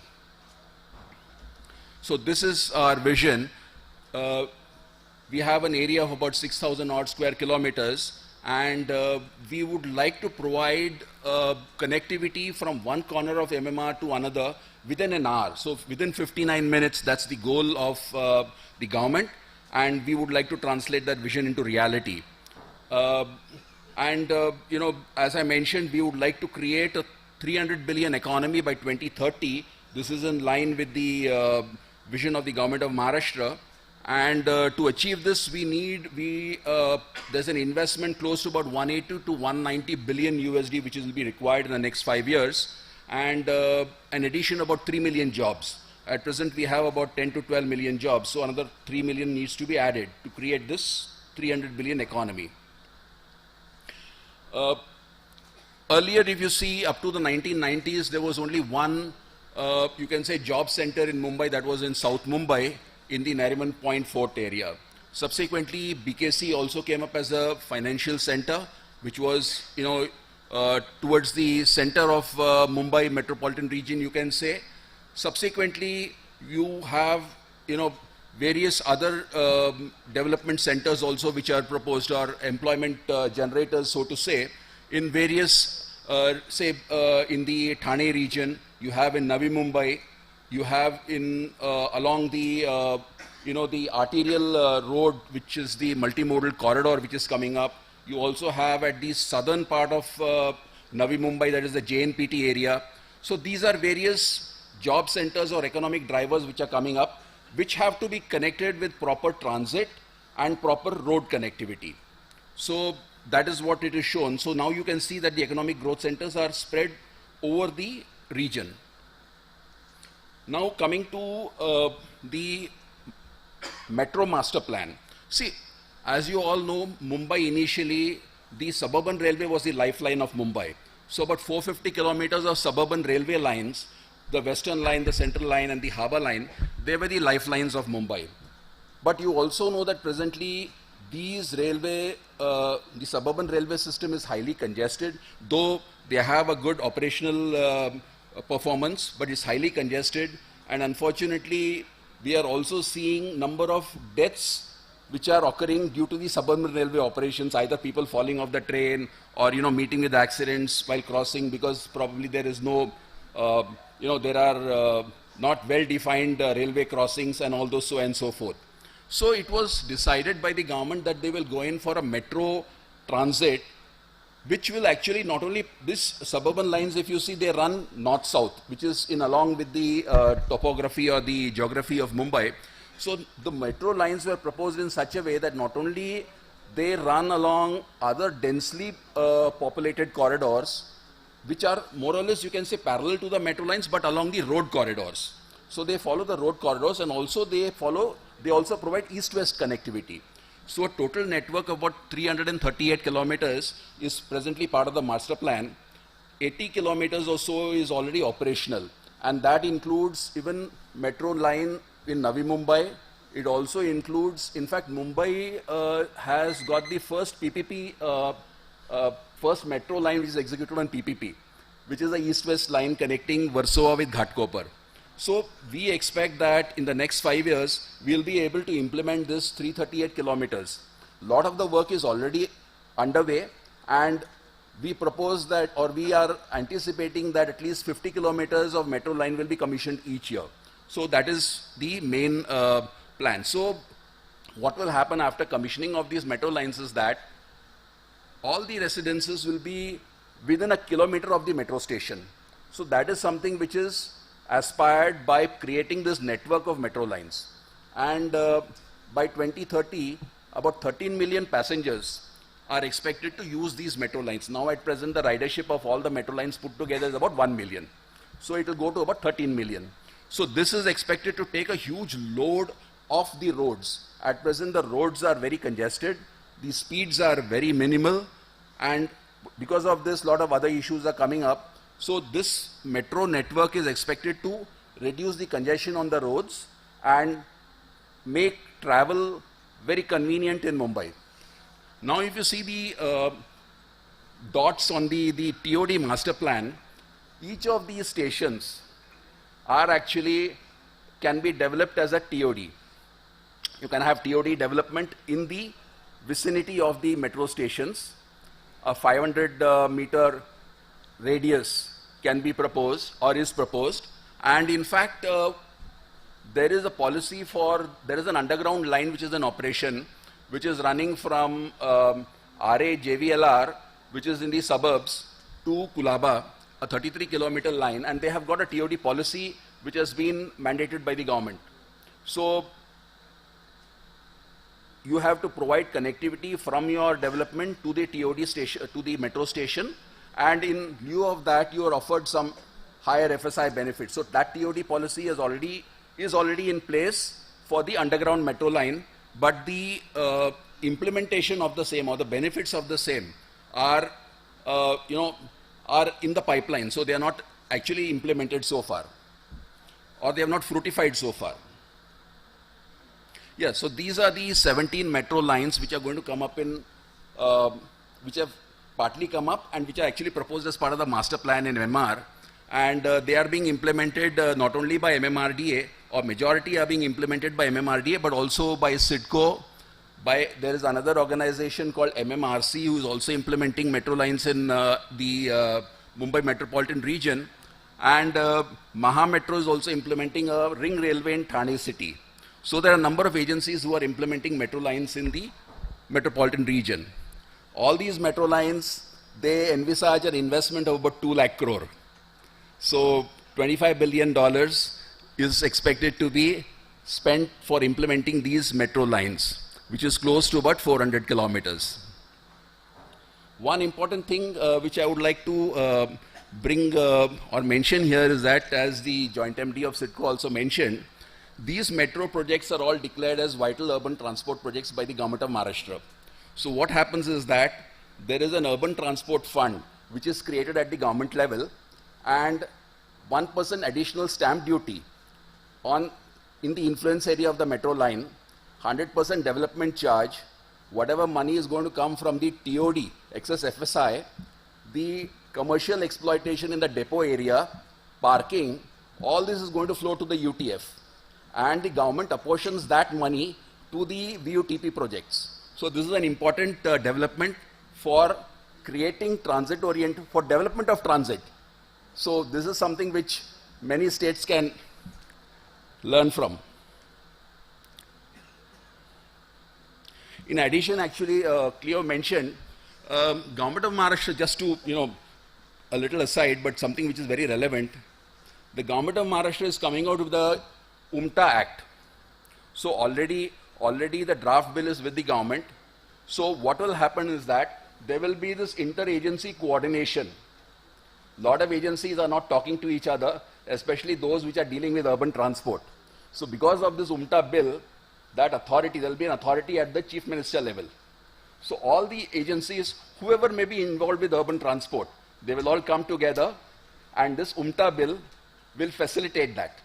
So this is our vision. We have an area of about 6,000 odd square kilometers, and we would like to provide connectivity from one corner of MMR to another within an hour. So within 59 minutes, that's the goal of the government, and we would like to translate that vision into reality. As I mentioned, we would like to create a 300 billion economy by 2030. This is in line with the vision of the government of Maharashtra. And to achieve this, there's an investment close to about 180 to 190 billion USD, which will be required in the next 5 years, and an addition about 3 million jobs. At present, we have about 10 to 12 million jobs, so another 3 million needs to be added to create this 300 billion economy. Earlier, if you see, up to the 1990s, there was only one, you can say, job center in Mumbai, that was in South Mumbai, in the Nariman Point Fort area. Subsequently, BKC also came up as a financial center, which was, towards the center of Mumbai metropolitan region, you can say. Subsequently, you have, various other development centers also which are proposed, or employment generators, so to say, in various, in the Thane region, you have in Navi Mumbai, you have in along the the arterial road, which is the multimodal corridor which is coming up. You also have at the southern part of Navi Mumbai, that is the JNPT area. So these are various job centers or economic drivers which are coming up, which have to be connected with proper transit and proper road connectivity. So that is what it is shown. So now you can see that the economic growth centers are spread over the region. Now coming to the Metro Master Plan. See, as you all know, Mumbai initially, the suburban railway was the lifeline of Mumbai. So about 450 kilometers of suburban railway lines the Western Line, the Central Line, and the Harbour Line, they were the lifelines of Mumbai. But you also know that presently these railway, the suburban railway system is highly congested, though they have a good operational performance, but it's highly congested. And unfortunately, we are also seeing number of deaths which are occurring due to the suburban railway operations, either people falling off the train or, meeting with accidents while crossing, because probably there is no, there are not well-defined railway crossings and all those so and so forth. So it was decided by the government that they will go in for a metro transit, which will actually not only, this suburban lines, if you see, they run north-south, which is in along with the topography or the geography of Mumbai. So the metro lines were proposed in such a way that not only they run along other densely populated corridors, which are more or less, you can say, parallel to the metro lines, but along the road corridors. So they follow the road corridors, and also they also provide east-west connectivity. So a total network of about 338 kilometers is presently part of the master plan. 80 kilometers or so is already operational, and that includes even metro line in Navi Mumbai. It also includes, in fact, Mumbai has got the first PPP, first metro line which is executed on PPP, which is the east-west line connecting Warsaw with Ghatkopar. So we expect that in the next 5 years, we'll be able to implement this 338 kilometers. A lot of the work is already underway, and we propose that, or we are anticipating that at least 50 kilometers of metro line will be commissioned each year. So that is the main plan. So what will happen after commissioning of these metro lines is that all the residences will be within a kilometer of the metro station. So that is something which is aspired by creating this network of metro lines. And by 2030, about 13 million passengers are expected to use these metro lines. Now at present, the ridership of all the metro lines put together is about 1 million. So it will go to about 13 million. So this is expected to take a huge load off the roads. At present, the roads are very congested. The speeds are very minimal. And because of this, a lot of other issues are coming up. So this metro network is expected to reduce the congestion on the roads and make travel very convenient in Mumbai. Now if you see the dots on the TOD master plan, each of these stations are actually can be developed as a TOD. You can have TOD development in the vicinity of the metro stations. A 500 meter radius can be proposed or is proposed, and in fact there is a policy for, there is an underground line which is in operation, which is running from RA JVLR, which is in the suburbs, to Kulaba, a 33-kilometer line, and they have got a TOD policy which has been mandated by the government. So you have to provide connectivity from your development to the TOD station, to the metro station, and in lieu of that, you are offered some higher FSI benefits. So that TOD policy is already in place for the underground metro line, but the implementation of the same, or the benefits of the same, are are in the pipeline. So they are not actually implemented so far, or they have not fruitified so far. Yeah, so these are the 17 metro lines which are going to come up in, which have partly come up and which are actually proposed as part of the master plan in MMR. And they are being implemented not only by MMRDA, or majority are being implemented by MMRDA, but also by SIDCO. There is another organization called MMRC who is also implementing metro lines in the Mumbai metropolitan region. And Maha Metro is also implementing a ring railway in Thane city. So there are a number of agencies who are implementing metro lines in the metropolitan region. All these metro lines, they envisage an investment of about 2 lakh crore. So $25 billion is expected to be spent for implementing these metro lines, which is close to about 400 kilometers. One important thing which I would like to bring or mention here is that, as the joint MD of SIDCO also mentioned, these metro projects are all declared as vital urban transport projects by the government of Maharashtra. So what happens is that there is an urban transport fund which is created at the government level, and 1% additional stamp duty in the influence area of the metro line, 100% development charge, whatever money is going to come from the TOD, excess FSI, the commercial exploitation in the depot area, parking, all this is going to flow to the UTF. And the government apportions that money to the VUTP projects. So this is an important development for creating transit-oriented, for development of transit. So this is something which many states can learn from. In addition, actually, Cleo mentioned, Government of Maharashtra, just to, a little aside, but something which is very relevant, the Government of Maharashtra is coming out with the UMTA Act. So already the draft bill is with the government. So what will happen is that there will be this interagency coordination. A lot of agencies are not talking to each other, especially those which are dealing with urban transport. So because of this UMTA bill, that authority, there will be an authority at the Chief Minister level. So all the agencies, whoever may be involved with urban transport, they will all come together, and this UMTA bill will facilitate that.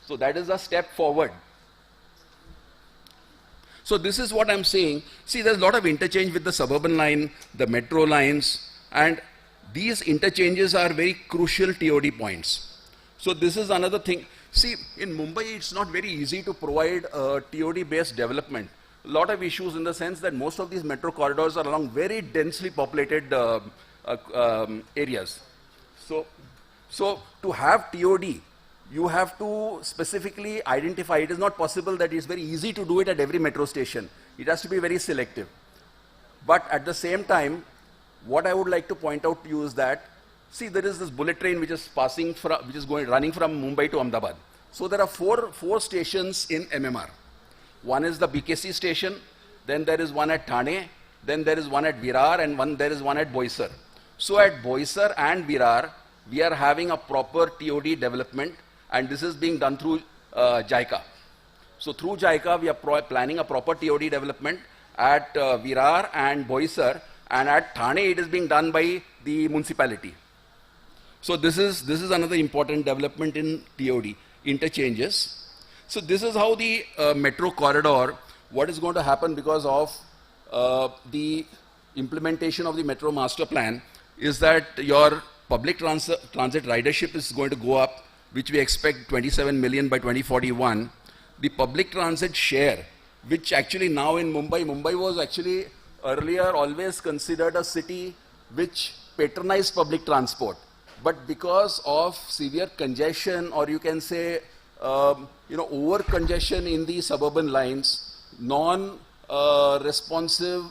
So that is a step forward. So this is what I'm saying. See, there's a lot of interchange with the suburban line, the metro lines, and these interchanges are very crucial TOD points. So this is another thing. See, in Mumbai, it's not very easy to provide TOD-based development. A lot of issues in the sense that most of these metro corridors are along very densely populated areas. So to have TOD, you have to specifically identify. It is not possible that it's very easy to do it at every metro station. It has to be very selective. But at the same time, what I would like to point out to you is that, see, there is this bullet train which is passing from, running from Mumbai to Ahmedabad. So there are four stations in MMR. One is the BKC station, then there is one at Thane, then there is one at Virar, and there is one at Boisar. So at Boisar and Virar, we are having a proper TOD development, and this is being done through JICA. So through JICA, we are planning a proper TOD development at Virar and Boisar, and at Thane, it is being done by the municipality. So this is another important development in TOD, interchanges. So this is how the metro corridor, what is going to happen because of the implementation of the metro master plan is that your public transit ridership is going to go up, which we expect 27 million by 2041. The public transit share, which actually now in Mumbai was actually earlier always considered a city which patronized public transport. But because of severe congestion, or you can say, over congestion in the suburban lines, non-responsive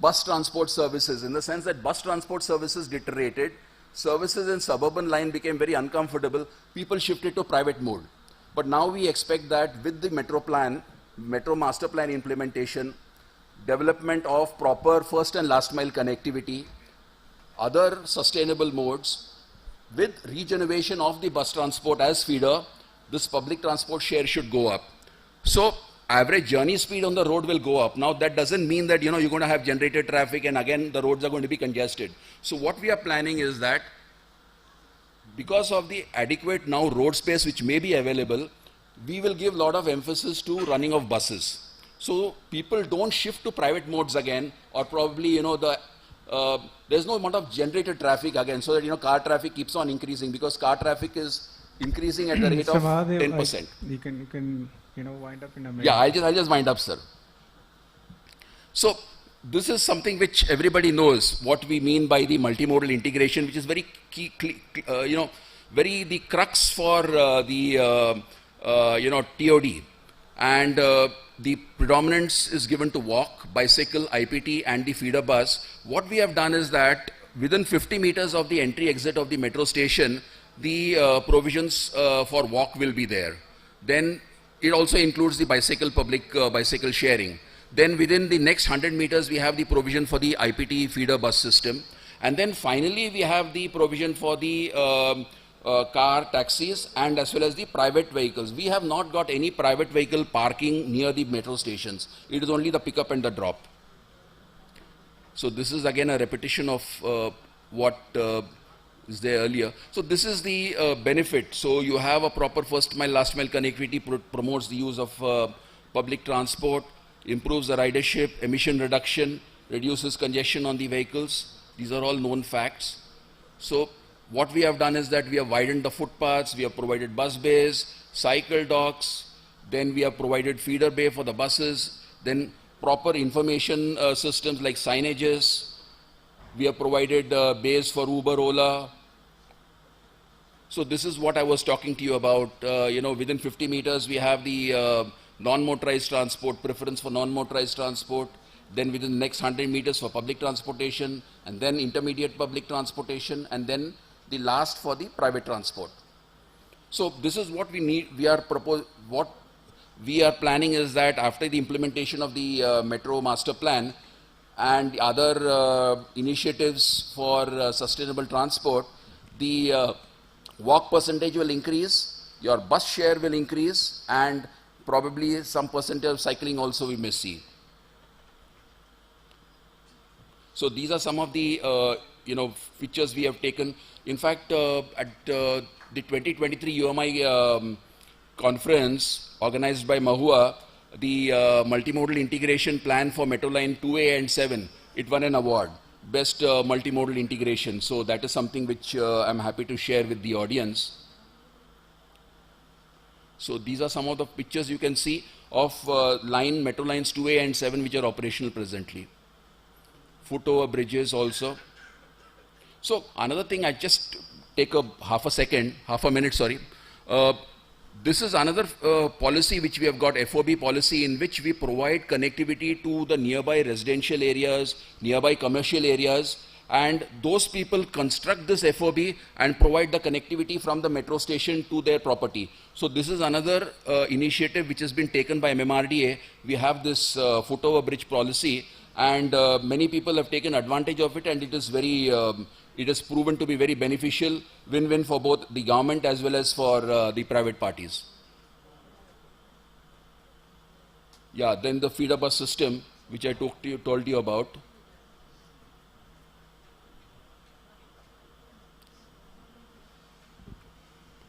bus transport services, in the sense that bus transport services deteriorated, services in suburban line became very uncomfortable, people shifted to private mode. But now we expect that with the metro master plan implementation, development of proper first and last mile connectivity, other sustainable modes, with regeneration of the bus transport as feeder, this public transport share should go up. So average journey speed on the road will go up. Now that doesn't mean that you're going to have generated traffic and again the roads are going to be congested. So what we are planning is that because of the adequate now road space which may be available, we will give a lot of emphasis to running of buses. So people don't shift to private modes again, or probably there's no amount of generated traffic again, so that car traffic keeps on increasing, because car traffic is increasing at the rate of 10%. You can wind up in a minute. Yeah, I'll just wind up, sir. So this is something which everybody knows what we mean by the multimodal integration, which is very key, very the crux for the TOD, and the predominance is given to walk, bicycle, IPT, and the feeder bus. What we have done is that within 50 meters of the entry exit of the metro station, the provisions for walk will be there. Then it also includes the public bicycle sharing. Then within the next 100 meters, we have the provision for the IPT feeder bus system. And then finally, we have the provision for the car, taxis, and as well as the private vehicles. We have not got any private vehicle parking near the metro stations. It is only the pickup and the drop. So this is again a repetition of what is there earlier. So this is the benefit. So you have a proper first mile, last mile connectivity, promotes the use of public transport, improves the ridership, emission reduction, reduces congestion on the vehicles. These are all known facts. So what we have done is that we have widened the footpaths, we have provided bus bays, cycle docks, then we have provided feeder bay for the buses, then proper information systems like signages. We have provided bays for Uber, Ola. So this is what I was talking to you about. Within 50 meters we have the non-motorized transport, preference for non-motorized transport. Then within the next 100 meters for public transportation, and then intermediate public transportation, and then the last for the private transport. So this is what we need. What we are planning is that after the implementation of the Metro Master Plan and the other initiatives for sustainable transport, the walk percentage will increase, your bus share will increase, and probably some percentage of cycling also we may see. So these are some of the features we have taken. In fact, at the 2023 UMI conference organized by Mahua, the multimodal integration plan for Metro Line 2A and 7, it won an award, best multimodal integration. So that is something which I'm happy to share with the audience. So these are some of the pictures you can see of Metro Lines 2A and 7 which are operational presently. Footover bridges also. So another thing, I just take half a minute, sorry. This is another policy which we have got, FOB policy, in which we provide connectivity to the nearby residential areas, nearby commercial areas, and those people construct this FOB and provide the connectivity from the metro station to their property. So this is another initiative which has been taken by MMRDA. We have this footover bridge policy, and many people have taken advantage of it, and it is very, it has proven to be very beneficial, win-win for both the government as well as for the private parties. Yeah, then the feeder bus system, which I told you about.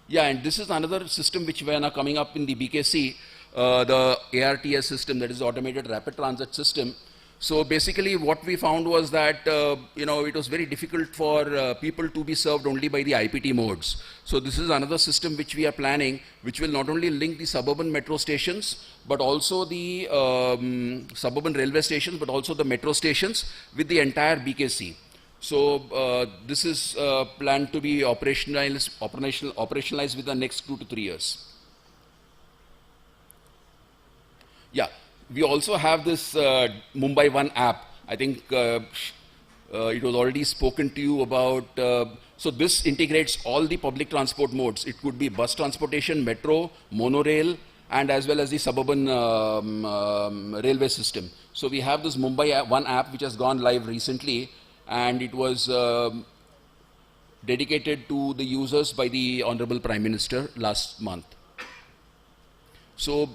Yeah, and this is another system which we are now coming up in the BKC, the ARTS system, that is Automated Rapid Transit System. So basically what we found was that, it was very difficult for people to be served only by the IPT modes. So this is another system which we are planning, which will not only link the suburban metro stations, but also the suburban railway stations, but also the metro stations with the entire BKC. So this is planned to be operationalized within the next 2 to 3 years. Yeah. We also have this Mumbai One app. I think it was already spoken to you about. So this integrates all the public transport modes. It could be bus transportation, metro, monorail, and as well as the suburban railway system. So we have this Mumbai One app which has gone live recently, and it was dedicated to the users by the Honorable Prime Minister last month. So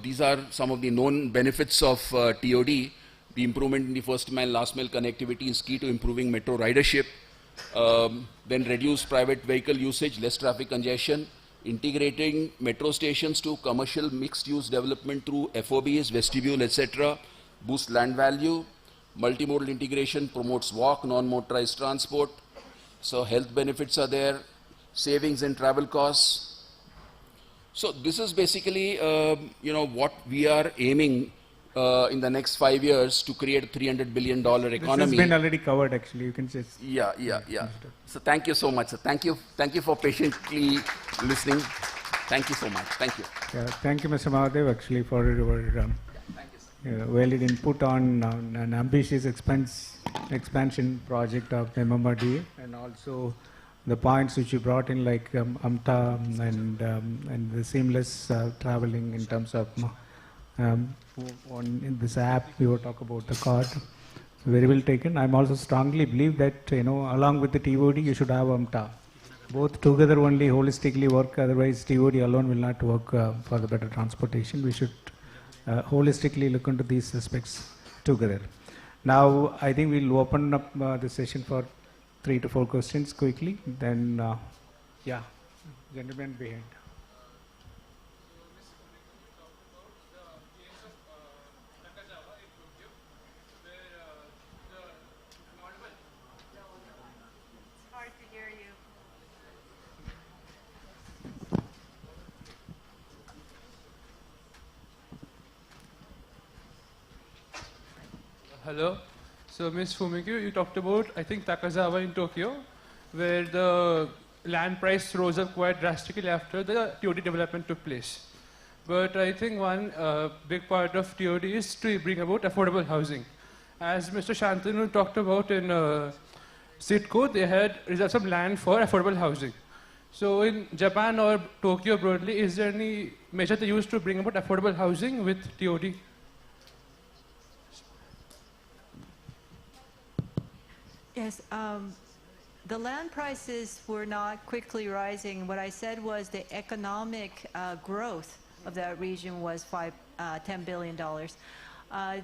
these are some of the known benefits of TOD. The improvement in the first mile, last mile connectivity is key to improving metro ridership. Then reduce private vehicle usage, less traffic congestion. Integrating metro stations to commercial mixed use development through FOBs, vestibule, etc. Boost land value. Multimodal integration promotes walk, non-motorized transport. So health benefits are there. Savings in travel costs. So this is basically, what we are aiming in the next 5 years to create a $300 billion economy. This has been already covered, actually. You can just... Yeah. So thank you so much. So thank you for patiently listening. Thank you so much. Thank you. Yeah, thank you, Mr. Mahadev, actually, for your valid input on an ambitious expansion project of MMRDA, and also the points which you brought in, like AMTA and the seamless traveling in terms of in this app we will talk about the card. So very well taken. I'm also strongly believe that along with the TOD you should have AMTA. Both together only holistically work. Otherwise TOD alone will not work for the better transportation. We should holistically look into these aspects together. Now I think we'll open up the session for 3 to 4 questions quickly. Then, yeah, gentleman behind. Hello. So, Ms. Fumikyo, you talked about, I think, Takazawa in Tokyo, where the land price rose up quite drastically after the TOD development took place. But I think one big part of TOD is to bring about affordable housing. As Mr. Shantanu talked about in Sitco, they had reserved some land for affordable housing. So in Japan or Tokyo broadly, is there any measure they use to bring about affordable housing with TOD? Yes, the land prices were not quickly rising. What I said was the economic growth of that region was $10 billion.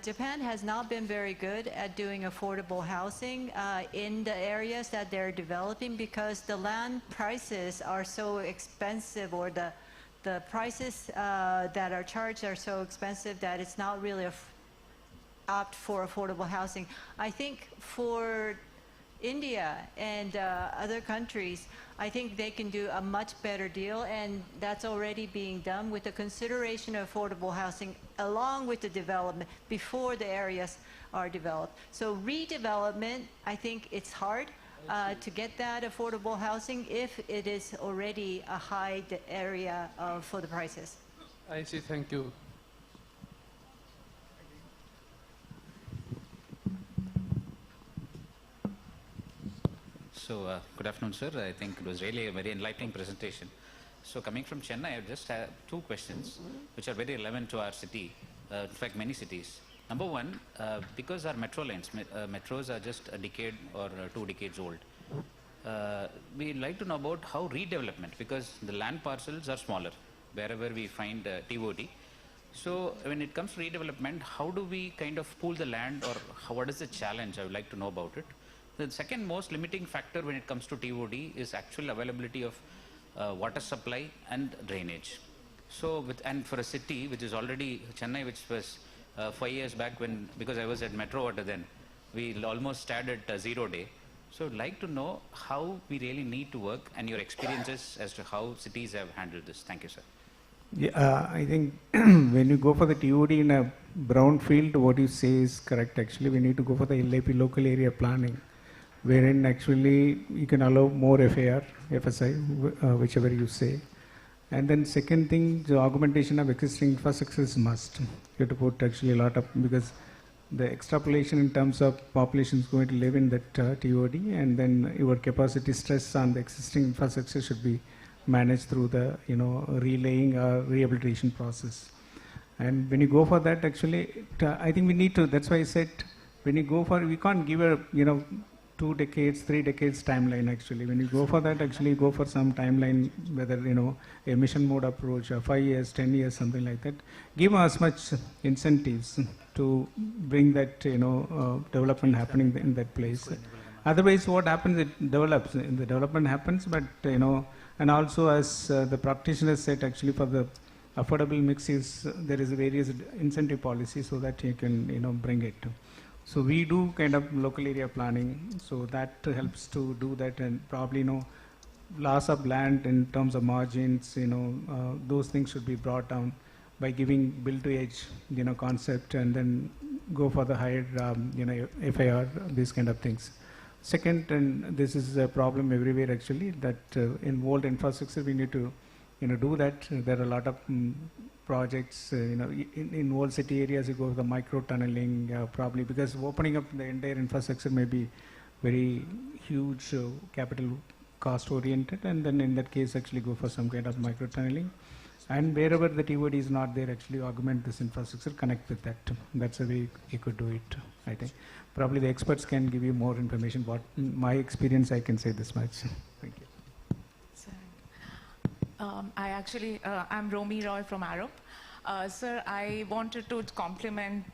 Japan has not been very good at doing affordable housing in the areas that they're developing because the land prices are so expensive, or the prices that are charged are so expensive that it's not really opt for affordable housing. I think for India and other countries, I think they can do a much better deal, and that's already being done with the consideration of affordable housing along with the development before the areas are developed. So redevelopment, I think it's hard to get that affordable housing if it is already a high area for the prices. I see, thank you. So, good afternoon, sir. I think it was really a very enlightening presentation. So, coming from Chennai, I just have 2 questions which are very relevant to our city, in fact, many cities. Number one, because our metro lines, metros are just a decade or 2 decades old, we'd like to know about how redevelopment, because the land parcels are smaller wherever we find TOD. So, when it comes to redevelopment, how do we kind of pool the land, or what is the challenge? I would like to know about it. The second most limiting factor when it comes to TOD is actual availability of water supply and drainage. So, and for a city which is already Chennai, which was 5 years back when, because I was at Metro Water then, we almost started at 0 day. So, I'd like to know how we really need to work and your experiences as to how cities have handled this. Thank you, sir. Yeah, I think when you go for the TOD in a brownfield, what you say is correct. Actually, we need to go for the LAP, local area planning, wherein actually you can allow more FAR, FSI, whichever you say. And then second thing, the augmentation of existing infrastructure is must. You have to put actually a lot of, because the extrapolation in terms of population is going to live in that TOD, and then your capacity stress on the existing infrastructure should be managed through the, relaying or rehabilitation process. And when you go for that, actually, I think we need to, that's why I said, when you go for, we can't give a, 2 decades, 3 decades timeline actually. When you go for that, actually go for some timeline, whether, a mission mode approach, or 5 years, 10 years, something like that. Give as much incentives to bring that, development happening in that place. Otherwise, what happens, it develops, the development happens, but, and also as the practitioner said, actually for the affordable mix is, there is a various incentive policy so that you can, bring it. So we do kind of local area planning, so that helps to do that, and probably loss of land in terms of margins, those things should be brought down by giving build to edge, concept, and then go for the higher, FIR, these kind of things. Second, and this is a problem everywhere actually, that in old infrastructure we need to, do that. There are a lot of projects, in old city areas you go with the micro tunneling, probably because opening up the entire infrastructure may be very huge, capital cost oriented, and then in that case actually go for some kind of micro tunneling. And wherever the TOD is not there, actually augment this infrastructure, connect with that. That's the way you could do it, I think. Probably the experts can give you more information. What my experience, I can say this much. Thank you. I'm Romy Roy from Arup. Sir, I wanted to compliment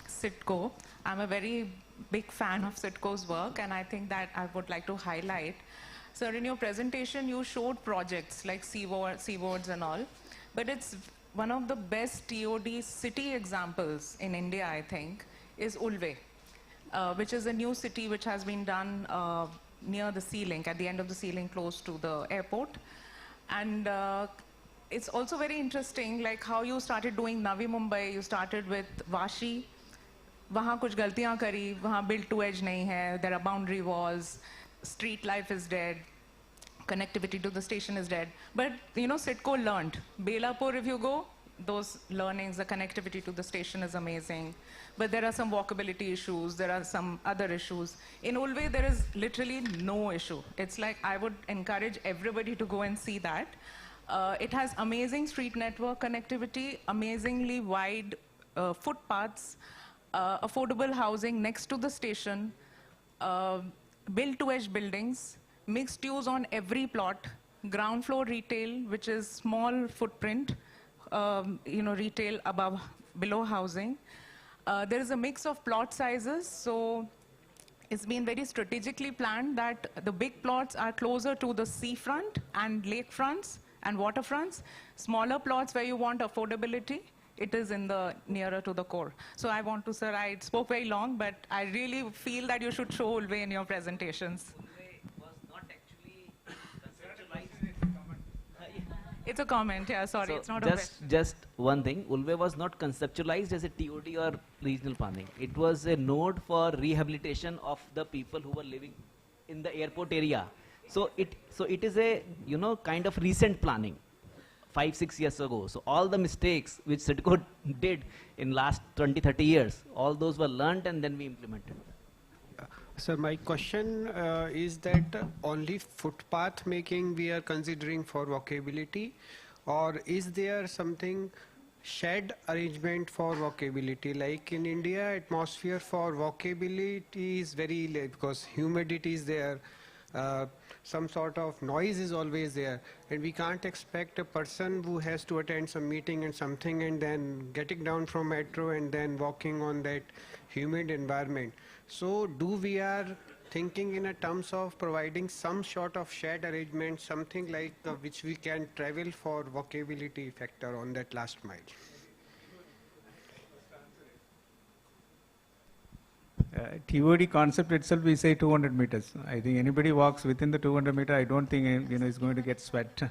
Sitco. I'm a very big fan of Sitco's work, and I think that I would like to highlight. Sir, in your presentation, you showed projects like seawards and all, but it's one of the best TOD city examples in India, I think, is Ulve, which is a new city which has been done near the sea link, at the end of the sea link, close to the airport. And it's also very interesting, like how you started doing Navi Mumbai. You started with Vashi. वहाँ कुछ गलतियाँ करी, वहाँ built to edge नहीं है, there are boundary walls, street life is dead, connectivity to the station is dead. But you know, Sitco learned. Belapur, if you go, those learnings, the connectivity to the station is amazing. But there are some walkability issues, there are some other issues. In Ulve, there is literally no issue. It's like, I would encourage everybody to go and see that. It has amazing street network connectivity, amazingly wide footpaths, affordable housing next to the station, built-to-edge buildings, mixed use on every plot, ground floor retail, which is small footprint, retail below housing. There is a mix of plot sizes, so it's been very strategically planned that the big plots are closer to the seafront and lakefronts and waterfronts. Smaller plots where you want affordability, it is in the nearer to the core. So I want to, sir, I spoke very long, but I really feel that you should show Ulve in your presentations. It's a comment, yeah, sorry, So it's not a question. just one thing, Ulve was not conceptualized as a TOD or regional planning. It was a node for rehabilitation of the people who were living in the airport area. So it is a, kind of recent planning. 5-6 years ago. So all the mistakes which Sitco did in last 20-30 years, all those were learned and then we implemented. Sir, my question is that only footpath making we are considering for walkability, or is there something shed arrangement for walkability? Like in India, atmosphere for walkability is very late because humidity is there. Some sort of noise is always there, and we can't expect a person who has to attend some meeting and something and then getting down from metro and then walking on that humid environment. So do we are thinking in a terms of providing some sort of shared arrangement, something like which we can travel for walkability factor on that last mile? TOD concept itself, we say 200 meters. I think anybody walks within the 200 meter, I don't think is going to get sweat.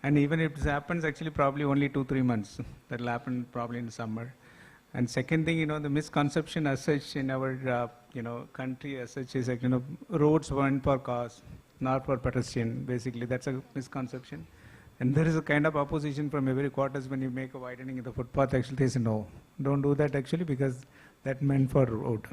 And even if this happens, actually probably only 2-3 months. That will happen probably in summer. And second thing, the misconception as such in our country as such is like, roads weren't for cars, not for pedestrian. Basically, that's a misconception. And there is a kind of opposition from every quarters when you make a widening in the footpath. Actually, they say no, don't do that actually because that meant for road.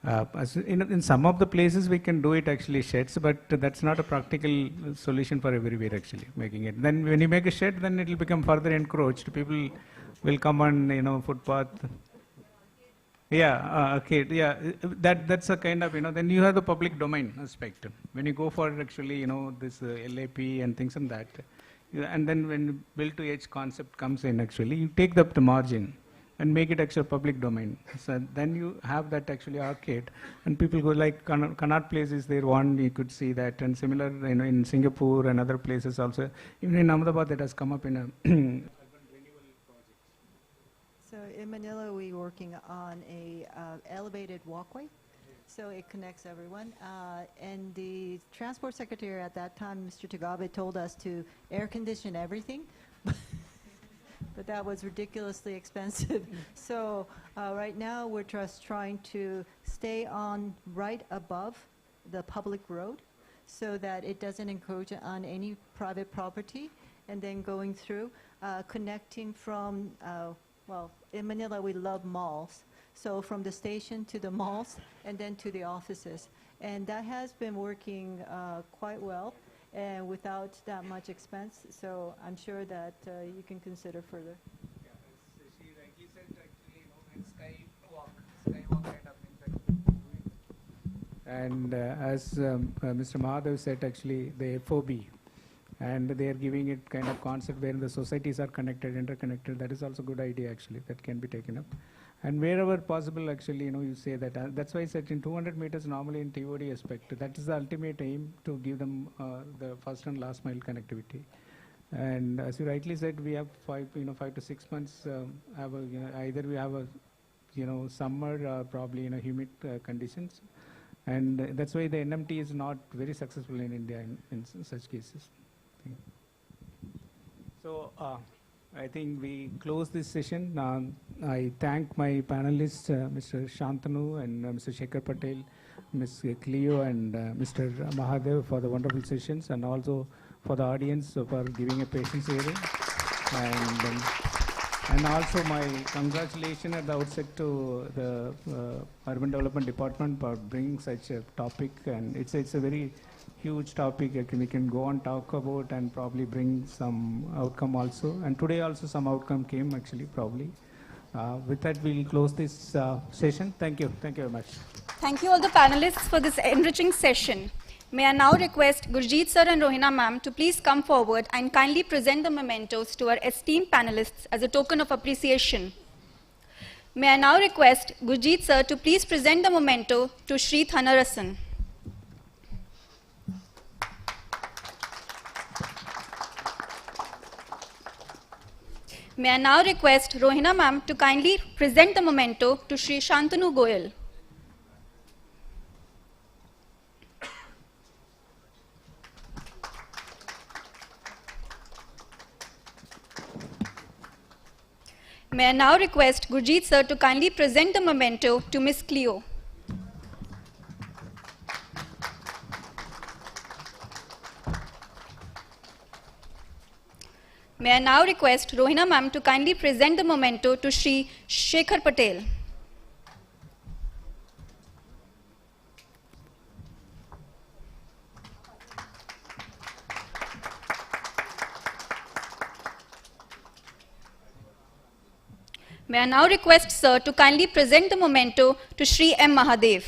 In some of the places we can do it actually sheds, but that's not a practical solution for everywhere actually making it. Then when you make a shed, then it will become further encroached. People will come on footpath. Yeah, okay, yeah, that's a kind of, then you have the public domain aspect. When you go for actually, this LAP and things like that, and then when build to edge concept comes in actually, you take the margin and make it actually public domain. So then you have that actually arcade, and people go like Connaught Place is there one, you could see that, and similar in Singapore and other places also. Even in Ahmedabad that has come up in a So in Manila, we're working on a elevated walkway, so it connects everyone. And the transport secretary at that time, Mr. Tagabe, told us to air condition everything. But that was ridiculously expensive. So right now we're just trying to stay on right above the public road so that it doesn't encroach on any private property, and then going through, connecting from, well, in Manila we love malls. So from the station to the malls and then to the offices. And that has been working quite well and without that much expense. So I'm sure that you can consider further. She rightly said actually, skywalk kind of thing. And as Mr. Mahadev said, actually the FOB, and they are giving it kind of concept where the societies are connected, interconnected. That is also a good idea actually, that can be taken up. And wherever possible, actually, you say that. That's why I said in 200 meters, normally in TOD aspect, that is the ultimate aim to give them the first and last mile connectivity. And as you rightly said, we have 5 to 6 months. Either we have a, summer, probably humid conditions, and that's why the NMT is not very successful in India in such cases. So. I think we close this session. I thank my panelists, Mr. Shantanu and Mr. Shekhar Patel, Ms. Cleo and Mr. Mahadev for the wonderful sessions, and also for the audience for giving a patience hearing. And also my congratulations at the outset to the Urban Development Department for bringing such a topic, and it's a very huge topic we can go on talk about and probably bring some outcome also. And today also some outcome came actually probably. With that we'll close this session. Thank you. Thank you very much. Thank you all the panelists for this enriching session. May I now request Gurjeet sir and Rohina ma'am to please come forward and kindly present the mementos to our esteemed panelists as a token of appreciation. May I now request Gurjeet sir to please present the memento to Shri Thanarasan. May I now request Rohina ma'am to kindly present the memento to Shri Shantanu Goyal. May I now request Gurjeet sir to kindly present the memento to Ms. Cleo. May I now request Rohina ma'am to kindly present the memento to Shri Shekhar Patel. May I now request sir to kindly present the memento to Shri M. Mahadev.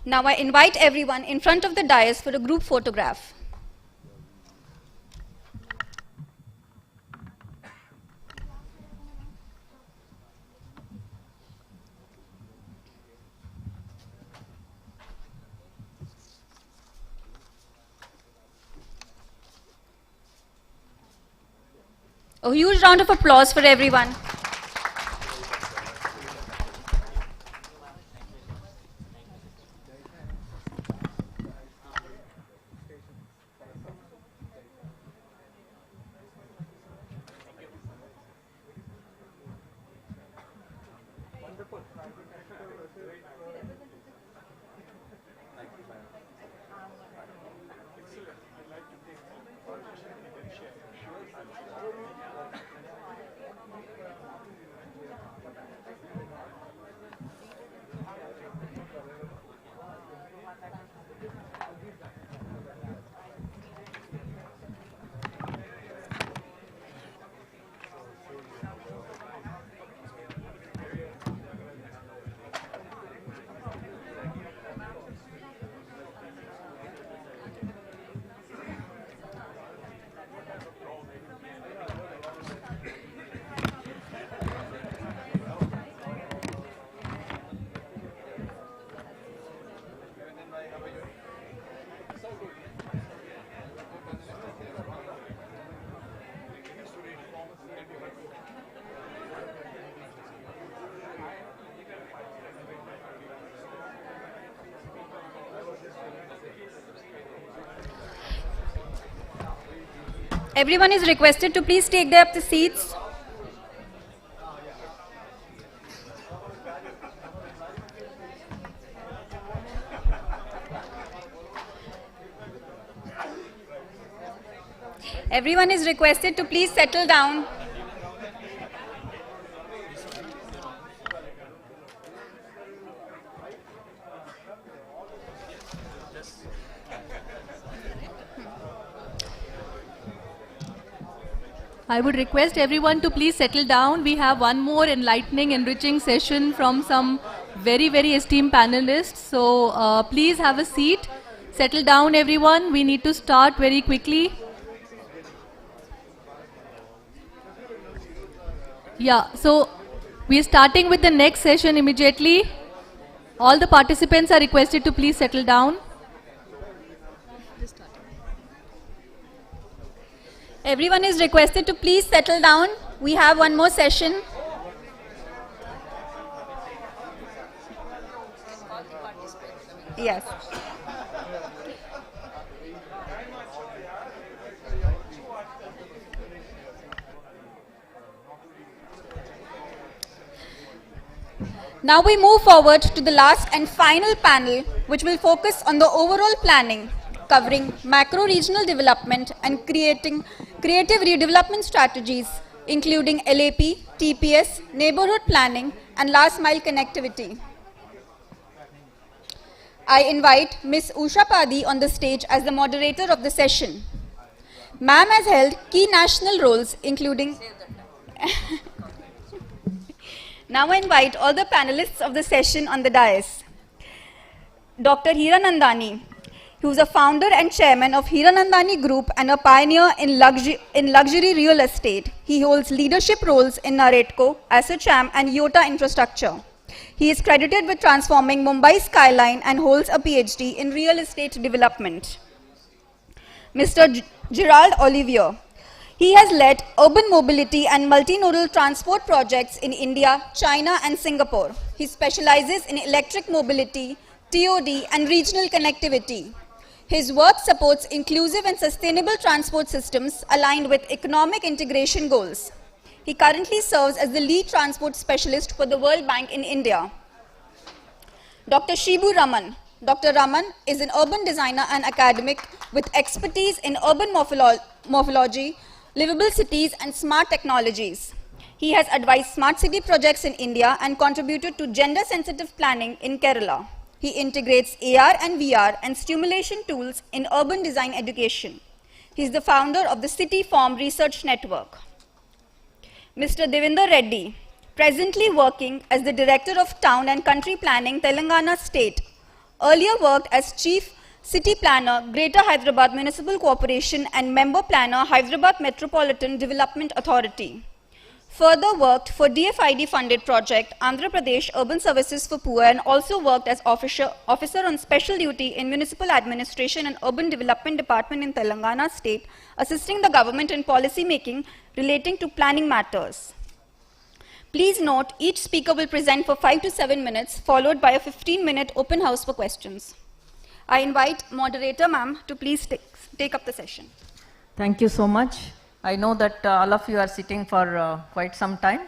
Now I invite everyone in front of the dais for a group photograph. A huge round of applause for everyone. Everyone is requested to please take their seats. Everyone is requested to please settle down. I would request everyone to please settle down. We have one more enlightening, enriching session from some very, very esteemed panelists. So please have a seat. Settle down, everyone. We need to start very quickly. Yeah, so we are starting with the next session immediately. All the participants are requested to please settle down. Everyone is requested to please settle down. We have one more session. Yes. Now we move forward to the last and final panel, which will focus on the overall planning, covering macro-regional development and creating creative redevelopment strategies, including LAP, TPS, neighborhood planning, and last-mile connectivity. I invite Ms. Usha Padi on the stage as the moderator of the session. Ma'am has held key national roles, including... Now I invite all the panelists of the session on the dais. Dr. Hiranandani, who is a founder and chairman of Hiranandani Group and a pioneer in luxury real estate. He holds leadership roles in Naretco, Asocham, and Iota Infrastructure. He is credited with transforming Mumbai's skyline and holds a PhD in real estate development. Mr. Gerald Olivier. He has led urban mobility and multinodal transport projects in India, China, and Singapore. He specializes in electric mobility, TOD, and regional connectivity. His work supports inclusive and sustainable transport systems aligned with economic integration goals. He currently serves as the lead transport specialist for the World Bank in India. Dr. Shibu Raman. Dr. Raman is an urban designer and academic with expertise in urban morphology, livable cities, and smart technologies. He has advised smart city projects in India and contributed to gender-sensitive planning in Kerala. He integrates AR and VR and stimulation tools in urban design education. He is the founder of the City Form Research Network. Mr. Devinder Reddy, presently working as the Director of Town and Country Planning, Telangana State, earlier worked as Chief City Planner, Greater Hyderabad Municipal Corporation, and Member Planner, Hyderabad Metropolitan Development Authority. Further worked for DFID-funded project, Andhra Pradesh Urban Services for Poor, and also worked as officer on special duty in Municipal Administration and Urban Development Department in Telangana State, assisting the government in policy making relating to planning matters. Please note, each speaker will present for 5 to 7 minutes, followed by a 15-minute open house for questions. I invite moderator ma'am to please take up the session. Thank you so much. I know that all of you are sitting for quite some time.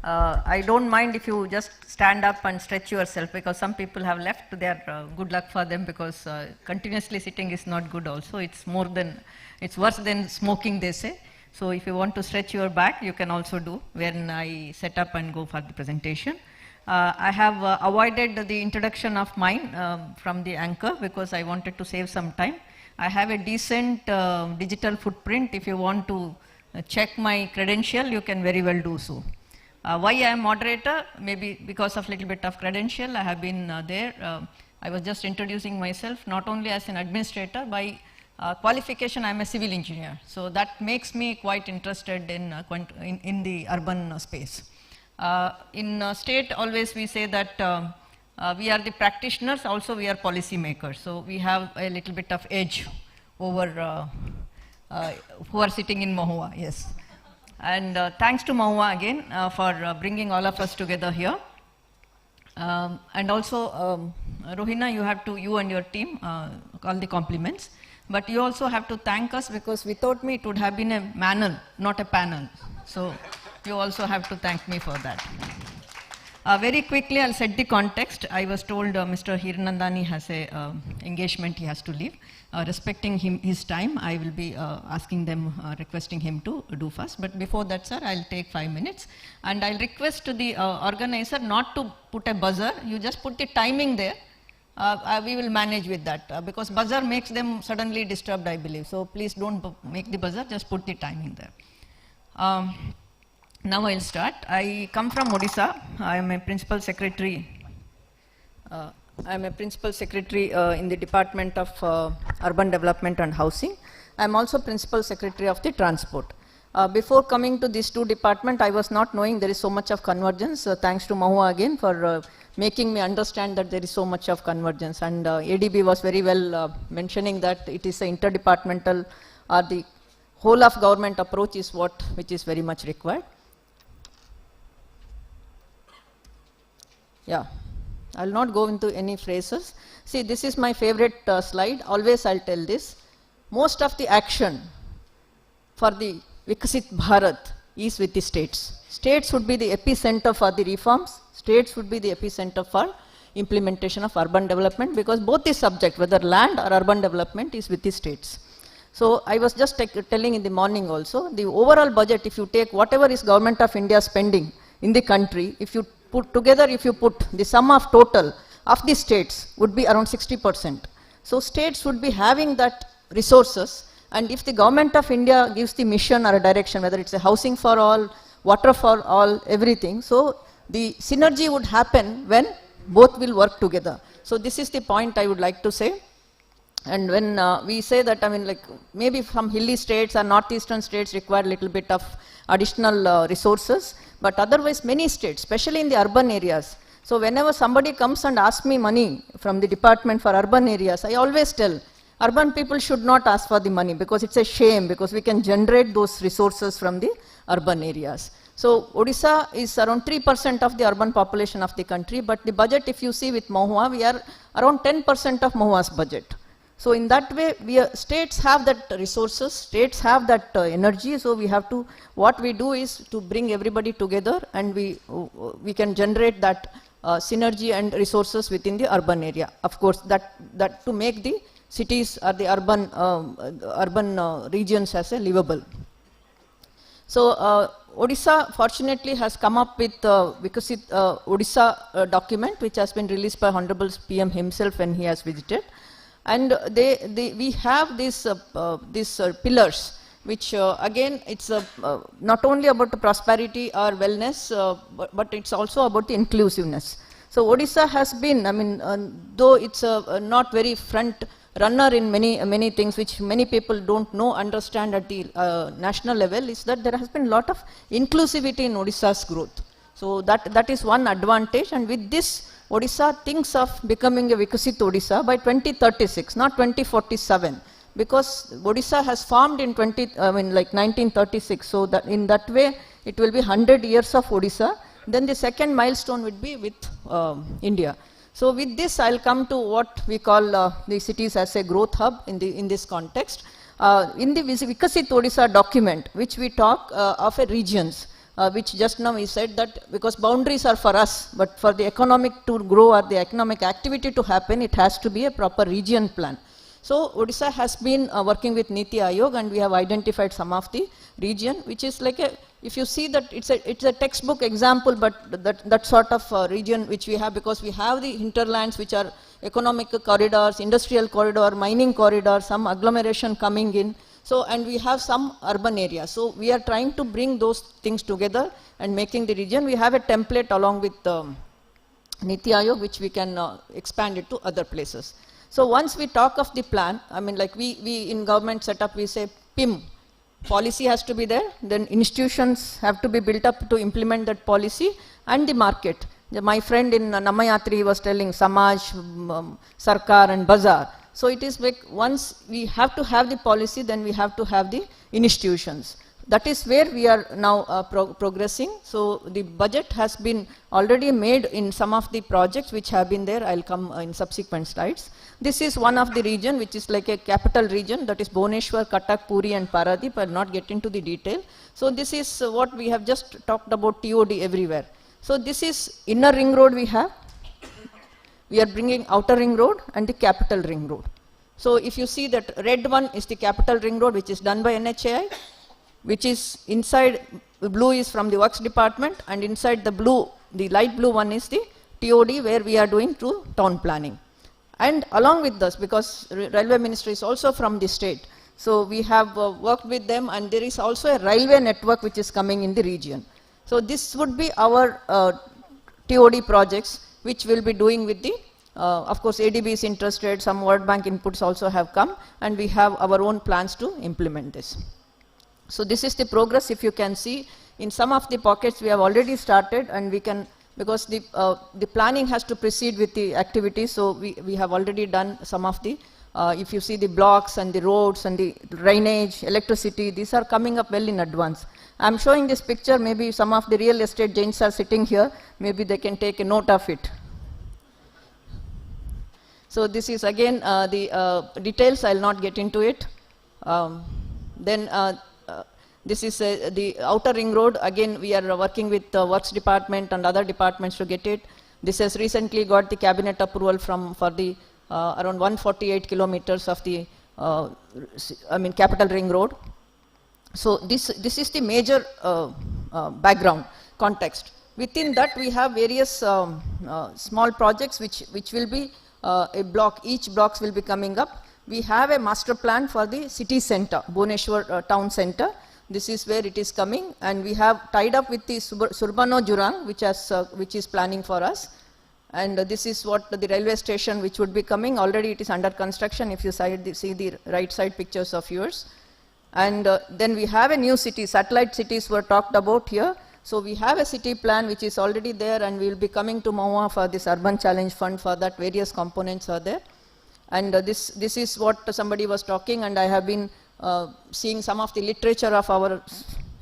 I don't mind if you just stand up and stretch yourself, because some people have left. Good luck for them, because continuously sitting is not good also. It's worse than smoking, they say. So if you want to stretch your back, you can also do when I set up and go for the presentation. I have avoided the introduction of mine from the anchor because I wanted to save some time. I have a decent digital footprint. If you want to check my credential, you can very well do so. Why I am moderator? Maybe because of little bit of credential. I have been there. I was just introducing myself, not only as an administrator, by qualification I am a civil engineer. So that makes me quite interested in the urban space. In state, always we say that we are the practitioners, also we are policy makers. So we have a little bit of edge over who are sitting in Mahua, yes. And thanks to Mahua again for bringing all of us together here. And also, Rohina, you and your team, all the compliments. But you also have to thank us, because without me it would have been a manel, not a panel. So you also have to thank me for that. Very quickly, I'll set the context. I was told Mr. Hiranandani has a engagement he has to leave. Respecting his time, I will be asking them, requesting him to do first. But before that, sir, I'll take 5 minutes. And I'll request to the organizer not to put a buzzer. You just put the timing there. We will manage with that, because buzzer makes them suddenly disturbed, I believe. So please don't make the buzzer, just put the timing there. Now I'll start. I come from Odisha. I am a principal secretary. In the Department of Urban Development and Housing. I am also principal secretary of the transport. Before coming to these two departments, I was not knowing there is so much of convergence. Thanks to Mahua again for making me understand that there is so much of convergence. And ADB was very well mentioning that it is an interdepartmental or the whole of government approach is which is very much required. Yeah, I'll not go into any phrases. See, this is my favorite slide. Always I'll tell this. Most of the action for the Vikasit Bharat is with the states. States would be the epicenter for the reforms. States would be the epicenter for implementation of urban development, because both the subject, whether land or urban development, is with the states. So I was just telling in the morning also, the overall budget, if you take whatever is Government of India spending in the country, if you put together, if you put the sum of total of the states would be around 60%. So states would be having that resources, and if the Government of India gives the mission or a direction, whether it's a housing for all, water for all, everything, so the synergy would happen when both will work together. So this is the point I would like to say. And when we say that, I mean, like maybe some hilly states or northeastern states require a little bit of additional resources, but otherwise many states, especially in the urban areas. So whenever somebody comes and asks me money from the department for urban areas, I always tell, urban people should not ask for the money, because it's a shame, because we can generate those resources from the urban areas. So Odisha is around 3% of the urban population of the country, but the budget, if you see with Mahua, we are around 10% of Mahua's budget. So in that way, states have that resources, states have that energy, so we have to, what we do is to bring everybody together, and we can generate that synergy and resources within the urban area. Of course, that to make the cities or the urban regions as a livable. So Odisha fortunately has come up with Vikasit Odisha document, which has been released by Honorable PM himself when he has visited. And we have these pillars, which again, it's not only about the prosperity or wellness, but it's also about the inclusiveness. So Odisha has been, I mean, though it's not very front runner in many things which many people don't know, understand at the national level, is that there has been a lot of inclusivity in Odisha's growth. So that is one advantage, and with this, Odisha thinks of becoming a Vikasit Odisha by 2036, not 2047, because Odisha has formed in 1936. So that in that way, it will be 100 years of Odisha. Then the second milestone would be with India. So with this, I'll come to what we call the cities as a growth hub in this context. In the Vikasit Odisha document, which we talk of a regions, which just now we said that because boundaries are for us, but for the economic to grow or the economic activity to happen, it has to be a proper region plan. So Odisha has been working with Niti Aayog, and we have identified some of the region, which is like a, if you see that it's a textbook example, but that sort of region which we have, because we have the hinterlands which are economic corridors, industrial corridor, mining corridor, some agglomeration coming in. So, and we have some urban areas. So we are trying to bring those things together and making the region. We have a template along with Niti Aayog, which we can expand it to other places. So once we talk of the plan, I mean, like we in government setup, we say PIM, policy has to be there, then institutions have to be built up to implement that policy, and the market. My friend in Namayatri was telling Samaj, Sarkar and Bazaar. So it is like once we have to have the policy, then we have to have the institutions. That is where we are now progressing. So the budget has been already made in some of the projects which have been there. I'll come in subsequent slides. This is one of the region which is like a capital region, that is Bhubaneswar, Cuttack, Puri and Paradip. I'll not get into the detail. So this is what we have just talked about, TOD everywhere. So this is inner ring road we have. We are bringing outer ring road and the capital ring road. So if you see that red one is the capital ring road, which is done by NHAI, which is inside, the blue is from the works department, and inside the blue, the light blue one is the TOD, where we are doing through town planning. And along with this, because Railway Ministry is also from the state, So we have worked with them, and there is also a railway network which is coming in the region. So this would be our TOD projects which we'll be doing with the, of course ADB is interested, some World Bank inputs also have come, and we have our own plans to implement this. So this is the progress. If you can see, in some of the pockets we have already started, and we can, because the planning has to proceed with the activities, so we have already done some of the, if you see the blocks and the roads and the drainage, electricity, these are coming up well in advance. I'm showing this picture, maybe some of the real estate giants are sitting here, maybe they can take a note of it. So this is again the details, I'll not get into it. This is the outer ring road. Again, we are working with the works department and other departments to get it. This has recently got the cabinet approval for the around 148 kilometers of the capital ring road. So this is the major background context. Within that we have various small projects which will be a block. Each blocks will be coming up. We have a master plan for the city center, Bhubaneswar town center. This is where it is coming, and we have tied up with the Surbano Jurang, which is planning for us. And this is what the railway station which would be coming. Already it is under construction, if you see the right side pictures of yours. And then we have a new city, satellite cities were talked about here. So we have a city plan which is already there, and we will be coming to MOA for this Urban Challenge Fund. For that, various components are there. And this is what somebody was talking, and I have been seeing some of the literature of our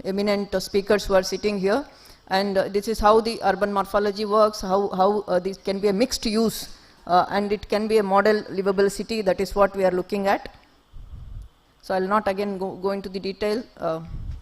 eminent speakers who are sitting here. And this is how the urban morphology works, how this can be a mixed use, and it can be a model livable city. That is what we are looking at. So I will not again go into the detail.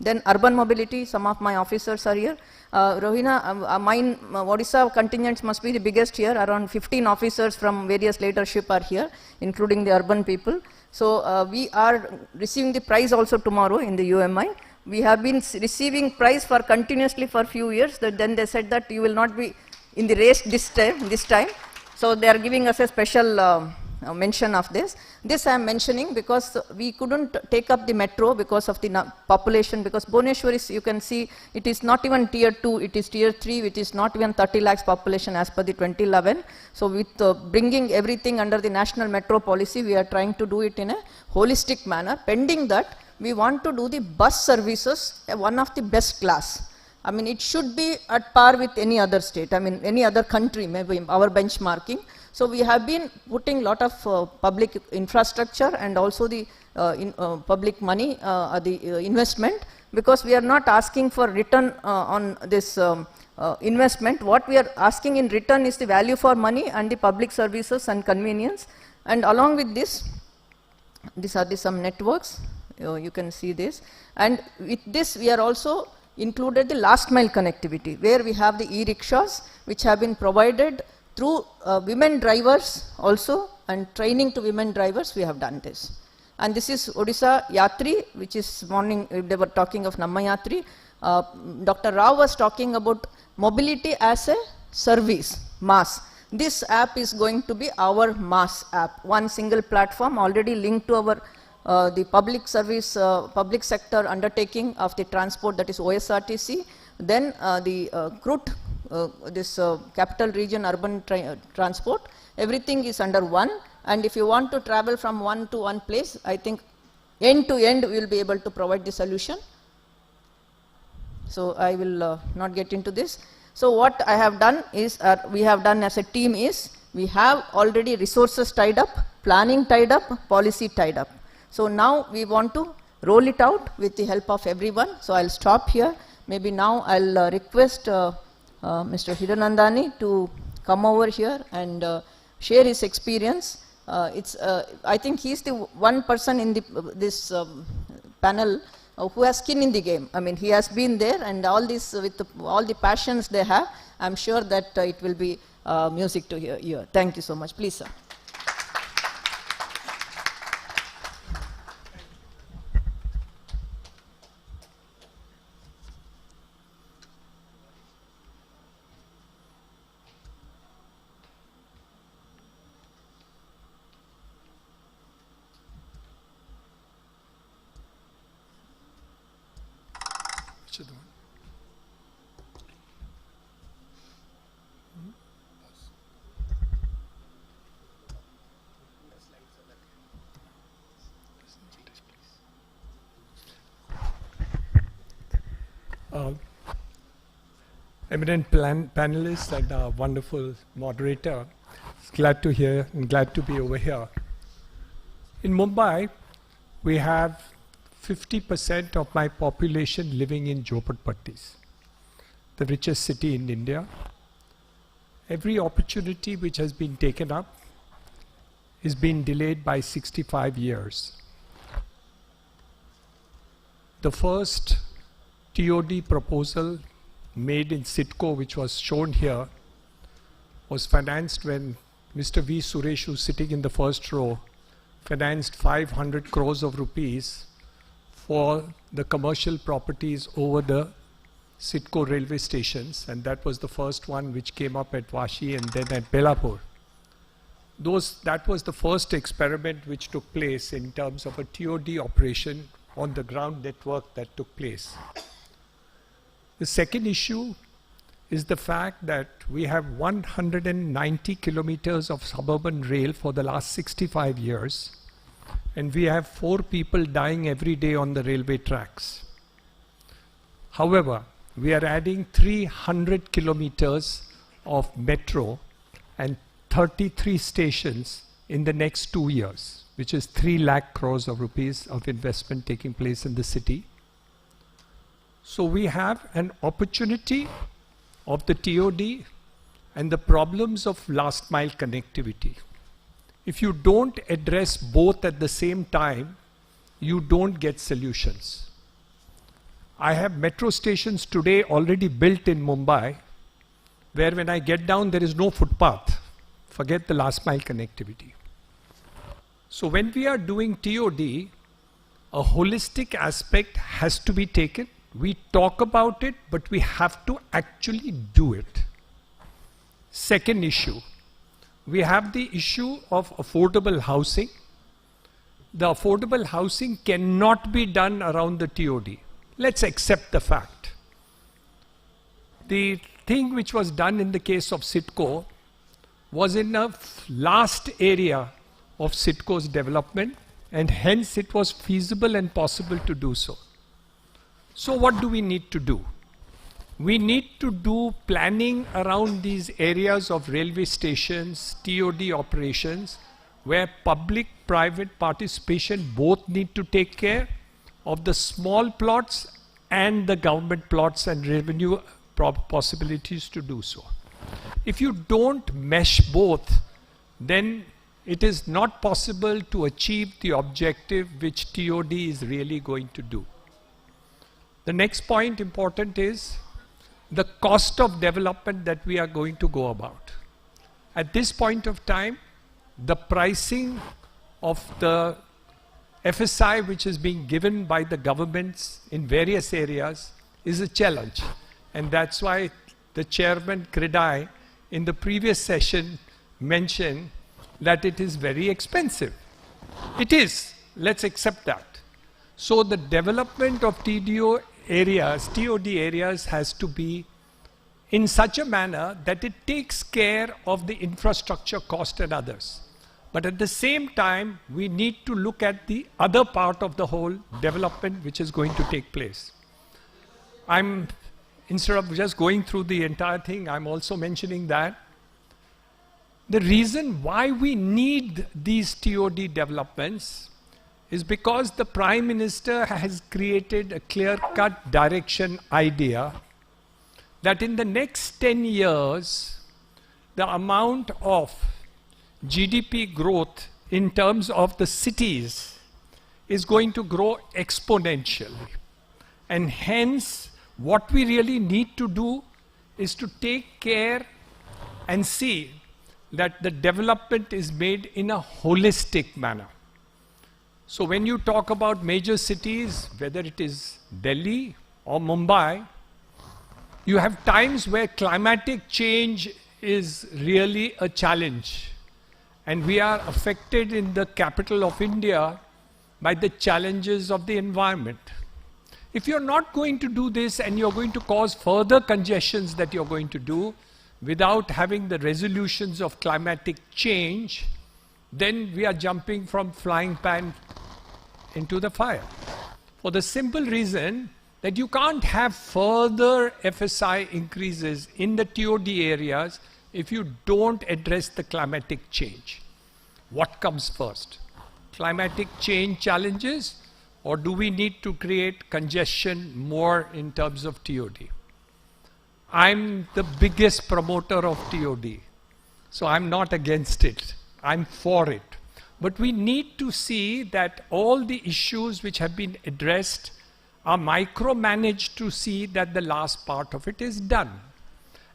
Then urban mobility, some of my officers are here. Rohina, mine Odisha contingents must be the biggest here. Around 15 officers from various leadership are here, including the urban people. So we are receiving the prize also tomorrow in the UMI. We have been receiving prize for continuously for few years. Then they said that you will not be in the race this time. So they are giving us a special mention of this. This I am mentioning because we couldn't take up the metro because of the population, because Bhubaneswar is, you can see, it is not even tier 2, it is tier 3, which is not even 30 lakhs population as per the 2011. So with bringing everything under the national metro policy, we are trying to do it in a holistic manner. Pending that, we want to do the bus services one of the best class. I mean, it should be at par with any other state, I mean any other country, maybe our benchmarking. So we have been putting lot of public infrastructure and also the public money, the investment, because we are not asking for return on this investment. What we are asking in return is the value for money and the public services and convenience. And along with this, these are some networks, you can see this. And with this we are also included the last mile connectivity, where we have the e-rickshaws which have been provided through women drivers also, and training to women drivers we have done this. And this is Odisha Yatri, which is morning they were talking of Namma Yatri. Dr. Rao was talking about mobility as a service, mass. This app is going to be our mass app, one single platform already linked to our the public service, public sector undertaking of the transport, that is OSRTC, then the CRUT, this capital region urban transport, everything is under one. And if you want to travel from one to one place, I think end to end we will be able to provide the solution. So I will not get into this. So what I have done is, we have done as a team is, we have already resources tied up, planning tied up, policy tied up. So now we want to roll it out with the help of everyone. So I'll stop here. Maybe now I'll request Mr. Hiranandani to come over here and share his experience. I think he's the one person in this panel who has skin in the game. I mean, he has been there, and all this with all the passions they have, I'm sure that it will be music to hear. Thank you so much. Please, sir. eminent panelists and our wonderful moderator. It's glad to hear and glad to be over here. In Mumbai, we have 50% of my population living in Jhopatpattis, the richest city in India. Every opportunity which has been taken up is being delayed by 65 years. The first TOD proposal made in CITCO, which was shown here, was financed when Mr. V. Suresh, who's sitting in the first row, financed 500 crores of rupees for the commercial properties over the CITCO railway stations, and that was the first one which came up at Vashi and then at Belapur. That was the first experiment which took place in terms of a TOD operation on the ground network that took place. The second issue is the fact that we have 190 kilometers of suburban rail for the last 65 years, and we have 4 people dying every day on the railway tracks. However, we are adding 300 kilometers of metro and 33 stations in the next 2 years, which is 3 lakh crores of rupees of investment taking place in the city. So we have an opportunity of the TOD and the problems of last mile connectivity. If you don't address both at the same time, you don't get solutions. I have metro stations today already built in Mumbai, where when I get down there is no footpath. Forget the last mile connectivity. So when we are doing TOD, a holistic aspect has to be taken. We talk about it, but we have to actually do it. Second issue, we have the issue of affordable housing. The affordable housing cannot be done around the TOD. Let's accept the fact. The thing which was done in the case of CITCO was in a last area of CITCO's development, and hence it was feasible and possible to do so. So what do we need to do? We need to do planning around these areas of railway stations, TOD operations, where public-private participation both need to take care of the small plots and the government plots and revenue possibilities to do so. If you don't mesh both, then it is not possible to achieve the objective which TOD is really going to do. The next point important is the cost of development that we are going to go about. At this point of time, the pricing of the FSI which is being given by the governments in various areas is a challenge. And that's why the chairman Kridai in the previous session mentioned that it is very expensive. It is. Let's accept that. So the development of TOD areas has to be in such a manner that it takes care of the infrastructure cost and others. But at the same time, we need to look at the other part of the whole development which is going to take place. Instead of just going through the entire thing, I'm also mentioning that the reason why we need these TOD developments is because the Prime Minister has created a clear-cut direction idea that in the next 10 years, the amount of GDP growth in terms of the cities is going to grow exponentially. And hence, what we really need to do is to take care and see that the development is made in a holistic manner. So when you talk about major cities, whether it is Delhi or Mumbai, you have times where climatic change is really a challenge. And we are affected in the capital of India by the challenges of the environment. If you're not going to do this and you're going to cause further congestions that you're going to do without having the resolutions of climatic change, then we are jumping from frying pan into the fire. For the simple reason that you can't have further FSI increases in the TOD areas if you don't address the climatic change. What comes first? Climatic change challenges, or do we need to create congestion more in terms of TOD? I'm the biggest promoter of TOD, so I'm not against it. I'm for it. But we need to see that all the issues which have been addressed are micromanaged to see that the last part of it is done.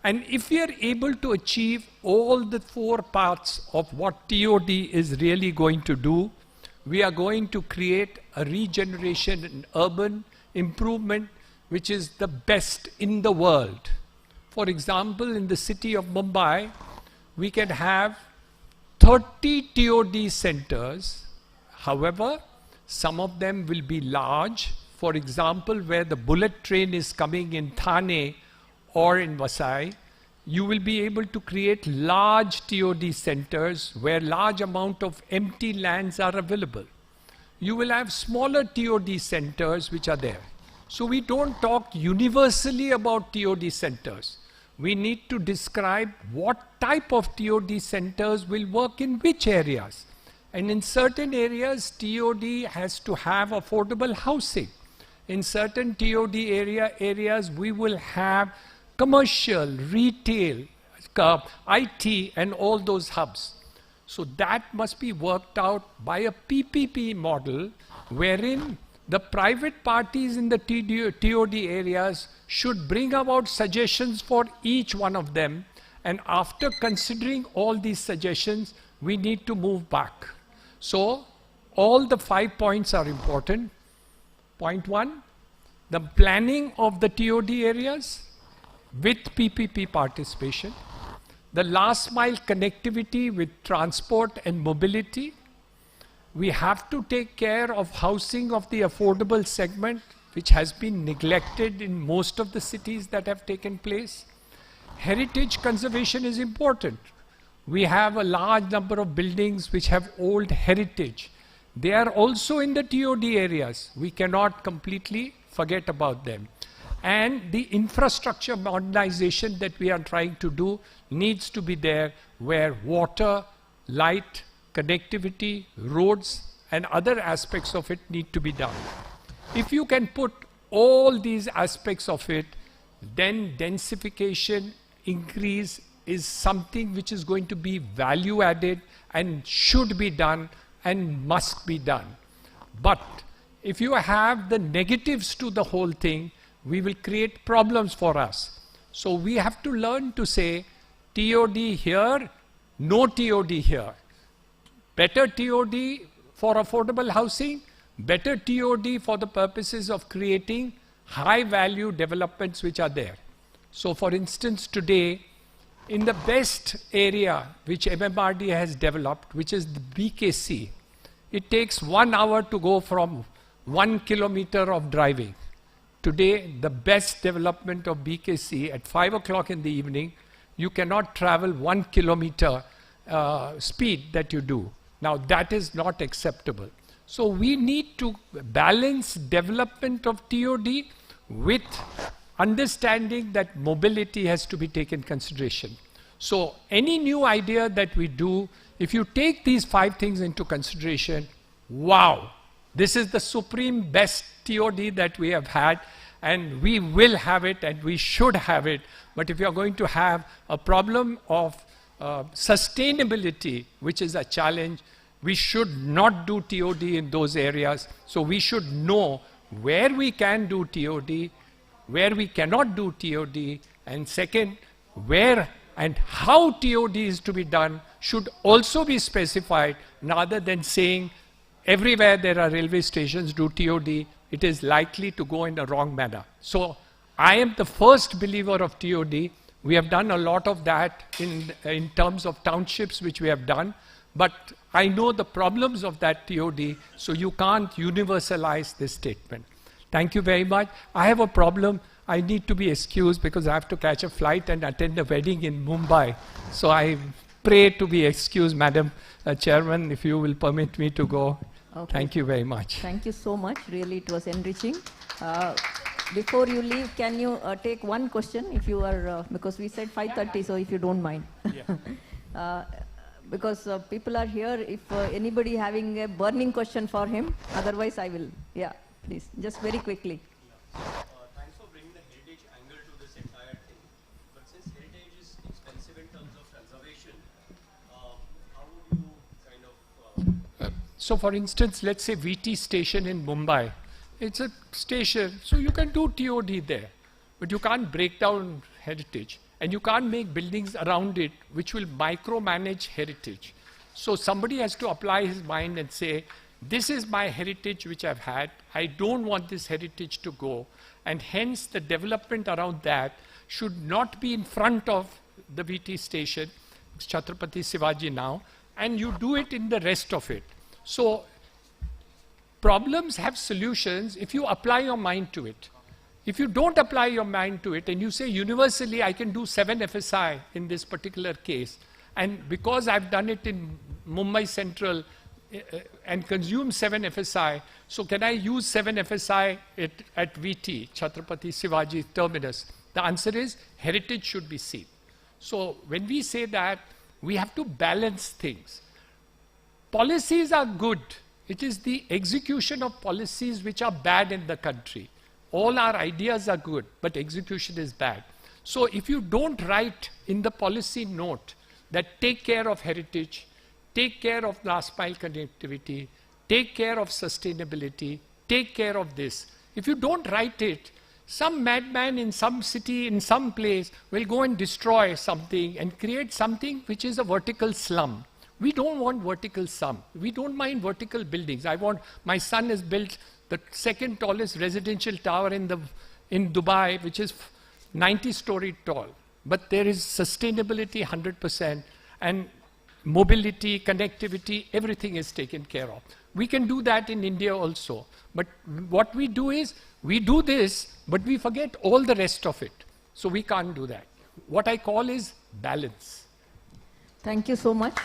And if we are able to achieve all the 4 parts of what TOD is really going to do, we are going to create a regeneration and urban improvement which is the best in the world. For example, in the city of Mumbai, we can have 30 TOD centers. However, some of them will be large. For example, where the bullet train is coming in Thane or in Vasai, you will be able to create large TOD centers where large amount of empty lands are available. You will have smaller TOD centers which are there. So we don't talk universally about TOD centers. We need to describe what type of TOD centers will work in which areas. And in certain areas, TOD has to have affordable housing. In certain TOD areas, we will have commercial, retail, IT, and all those hubs. So that must be worked out by a PPP model, wherein the private parties in the TOD areas should bring about suggestions for each one of them. And after considering all these suggestions, we need to move back. So all the 5 points are important. Point 1, the planning of the TOD areas with PPP participation. The last mile connectivity with transport and mobility. We have to take care of housing of the affordable segment, which has been neglected in most of the cities that have taken place. Heritage conservation is important. We have a large number of buildings which have old heritage. They are also in the TOD areas. We cannot completely forget about them. And the infrastructure modernization that we are trying to do needs to be there, where water, light, connectivity, roads, and other aspects of it need to be done. If you can put all these aspects of it, then densification increase is something which is going to be value added and should be done and must be done. But if you have the negatives to the whole thing, we will create problems for us. So we have to learn to say TOD here, no TOD here. Better TOD for affordable housing, better TOD for the purposes of creating high value developments which are there. So for instance, today, in the best area which MMRD has developed, which is the BKC, it takes 1 hour to go from 1 kilometer of driving. Today, the best development of BKC at 5 o'clock in the evening, you cannot travel 1 kilometer speed that you do. Now that is not acceptable. So we need to balance development of TOD with understanding that mobility has to be taken consideration. So any new idea that we do, if you take these 5 things into consideration, wow, this is the supreme best TOD that we have had, and we will have it and we should have it. But if you are going to have a problem of sustainability, which is a challenge, we should not do TOD in those areas. So we should know where we can do TOD, where we cannot do TOD, and second, where and how TOD is to be done should also be specified, rather than saying everywhere there are railway stations, do TOD. It is likely to go in the wrong manner. So I am the first believer of TOD. We have done a lot of that in terms of townships, which we have done. But I know the problems of that TOD, so you can't universalize this statement. Thank you very much. I have a problem. I need to be excused because I have to catch a flight and attend a wedding in Mumbai. So I pray to be excused, Madam Chairman, if you will permit me to go. Okay. Thank you very much. Thank you so much. Really, it was enriching. before you leave, can you take one question if you are, because we said 5:30, so if you don't mind. Yeah. Because people are here, if anybody having a burning question for him, otherwise I will. Yeah, please, just very quickly. Thanks for bringing the heritage angle to this entire thing. But since heritage is expensive in terms of conservation, how would you kind of... So for instance, let's say VT station in Mumbai. It's a station, so you can do TOD there, but you can't break down heritage. And you can't make buildings around it which will micromanage heritage. So somebody has to apply his mind and say, this is my heritage which I've had. I don't want this heritage to go. And hence the development around that should not be in front of the VT station, it's Chhatrapati Shivaji now, and you do it in the rest of it. So problems have solutions if you apply your mind to it. If you don't apply your mind to it and you say universally I can do 7 FSI in this particular case, and because I've done it in Mumbai Central and consumed 7 FSI, so can I use 7 FSI at VT, Chhatrapati Shivaji terminus? The answer is heritage should be seen. So when we say that, we have to balance things. Policies are good. It is the execution of policies which are bad in the country. All our ideas are good, but execution is bad. So if you don't write in the policy note that take care of heritage, take care of last mile connectivity, take care of sustainability, take care of this. If you don't write it, some madman in some city, in some place, will go and destroy something and create something which is a vertical slum. We don't want vertical slum. We don't mind vertical buildings. My son has built the second tallest residential tower in Dubai, which is 90-story tall. But there is sustainability 100%, and mobility, connectivity, everything is taken care of. We can do that in India also. But what we do is, we do this, but we forget all the rest of it. So we can't do that. What I call is balance. Thank you so much.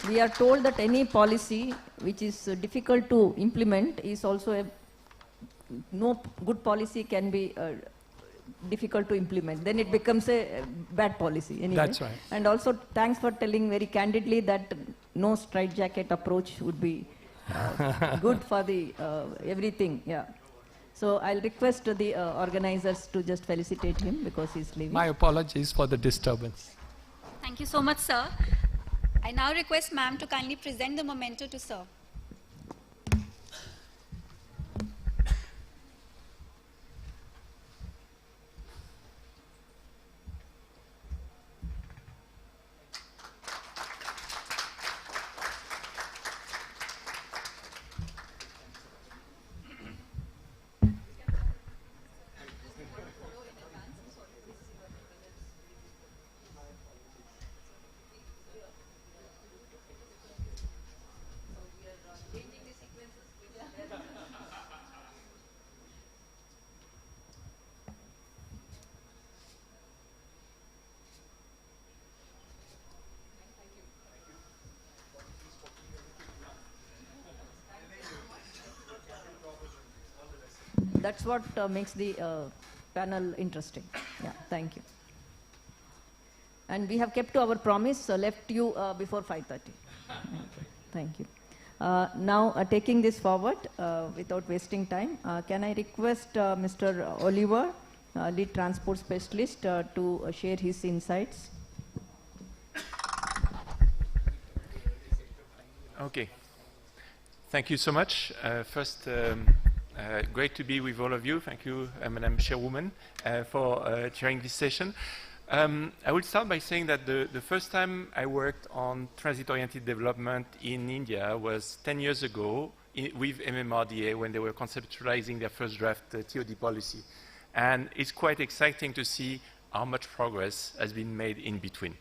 We are told that any policy which is difficult to implement is also no good policy can be difficult to implement. Then it becomes a bad policy anyway. That's right. And also thanks for telling very candidly that no straitjacket approach would be good for the everything. Yeah. So I'll request the organizers to just felicitate him because he's leaving. My apologies for the disturbance. Thank you so much, sir. I now request ma'am to kindly present the memento to sir. That's what makes the panel interesting. Yeah, thank you. And we have kept to our promise, left you before 5:30. Thank you. Now, taking this forward, without wasting time, can I request Mr. Oliver, lead transport specialist, to share his insights? Okay. Thank you so much. First, great to be with all of you. Thank you, Madam Chairwoman, for chairing this session. I will start by saying that the first time I worked on transit-oriented development in India was 10 years ago with MMRDA when they were conceptualizing their first draft TOD policy. And it's quite exciting to see how much progress has been made in between.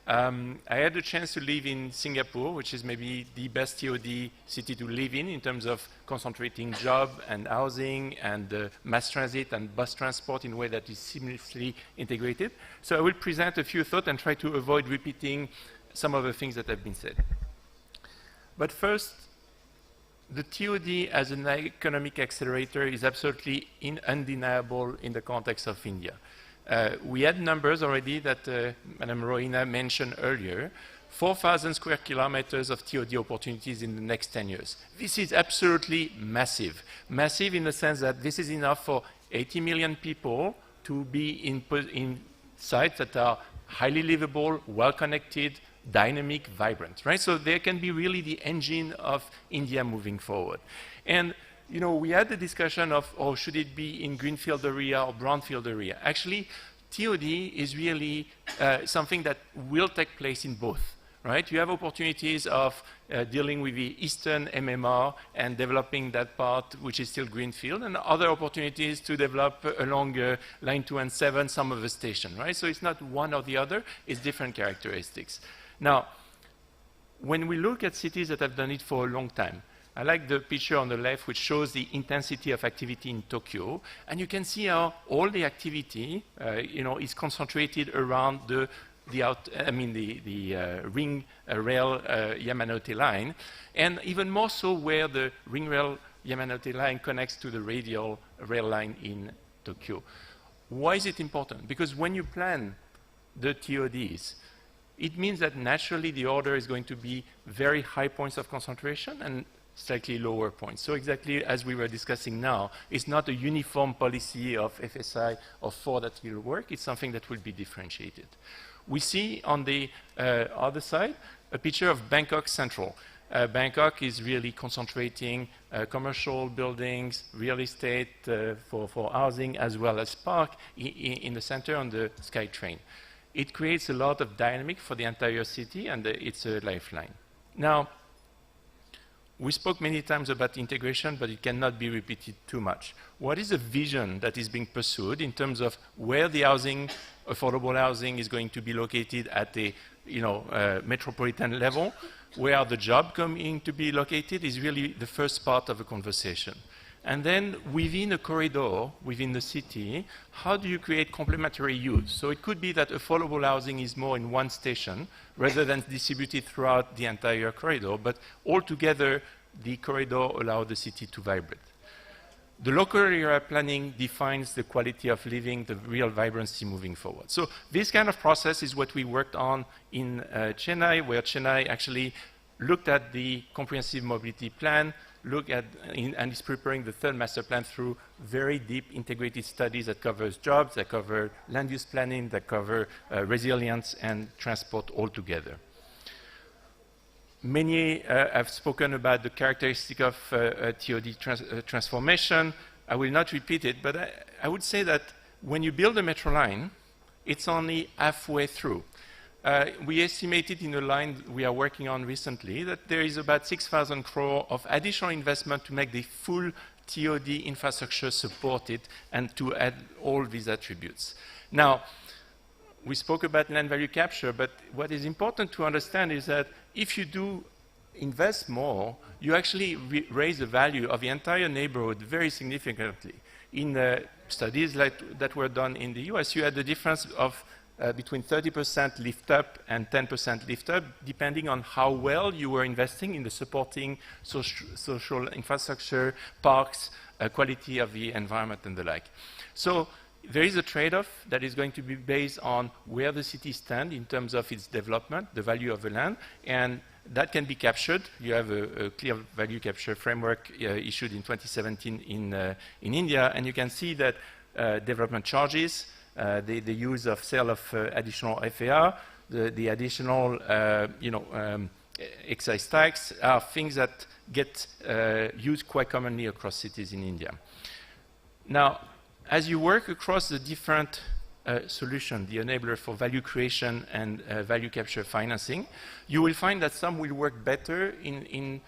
I had the chance to live in Singapore, which is maybe the best TOD city to live in terms of concentrating job and housing and mass transit and bus transport in a way that is seamlessly integrated. So I will present a few thoughts and try to avoid repeating some of the things that have been said. But first, the TOD as an economic accelerator is absolutely undeniable in the context of India. We had numbers already that Madam Rohina mentioned earlier. 4,000 square kilometers of TOD opportunities in the next 10 years. This is absolutely massive. Massive in the sense that this is enough for 80 million people to be in sites that are highly livable, well-connected, dynamic, vibrant, right? So they can be really the engine of India moving forward. And you know, we had the discussion of, oh, should it be in greenfield area or brownfield area? Actually, TOD is really something that will take place in both, right? You have opportunities of dealing with the eastern MMR and developing that part, which is still greenfield, and other opportunities to develop along line 2 and 7, some of the station, right? So it's not one or the other, it's different characteristics. Now, when we look at cities that have done it for a long time, I like the picture on the left, which shows the intensity of activity in Tokyo, and you can see how all the activity, you know, is concentrated around the ring rail Yamanote line, and even more so where the ring rail Yamanote line connects to the radial rail line in Tokyo. Why is it important? Because when you plan the TODs, it means that naturally the order is going to be very high points of concentration and slightly lower points. So exactly as we were discussing now, it's not a uniform policy of FSI or 4 that will work, it's something that will be differentiated. We see on the other side a picture of Bangkok Central. Bangkok is really concentrating commercial buildings, real estate for housing, as well as park in the center on the SkyTrain. It creates a lot of dynamic for the entire city, and it's a lifeline. Now, we spoke many times about integration, but it cannot be repeated too much. What is the vision that is being pursued in terms of where the housing, affordable housing, is going to be located at the metropolitan level? Where are the jobs going to be located is really the first part of a conversation. And then within a corridor, within the city, how do you create complementary use? So it could be that affordable housing is more in one station rather than distributed throughout the entire corridor, but altogether the corridor allows the city to vibrate. The local area planning defines the quality of living, the real vibrancy moving forward. So this kind of process is what we worked on in Chennai, where Chennai actually looked at the comprehensive mobility plan, and is preparing the third master plan through very deep integrated studies that covers jobs, that cover land use planning, that cover resilience and transport altogether. Many have spoken about the characteristic of TOD transformation. I will not repeat it, but I would say that when you build a metro line, it's only halfway through. We estimated in a line we are working on recently that there is about 6,000 crore of additional investment to make the full TOD infrastructure supported and to add all these attributes. Now, we spoke about land value capture, but what is important to understand is that if you do invest more, you actually raise the value of the entire neighborhood very significantly. In studies that were done in the US, you had the difference of between 30% lift up and 10% lift up, depending on how well you were investing in the supporting social infrastructure, parks, quality of the environment and the like. So there is a trade-off that is going to be based on where the city stands in terms of its development, the value of the land, and that can be captured. You have a clear value capture framework issued in 2017 in India, and you can see that development charges, the use of sale of additional FAR, the additional excise tax are things that get used quite commonly across cities in India. Now, as you work across the different solutions, the enabler for value creation and value capture financing, you will find that some will work better in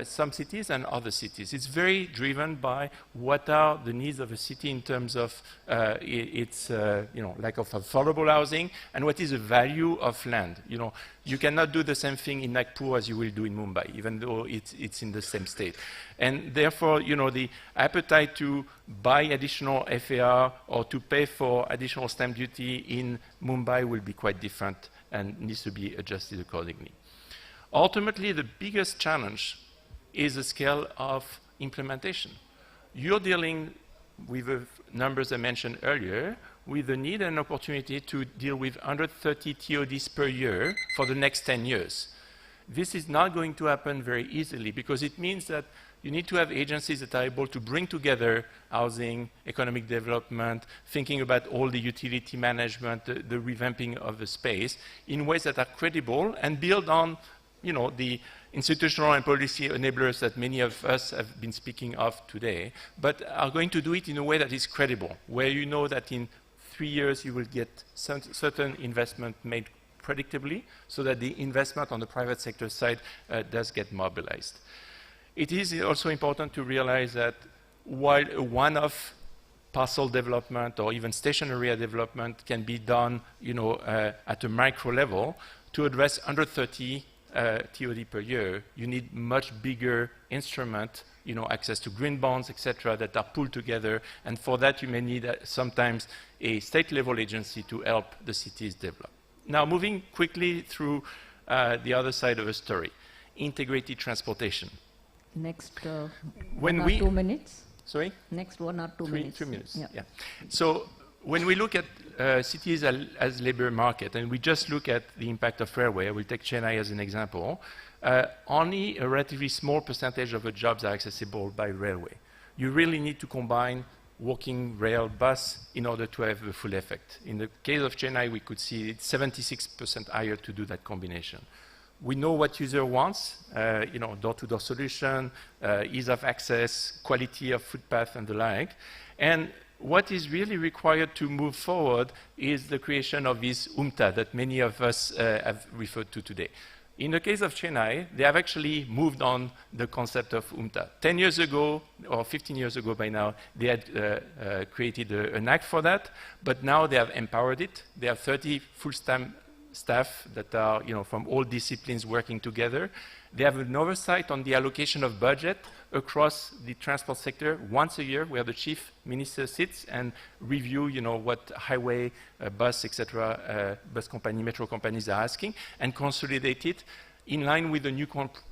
some cities and other cities. It's very driven by what are the needs of a city in terms of its lack of affordable housing and what is the value of land. You cannot do the same thing in Nagpur as you will do in Mumbai, even though it's in the same state. And therefore, the appetite to buy additional FAR or to pay for additional stamp duty in Mumbai will be quite different and needs to be adjusted accordingly. Ultimately, the biggest challenge is the scale of implementation. You're dealing with the numbers I mentioned earlier, with the need and opportunity to deal with 130 TODs per year for the next 10 years. This is not going to happen very easily because it means that you need to have agencies that are able to bring together housing, economic development, thinking about all the utility management, the revamping of the space in ways that are credible and build on, you know, the institutional and policy enablers that many of us have been speaking of today, but are going to do it in a way that is credible, where you know that in 3 years you will get certain investment made predictably so that the investment on the private sector side does get mobilized. It is also important to realize that while a one-off parcel development or even station area development can be done, you know, at a micro level, to address 130 TOD per year, you need much bigger instrument, you know, access to green bonds, etc., that are pulled together. And for that, you may need sometimes a state-level agency to help the cities develop. Now, moving quickly through the other side of the story, integrated transportation. Next when 1 or 2 minutes. Sorry? Next 1 or 2 minutes. 3 minutes, yeah. Yeah. So when we look at cities as labor market, and we just look at the impact of railway, I will take Chennai as an example, only a relatively small percentage of the jobs are accessible by railway. You really need to combine walking, rail, bus in order to have the full effect. In the case of Chennai, we could see it's 76% higher to do that combination. We know what user wants, you know, door-to-door solution, ease of access, quality of footpath, and the like. And what is really required to move forward is the creation of this UMTA that many of us have referred to today. In the case of Chennai, they have actually moved on the concept of UMTA. 10 years ago, or 15 years ago by now, they had created an act for that, but now they have empowered it. They have 30 full-time staff that are, you know, from all disciplines working together. They have an oversight on the allocation of budget across the transport sector once a year, where the chief minister sits and review, you know, what highway, bus, etc., bus company, metro companies are asking, and consolidate it in line with the new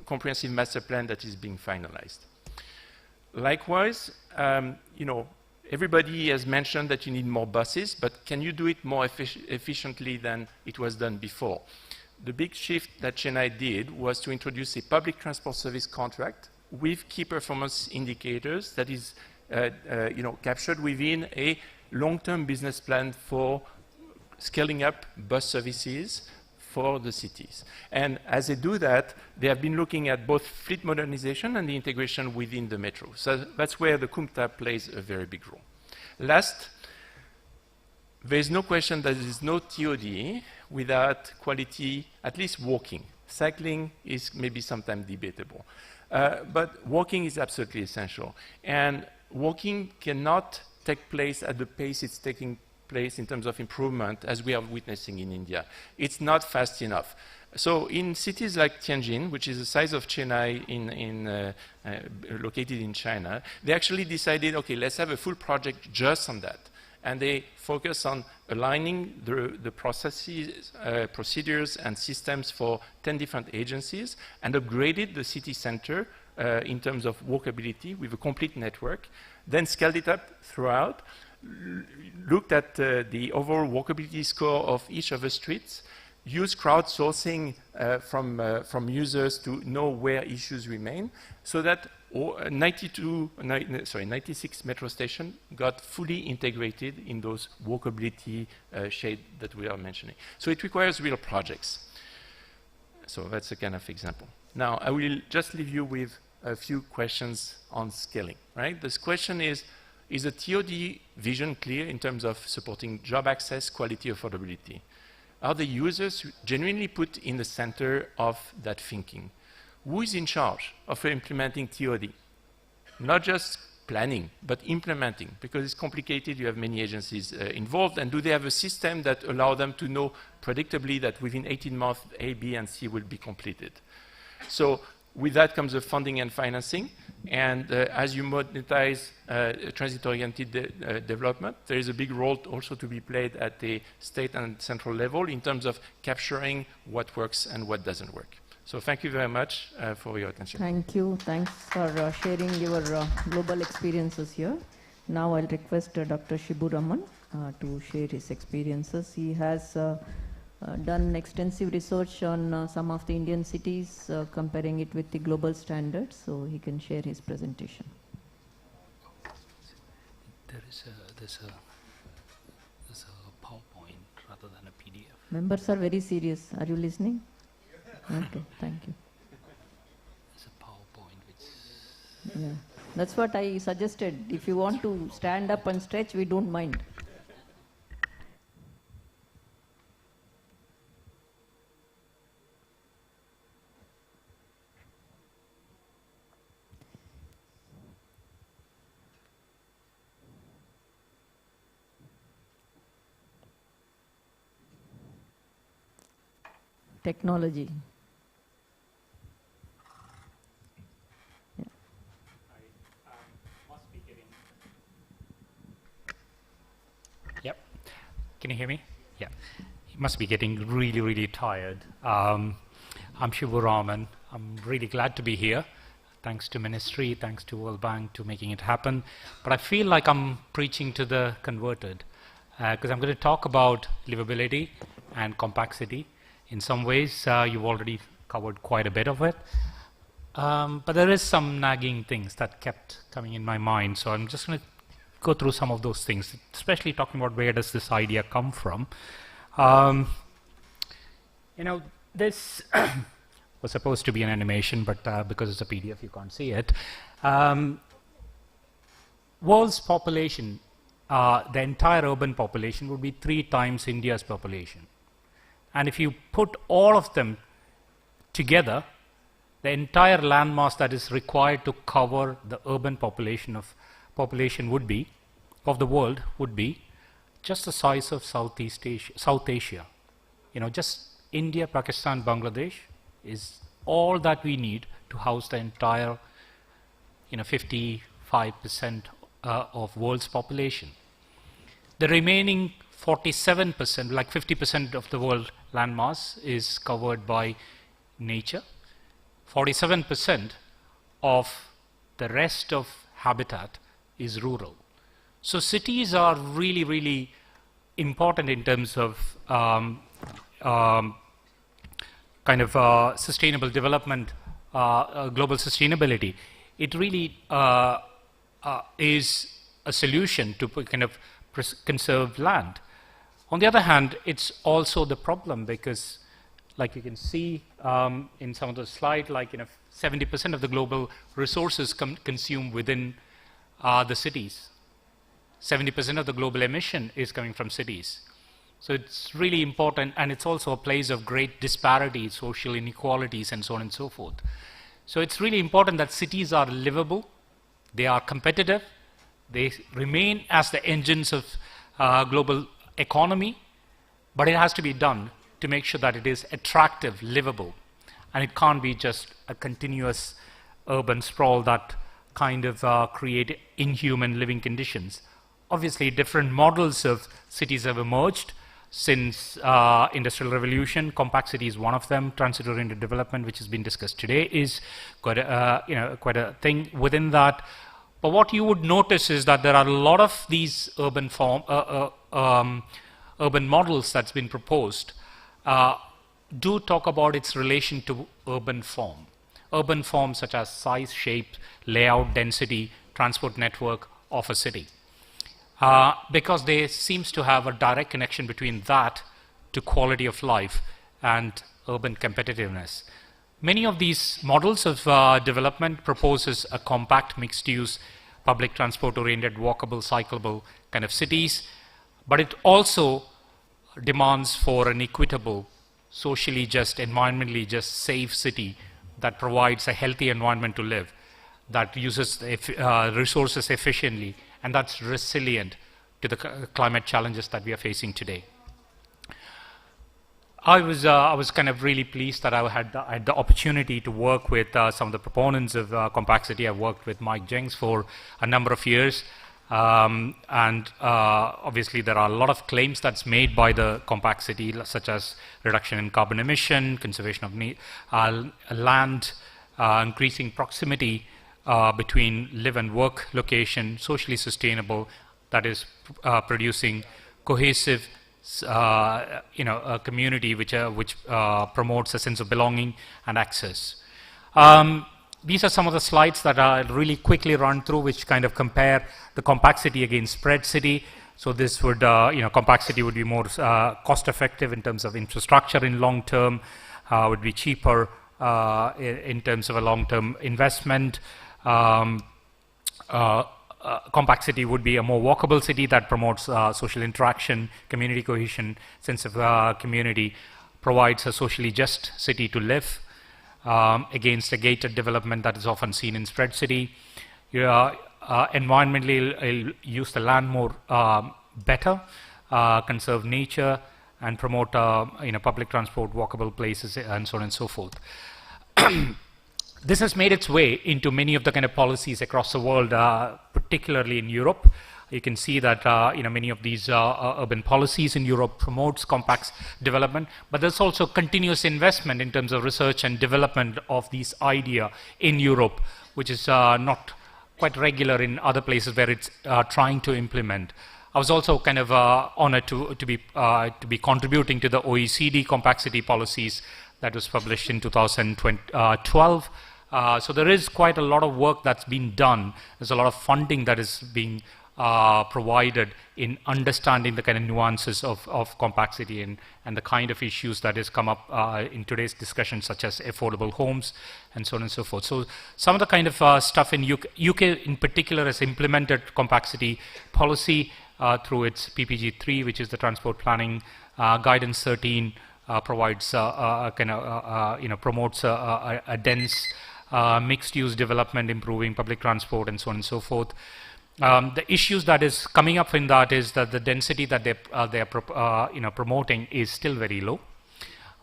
comprehensive master plan that is being finalized. Likewise, you know, everybody has mentioned that you need more buses, but can you do it more efficiently than it was done before? The big shift that Chennai did was to introduce a public transport service contract with key performance indicators that is you know, captured within a long-term business plan for scaling up bus services for the cities. And as they do that, they have been looking at both fleet modernization and the integration within the metro. So that's where the CUMTA plays a very big role. Last, there is no question that there is no TOD without quality, at least walking. Cycling is maybe sometimes debatable. But walking is absolutely essential. And walking cannot take place at the pace it's taking place in terms of improvement as we are witnessing in India. It's not fast enough. So in cities like Tianjin, which is the size of Chennai located in China, they actually decided, okay, let's have a full project just on that. And they focus on aligning the processes, procedures and systems for 10 different agencies and upgraded the city center in terms of walkability with a complete network, then scaled it up throughout, looked at the overall walkability score of each of the streets, used crowdsourcing from users to know where issues remain, so that 96 metro stations got fully integrated in those walkability shade that we are mentioning. So it requires real projects. So that's a kind of example. Now, I will just leave you with a few questions on scaling, right? This question is the TOD vision clear in terms of supporting job access, quality, affordability? Are the users genuinely put in the center of that thinking? Who is in charge of implementing TOD? Not just planning, but implementing, because it's complicated, you have many agencies involved, and do they have a system that allow them to know predictably that within 18 months A, B, and C will be completed? So with that comes the funding and financing, and as you monetize transit-oriented development, there is a big role also to be played at the state and central level in terms of capturing what works and what doesn't work. So thank you very much for your attention. Thank you. Thanks for sharing your global experiences here. Now I'll request Dr. Shibu Raman to share his experiences. He has done extensive research on some of the Indian cities, comparing it with the global standards, so he can share his presentation. There's a PowerPoint rather than a PDF. Members are very serious. Are you listening? Okay, thank you. There's a PowerPoint which... Yeah, that's what I suggested. If you want to stand up and stretch, we don't mind. Technology. Yeah. Yep. Can you hear me? Yeah. You must be getting really, really tired. I'm Shivu Raman. I'm really glad to be here. Thanks to Ministry, thanks to World Bank to making it happen. But I feel like I'm preaching to the converted because I'm going to talk about livability and complexity. In some ways, you've already covered quite a bit of it. But there is some nagging things that kept coming in my mind. So I'm just going to go through some of those things, especially talking about where does this idea come from. You know, this was supposed to be an animation, but because it's a PDF, you can't see it. World's population, the entire urban population would be 3 times India's population. And if you put all of them together, the entire landmass that is required to cover the urban population would be, of the world, would be just the size of South Asia. You know, just India, Pakistan, Bangladesh is all that we need to house the entire, 55% of world's population. The remaining 47%, like 50% of the world landmass is covered by nature. 47% of the rest of habitat is rural. So cities are really, really important in terms of sustainable development, global sustainability. It really is a solution to kind of conserve land. On the other hand, it's also the problem because, like you can see in some of the slides, 70% of the global resources consumed within the cities. 70% of the global emission is coming from cities. So it's really important, and it's also a place of great disparity, social inequalities, and so on and so forth. So it's really important that cities are livable, they are competitive, they remain as the engines of global economy, but it has to be done to make sure that it is attractive, livable, and it can't be just a continuous urban sprawl that kind of create inhuman living conditions. Obviously, different models of cities have emerged since Industrial Revolution. Complexity is one of them. Transit-oriented development, which has been discussed today, is quite a thing within that. But what you would notice is that there are a lot of these urban models that's been proposed do talk about its relation to urban form. Urban forms such as size, shape, layout, density, transport network of a city. Because there seems to have a direct connection between that to quality of life and urban competitiveness. Many of these models of development proposes a compact, mixed-use, public transport-oriented, walkable, cyclable kind of cities, but it also demands for an equitable, socially just, environmentally just safe city that provides a healthy environment to live, that uses resources efficiently, and that's resilient to the climate challenges that we are facing today. I was kind of really pleased that I had the opportunity to work with some of the proponents of complexity. I worked with Mike Jenks for a number of years, Obviously there are a lot of claims that's made by the compact city, such as reduction in carbon emission, conservation of land, increasing proximity between live and work location, socially sustainable, that is producing cohesive a community which promotes a sense of belonging and access. These are some of the slides that I'll really quickly run through, which kind of compare the compact city against spread city. So this would, compact city would be more cost effective in terms of infrastructure in long term, would be cheaper in terms of a long term investment. Compact city would be a more walkable city that promotes social interaction, community cohesion, sense of community, provides a socially just city to live against a gated development that is often seen in spread city. Environmentally, it'll use the land more better, conserve nature, and promote public transport, walkable places, and so on and so forth. This has made its way into many of the kind of policies across the world, particularly in Europe. You can see that many of these urban policies in Europe promotes compact development, but there's also continuous investment in terms of research and development of these idea in Europe, which is not quite regular in other places where it's trying to implement. I was also kind of honored to be contributing to the OECD compact city policies that was published in 2012. So there is quite a lot of work that's been done. There's a lot of funding that is being provided in understanding the kind of nuances of compact city and the kind of issues that has come up in today's discussion, such as affordable homes and so on and so forth. So some of the kind of stuff in UK in particular has implemented compact city policy through its PPG3, which is the Transport Planning Guidance 13, provides promotes a dense mixed-use development, improving public transport and so on and so forth. The issues that is coming up in that is that the density that they are promoting is still very low,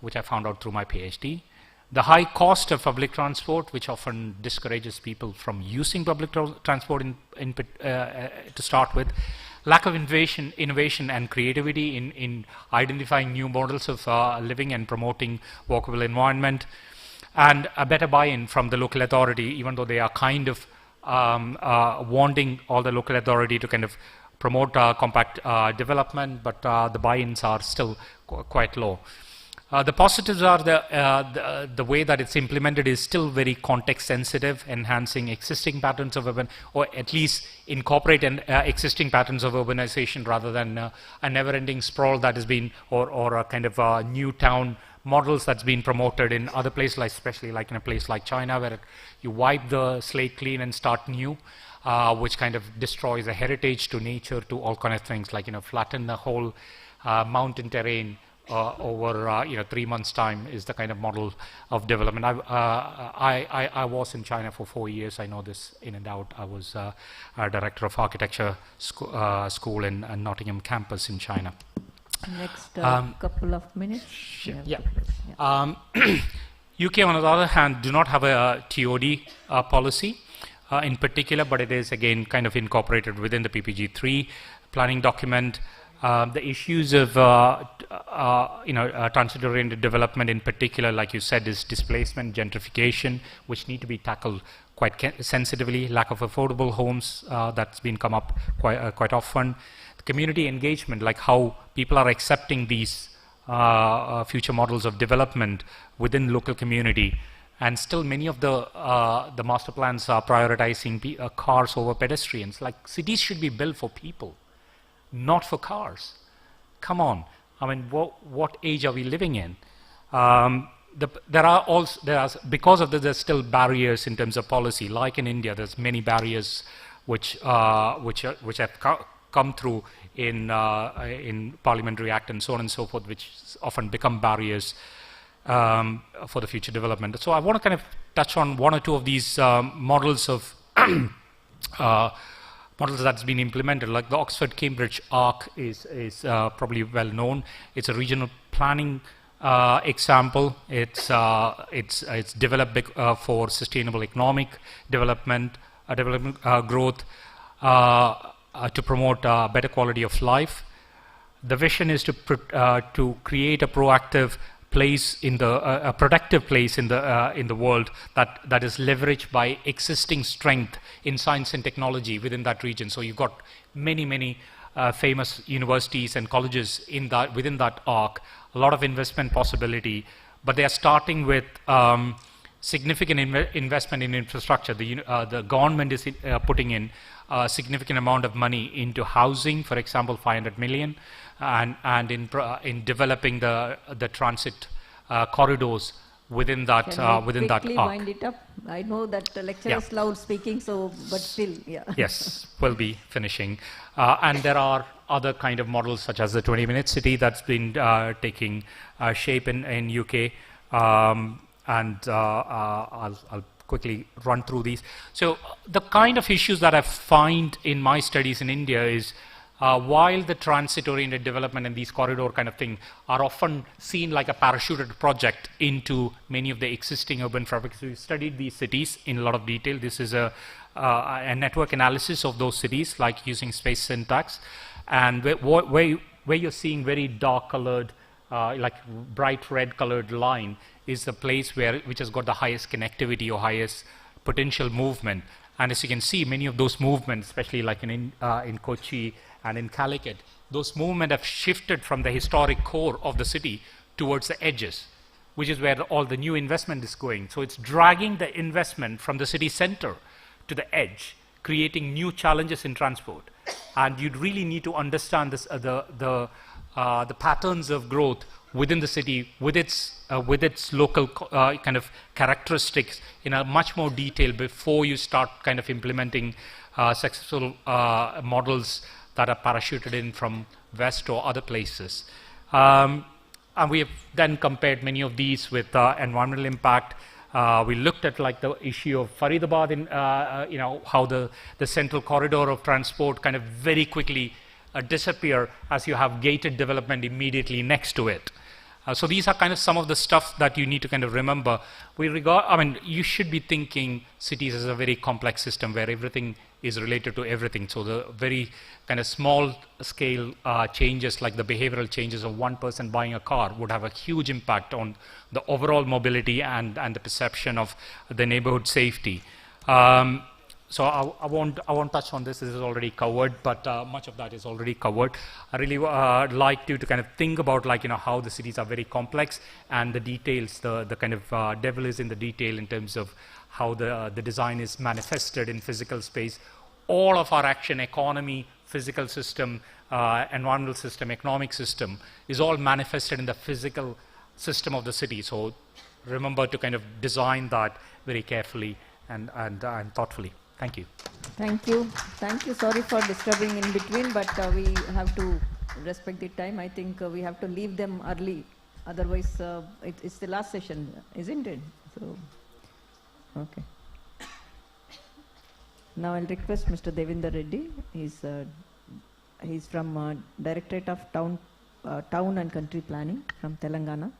which I found out through my PhD. The high cost of public transport, which often discourages people from using public transport to start with. Lack of innovation and creativity in identifying new models of living and promoting walkable environment, and a better buy-in from the local authority, even though they are kind of wanting all the local authority to kind of promote compact development, but the buy-ins are still quite low. The positives are the way that it's implemented is still very context sensitive, enhancing existing patterns of urban, or at least incorporate existing patterns of urbanization rather than a never-ending sprawl that has been, or a kind of new town models that's been promoted in other places, like especially like in a place like China, where you wipe the slate clean and start new, which kind of destroys a heritage to nature, to all kind of things, like flatten the whole mountain terrain over 3 months' time is the kind of model of development. I was in China for 4 years. I know this in and out. I was a director of architecture school in Nottingham campus in China. Next couple of minutes. Yeah. UK, on the other hand, do not have a TOD policy in particular, but it is again kind of incorporated within the PPG3 planning document. The issues of transit-oriented development in particular, like you said, is displacement, gentrification, which need to be tackled quite sensitively. Lack of affordable homes, that's been come up quite often. The community engagement, like how people are accepting these future models of development within local community. And still many of the master plans are prioritizing cars over pedestrians. Like, cities should be built for people, not for cars. Come on. I mean, what age are we living in? Because of this, there's still barriers in terms of policy. Like in India, there's many barriers which have come through in Parliamentary Act and so on and so forth, which often become barriers for the future development. So I want to kind of touch on one or two of these models of models that's been implemented, like the Oxford-Cambridge ARC is probably well known. It's a regional planning example. It's developed for sustainable economic development, growth. to promote better quality of life. The vision is to create a proactive place in the a productive place in the world that is leveraged by existing strength in science and technology within that region. So you've got many famous universities and colleges in within that arc. A lot of investment possibility, but they are starting with significant investment in infrastructure. The government is putting in a significant amount of money into housing, for example, 500 million, and in developing the transit corridors within that within that quickly arc. wind it up? I know that the lecture Yeah. is loud speaking, so but still, yeah. Yes, we'll be finishing. And there are other kind of models such as the 20-minute city that's been taking shape in UK. And I'll quickly run through these. So the kind of issues that I find in my studies in India is while the transit-oriented development and these corridor kind of thing are often seen like a parachuted project into many of the existing urban fabrics. We studied these cities in a lot of detail. This is a network analysis of those cities, like using space syntax. And where you're seeing very dark colored, like bright red colored line is the place which has got the highest connectivity or highest potential movement. And as you can see, many of those movements, especially like in Kochi and in Calicut, those movements have shifted from the historic core of the city towards the edges, which is where all the new investment is going. So it's dragging the investment from the city center to the edge, creating new challenges in transport. And you'd really need to understand this, the patterns of growth within the city with its local kind of characteristics in a much more detail before you start kind of implementing successful models that are parachuted in from west or other places. And we have then compared many of these with environmental impact. We looked at like the issue of Faridabad in how the central corridor of transport kind of very quickly disappear as you have gated development immediately next to it. So these are kind of some of the stuff that you need to kind of remember. You should be thinking cities as a very complex system where everything is related to everything. So the very kind of small scale changes like the behavioral changes of one person buying a car would have a huge impact on the overall mobility and the perception of the neighborhood safety. So I won't touch on this. This is already covered, but much of that is already covered. I really like to kind of think about how the cities are very complex and the details. The kind of devil is in the detail in terms of how the design is manifested in physical space. All of our action, economy, physical system, environmental system, economic system is all manifested in the physical system of the city. So remember to kind of design that very carefully and thoughtfully. Thank you. Thank you. Thank you. Sorry for disturbing in between, but we have to respect the time. I think we have to leave them early. Otherwise, it's the last session, isn't it? So, okay. Now I'll request Mr. Devinder Reddy. He's from Directorate of Town and Country Planning from Telangana.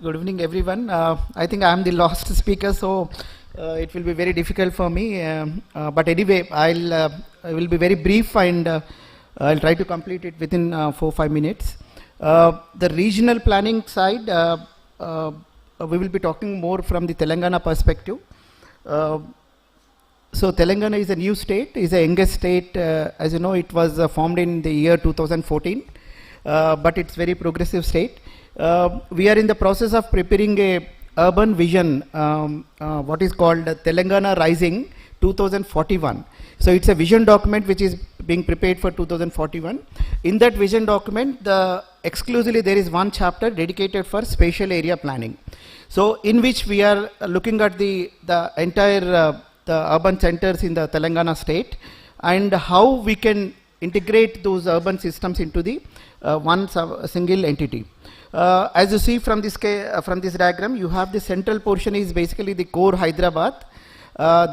Good evening, everyone. I think I am the last speaker, so it will be very difficult for me. But anyway, I will be very brief and I'll try to complete it within 4-5 minutes. The regional planning side, we will be talking more from the Telangana perspective. So Telangana is a new state, is a youngest state. As you know, it was formed in the year 2014, but it's very progressive state. We are in the process of preparing a urban vision, what is called Telangana Rising 2041. So it's a vision document which is being prepared for 2041. In that vision document, exclusively there is one chapter dedicated for spatial area planning. So in which we are looking at the entire the urban centers in the Telangana state and how we can integrate those urban systems into the one single entity. As you see from this diagram, you have the central portion is basically the core Hyderabad.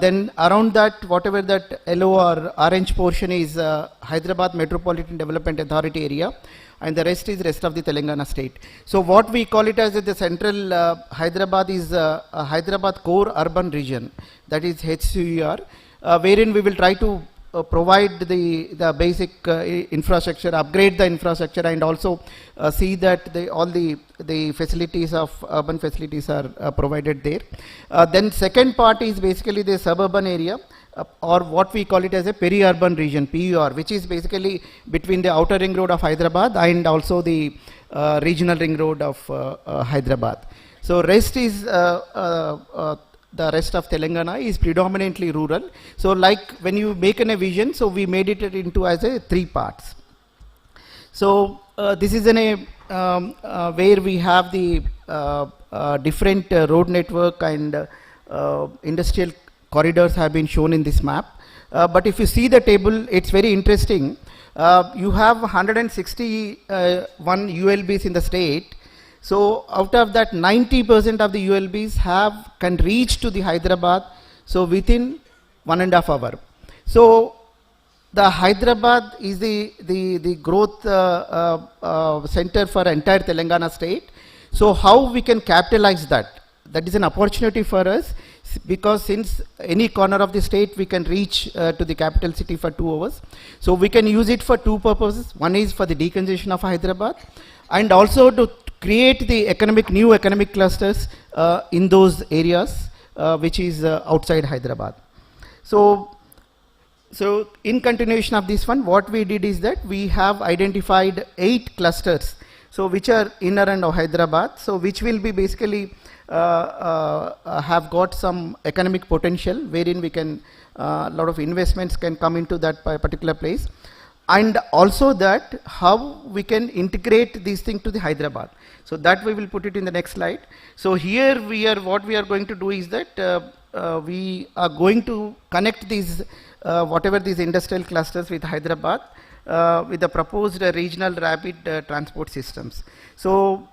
Then around that, whatever that yellow or orange portion is Hyderabad Metropolitan Development Authority area, and the rest is rest of the Telangana state. So what we call it as the central Hyderabad is Hyderabad Core Urban Region, that is HCUR, wherein we will try to provide the basic infrastructure, upgrade the infrastructure, and also see that all the facilities of urban facilities are provided there. Then second part is basically the suburban area, or what we call it as a peri-urban region, PUR, which is basically between the outer ring road of Hyderabad and also the regional ring road of Hyderabad. So rest is the rest of Telangana is predominantly rural. So like when you make a vision, so we made it into as a 3 parts. So this is where we have the different road network and industrial corridors have been shown in this map. But if you see the table, it's very interesting. You have 161 ULBs in the state. So out of that, 90% of the ULBs can reach to the Hyderabad, so within 1.5 hours. So the Hyderabad is the growth center for entire Telangana state. So how we can capitalize that? That is an opportunity for us, because since any corner of the state we can reach to the capital city for 2 hours. So we can use it for 2 purposes. One is for the decongestion of Hyderabad, and also to create the new economic clusters in those areas which is outside Hyderabad. So in continuation of this one, what we did is that we have identified 8 clusters, so which are inner and Hyderabad, so which will be basically have got some economic potential, wherein we can a lot of investments can come into that particular place, and also that how we can integrate these things to the Hyderabad. So that we will put it in the next slide. So here what we are going to do is that we are going to connect these whatever these industrial clusters with Hyderabad with the proposed regional rapid transport systems. So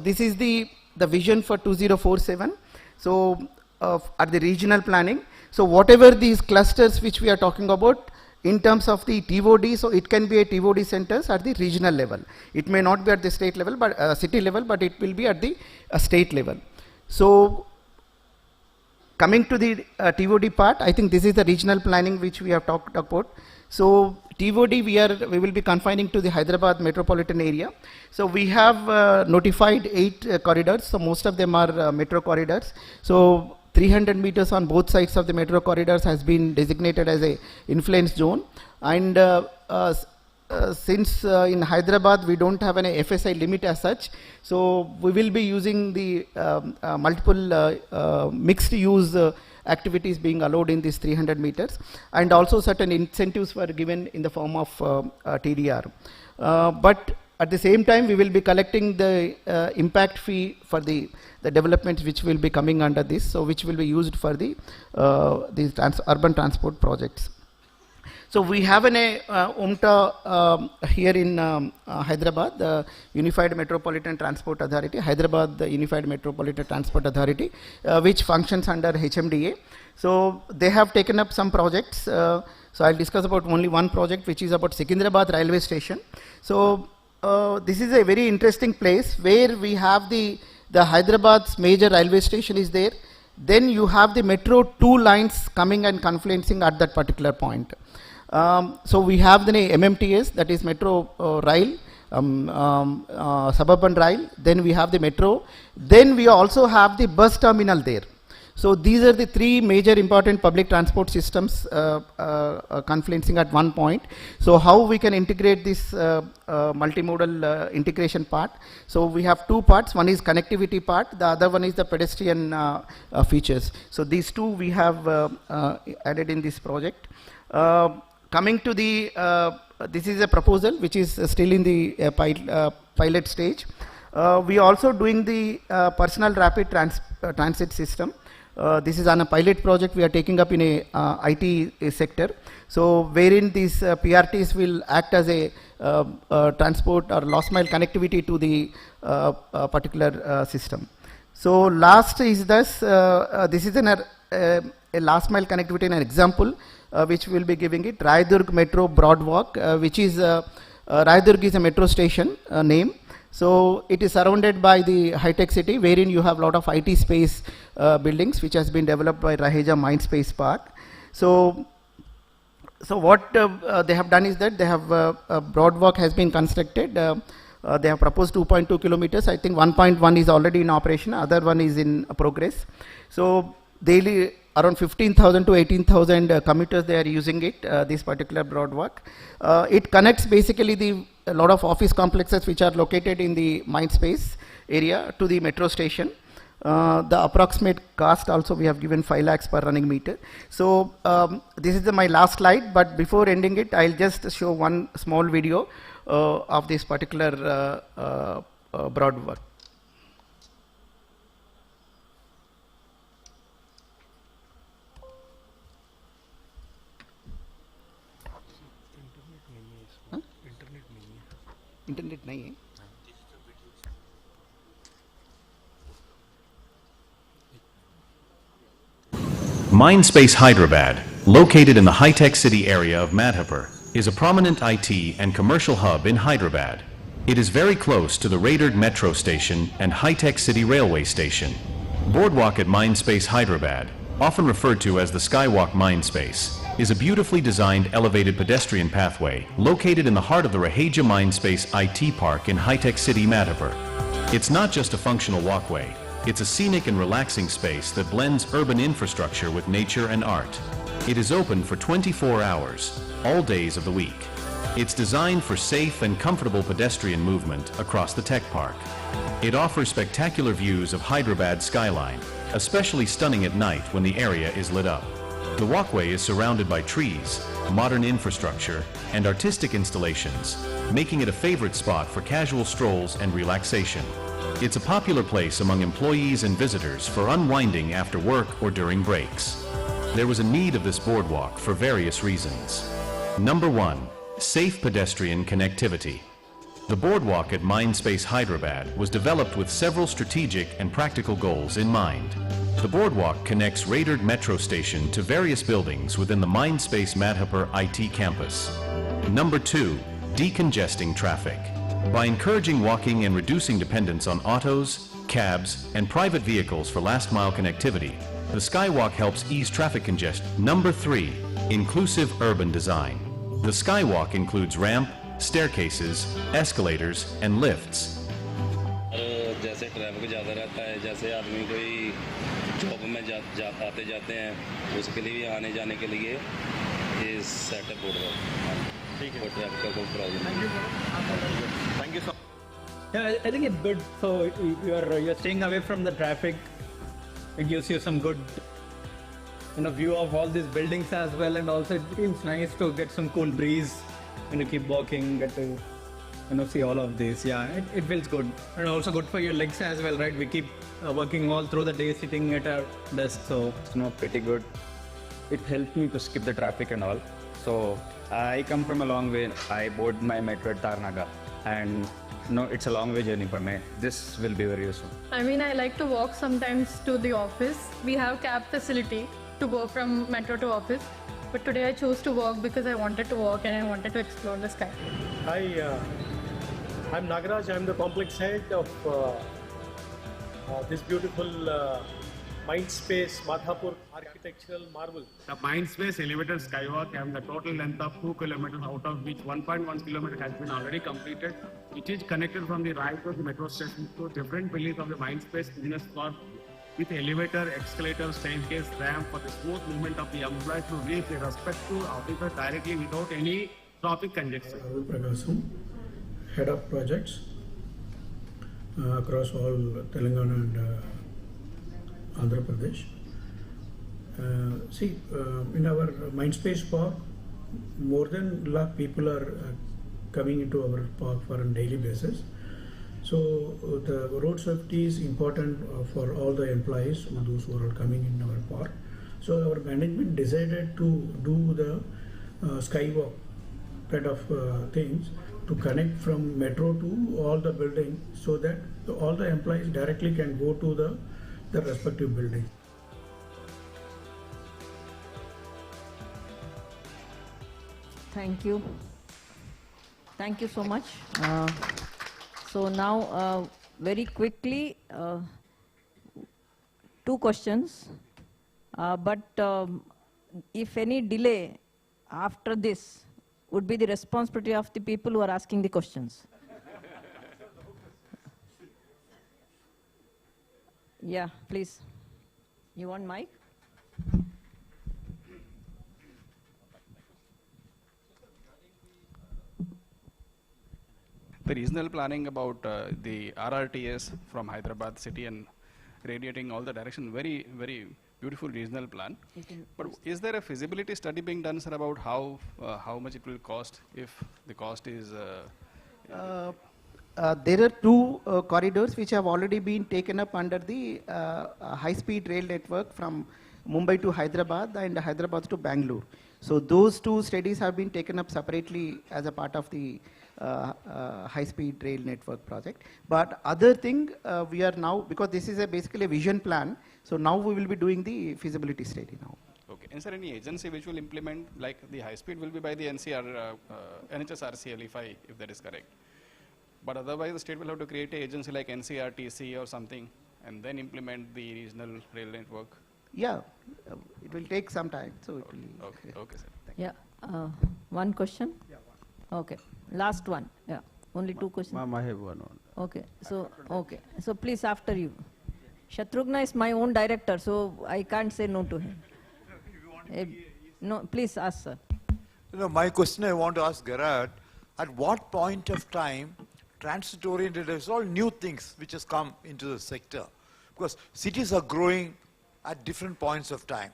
this is the vision for 2047. So at the regional planning. So whatever these clusters which we are talking about, in terms of the TOD, so it can be a TOD centers at the regional level. It may not be at the state level, but city level, but it will be at the state level. So coming to the TOD part, I think this is the regional planning which we have talked about. So TOD we will be confining to the Hyderabad metropolitan area. So we have notified 8 corridors. So most of them are metro corridors. So 300 meters on both sides of the metro corridors has been designated as a influence zone, and since in Hyderabad we don't have an FSI limit as such, so we will be using the multiple mixed use activities being allowed in these 300 meters, and also certain incentives were given in the form of TDR. But at the same time, we will be collecting the impact fee for the developments which will be coming under this, so which will be used for these urban transport projects. So we have an UMTA here in Hyderabad, the Unified Metropolitan Transport Authority, Hyderabad the Unified Metropolitan Transport Authority, which functions under HMDA. So they have taken up some projects. So I'll discuss about only one project, which is about Secunderabad railway station. So this is a very interesting place where we have the Hyderabad's major railway station is there. Then you have the metro 2 lines coming and confluencing at that particular point. So we have the MMTS, that is Metro Rail, Suburban Rail. Then we have the metro. Then we also have the bus terminal there. So these are the 3 major important public transport systems confluencing at one point. So how we can integrate this multimodal integration part? So we have 2 parts. One is connectivity part. The other one is the pedestrian features. So these 2 we have added in this project. Coming to the, this is a proposal which is still in the pilot stage. We are also doing the personal rapid transit system. This is on a pilot project we are taking up in a IT sector. So wherein these PRTs will act as a transport or last mile connectivity to the particular system. So last is this, this is an a last mile connectivity and an example which we will be giving it. Raidurg Metro Broadwalk, which is Raidurg is a metro station name. So it is surrounded by the high-tech city, wherein you have a lot of IT space buildings, which has been developed by Raheja Mindspace Park. So what they have done is that they have a Broadwalk has been constructed. They have proposed 2.2 kilometers. I think 1.1 is already in operation. Other one is in progress. So daily around 15,000 to 18,000 commuters they are using it. This particular Broadwalk. It connects basically a lot of office complexes which are located in the Mindspace area to the metro station. The approximate cost also we have given 5 lakhs per running meter. So this is my last slide, but before ending it, I'll just show one small video of this particular Broadwalk. Internet नहीं है. Mindspace Hyderabad, located in the high-tech city area of Madhapur, is a prominent IT and commercial hub in Hyderabad. It is very close to the Raidurg metro station and high-tech city railway station. Boardwalk at Mindspace Hyderabad, often referred to as the Skywalk Mindspace, is a beautifully designed elevated pedestrian pathway located in the heart of the Raheja Mindspace IT Park in high-tech city Madhapur. It's not just a functional walkway. It's a scenic and relaxing space that blends urban infrastructure with nature and art. It is open for 24 hours, all days of the week. It's designed for safe and comfortable pedestrian movement across the tech park. It offers spectacular views of Hyderabad's skyline, especially stunning at night when the area is lit up. The walkway is surrounded by trees, modern infrastructure, and artistic installations, making it a favorite spot for casual strolls and relaxation. It's a popular place among employees and visitors for unwinding after work or during breaks. There was a need of this boardwalk for various reasons. Number 1, safe pedestrian connectivity. The boardwalk at Mindspace Hyderabad was developed with several strategic and practical goals in mind. The boardwalk connects Raidurg metro station to various buildings within the Mindspace Madhapur IT campus. Number 2, decongesting traffic. By encouraging walking and reducing dependence on autos, cabs, and private vehicles for last-mile connectivity, the Skywalk helps ease traffic congestion. Number 3, inclusive urban design. The Skywalk includes ramp, staircases, escalators, and lifts. जैसे traffic ज़्यादा रहता है, जैसे आदमी कोई job में आते जाते हैं, उसके लिए आने जाने के लिए ये सेटअप बोर्ड ठीक है, ट्रैफिक का कोई प्रॉब्लम नहीं है. Thank you so much. Yeah, I think it's good. So you're staying away from the traffic. It gives you some good, view of all these buildings as well, and also it feels nice to get some cool breeze when you keep walking, get to see all of this. Yeah, it feels good, and also good for your legs as well, right? We keep working all through the day sitting at our desk, so it's pretty good. It helps me to skip the traffic and all. So I come from a long way. I board my metro at Tarnagar, and it's a long way journey for me. This will be very useful. I mean, I like to walk sometimes to the office. We have cab facility to go from metro to office. But today I chose to walk because I wanted to walk and I wanted to explore the sky. Hi, I'm Nagaraj. I'm the complex head of this beautiful Mindspace Madhapur architectural marvel. The Mindspace elevated skywalk have the total length of 2 kilometers, out of which 1.1 kilometer has been already completed. It is connected from the Raidurg metro station to different buildings of the Mindspace business park with elevator, escalator, staircase, ramp for the smooth movement of the employees to reach their respective offices directly without any traffic congestion. Prakasam, head of projects across all Telangana and Andhra Pradesh. In our Mindspace park, more than 1 lakh people are coming into our park for a daily basis. So the road safety is important for all the employees, those who are coming in our park. So our management decided to do the skywalk kind of things to connect from metro to all the buildings, so that all the employees directly can go to the respective buildings. Thank you. Thank you so much. So now, very quickly, 2 questions. But if any delay after this would be the responsibility of the people who are asking the questions. Yeah, please. You want mic? The regional planning about the RRTS from Hyderabad city and radiating all the direction, very, very beautiful regional plan. But is there a feasibility study being done, sir, about how much it will cost if the cost is... there are 2 corridors which have already been taken up under the high-speed rail network from Mumbai to Hyderabad and Hyderabad to Bangalore. So those 2 studies have been taken up separately as a part of the high-speed rail network project. But other thing, we are now, because this is basically a vision plan, so now we will be doing the feasibility study now. Okay. Is there any agency which will implement, like the high-speed will be by the NHSRCL, if that is correct? But otherwise, the state will have to create an agency like NCRTC or something, and then implement the regional rail network. Yeah, it will take some time. So it will. Okay, okay, sir. Yeah. One question? Yeah, one. Okay. Last one. Yeah. Only 2 questions. Ma'am, I have one. Okay. So please, after you. Shatrughna is my own director, so I can't say no to him. No, please ask, sir. My question I want to ask Gerard, at what point of time transit-oriented is all new things which has come into the sector? Because cities are growing at different points of time.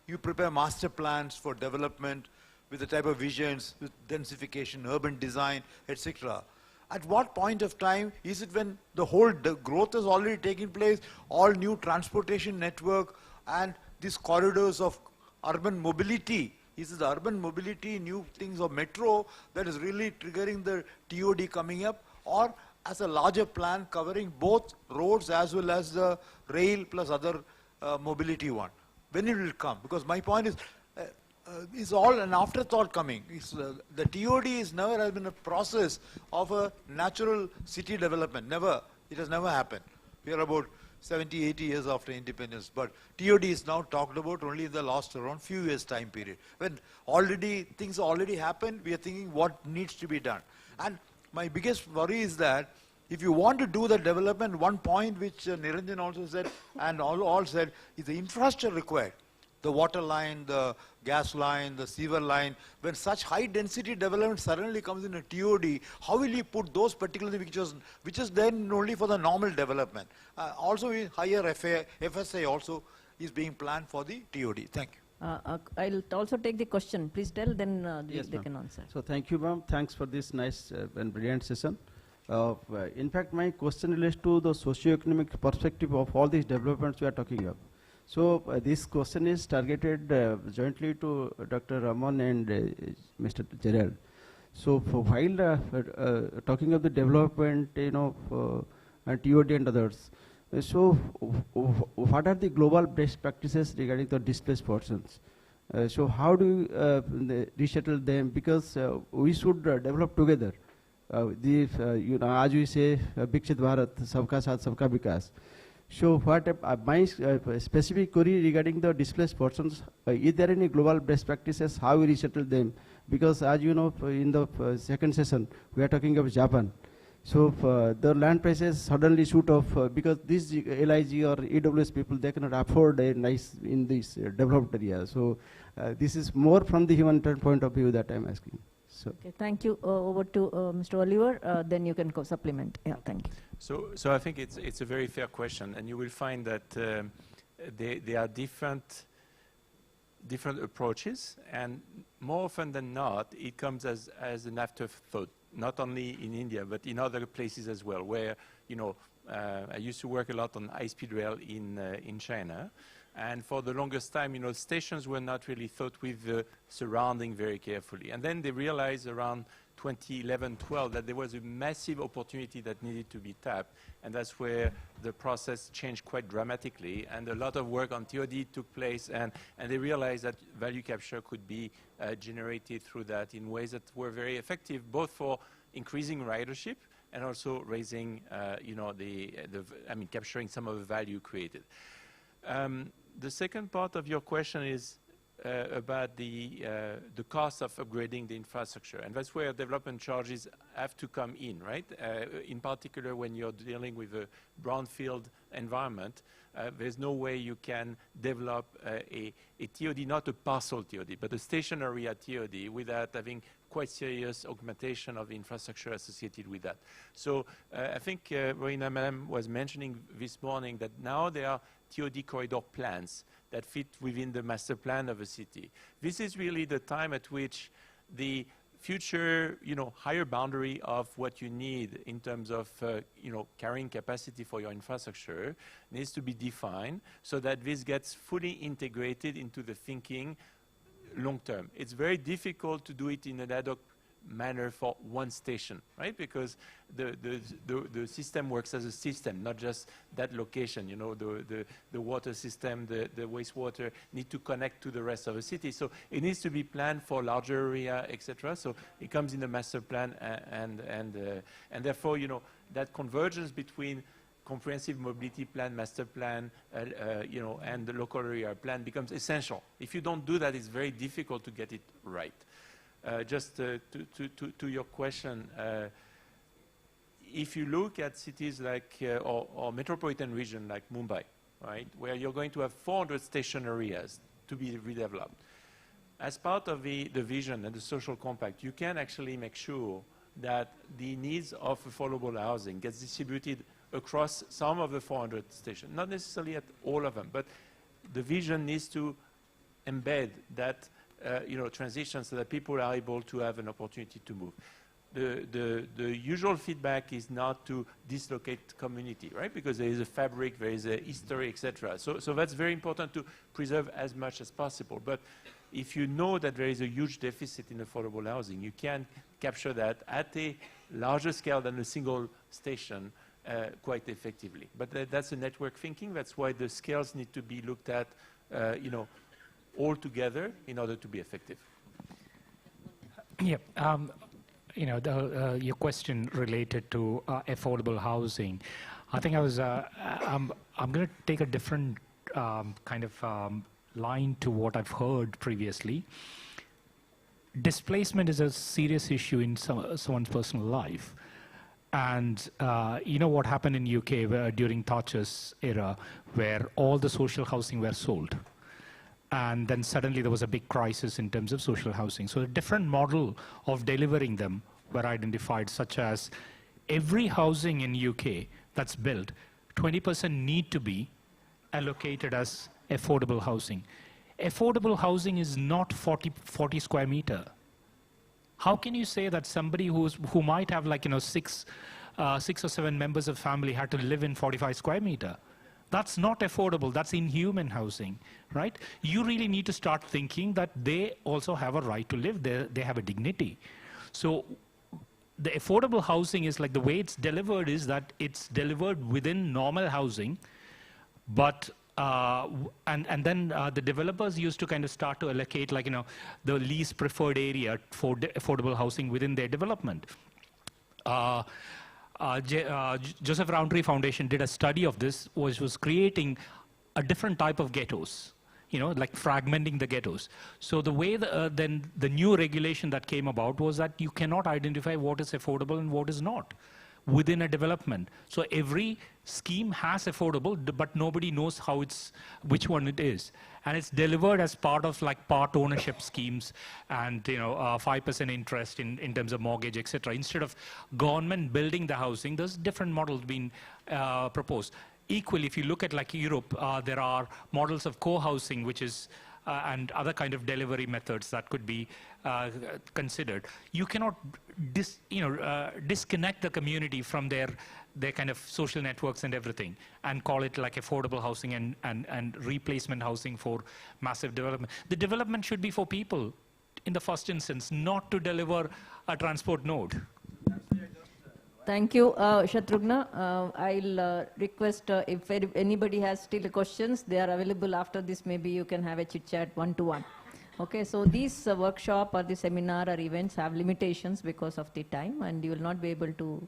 You prepare master plans for development with the type of visions, with densification, urban design, etc. At what point of time is it when the whole growth is already taking place, all new transportation network and these corridors of urban mobility? Is it the urban mobility, new things of metro that is really triggering the TOD coming up, or as a larger plan covering both roads as well as the rail plus other mobility one? When it will come? Because my point is all an afterthought coming. The TOD is never has been a process of a natural city development. Never. It has never happened. We are about 70, 80 years after independence, but TOD is now talked about only in the last around few years time period. When already things already happened, we are thinking what needs to be done. And my biggest worry is that if you want to do the development, one point which Niranjan also said and all said is the infrastructure required. The water line, the gas line, the sewer line. When such high density development suddenly comes in a TOD, how will you put those particularly which is then only for the normal development? Also in higher FSA also is being planned for the TOD. Thank you. I'll also take the question. Please tell, then Yes, they can answer. So thank you, ma'am. Thanks for this nice and brilliant session. In fact, my question relates to the socio-economic perspective of all these developments we are talking about. So this question is targeted jointly to Dr. Raman and Mr. Gerald. So while talking of the development, and TOD and others, so what are the global best practices regarding the displaced persons? So how do you resettle them? Because we should develop together. As we say, Viksit Bharat, Sabka Saath, Sabka Vikas. So what my specific query regarding the displaced persons, is there any global best practices, how we resettle them? Because as you know, in the second session, we are talking about Japan. So the land prices suddenly shoot off because these LIG or EWS people, they cannot afford a nice in this developed area. So this is more from the humanitarian point of view that I am asking. So. Okay, thank you. Over to Mr. Oliver. Then you can supplement. Yeah, thank you. So I think it's a very fair question, and you will find that there are different approaches, and more often than not, it comes as an afterthought. Not only in India, but in other places as well, where I used to work a lot on high-speed rail in China. And for the longest time, stations were not really thought with the surrounding very carefully. And then they realized around 2011-12 that there was a massive opportunity that needed to be tapped, and that's where the process changed quite dramatically, and a lot of work on TOD took place, and they realized that value capture could be generated through that in ways that were very effective, both for increasing ridership and also raising, capturing some of the value created. The second part of your question is about the cost of upgrading the infrastructure, and that's where development charges have to come in, right? In particular, when you're dealing with a brownfield environment, there's no way you can develop a TOD, not a parcel TOD, but a station area TOD without having quite serious augmentation of the infrastructure associated with that. So I think Rohina Madam was mentioning this morning that now there are TOD corridor plans that fit within the master plan of a city. This is really the time at which the future, higher boundary of what you need in terms of, carrying capacity for your infrastructure needs to be defined so that this gets fully integrated into the thinking long term. It's very difficult to do it in an ad hoc manner for one station, right? Because the system works as a system, not just that location. The water system, the wastewater need to connect to the rest of the city. So it needs to be planned for larger area, etc. So it comes in the master plan, and therefore, that convergence between comprehensive mobility plan, master plan, and the local area plan becomes essential. If you don't do that, it's very difficult to get it right. Just to your question, if you look at cities like, or metropolitan region like Mumbai, right, where you're going to have 400 station areas to be redeveloped, as part of the vision and the social compact, you can actually make sure that the needs of affordable housing gets distributed across some of the 400 stations, not necessarily at all of them, but the vision needs to embed that transition so that people are able to have an opportunity to move. The usual feedback is not to dislocate community, right? Because there is a fabric, there is a history, etc. So that's very important to preserve as much as possible. But if you know that there is a huge deficit in affordable housing, you can capture that at a larger scale than a single station quite effectively. But that's a network thinking. That's why the scales need to be looked at, all together in order to be effective. Yeah, your question related to affordable housing. I think I'm going to take a different kind of line to what I've heard previously. Displacement is a serious issue in someone's personal life. And what happened in UK during Thatcher's era, where all the social housing were sold. And then suddenly there was a big crisis in terms of social housing. So a different model of delivering them were identified, such as every housing in UK that's built, 20% need to be allocated as affordable housing. Affordable housing is not 40 square meter. How can you say that somebody who might have 6 or 7 members of family had to live in 45 square meter? That's not affordable. That's inhuman housing, right? You really need to start thinking that they also have a right to live. They have a dignity. So the affordable housing is like the way it's delivered is that it's delivered within normal housing, but and then the developers used to kind of start to allocate the least preferred area for affordable housing within their development. Joseph Rowntree Foundation did a study of this, which was creating a different type of ghettos, like fragmenting the ghettos. So the way then the new regulation that came about was that you cannot identify what is affordable and what is not within a development. So every scheme has affordable, but nobody knows which one it is. And it's delivered as part of part ownership schemes and 5% interest in terms of mortgage, etc. Instead of government building the housing, there's different models being proposed. Equally, if you look at Europe, there are models of co-housing, which is and other kind of delivery methods that could be considered. You cannot disconnect the community from their kind of social networks and everything and call it affordable housing and replacement housing for massive development. The development should be for people. in the first instance, not to deliver a transport node? Thank you, Shatrugna. I'll request if anybody has still questions, they are available after this. Maybe you can have a chit-chat one-to-one. Okay, so these workshop or the seminar or events have limitations because of the time, and you will not be able to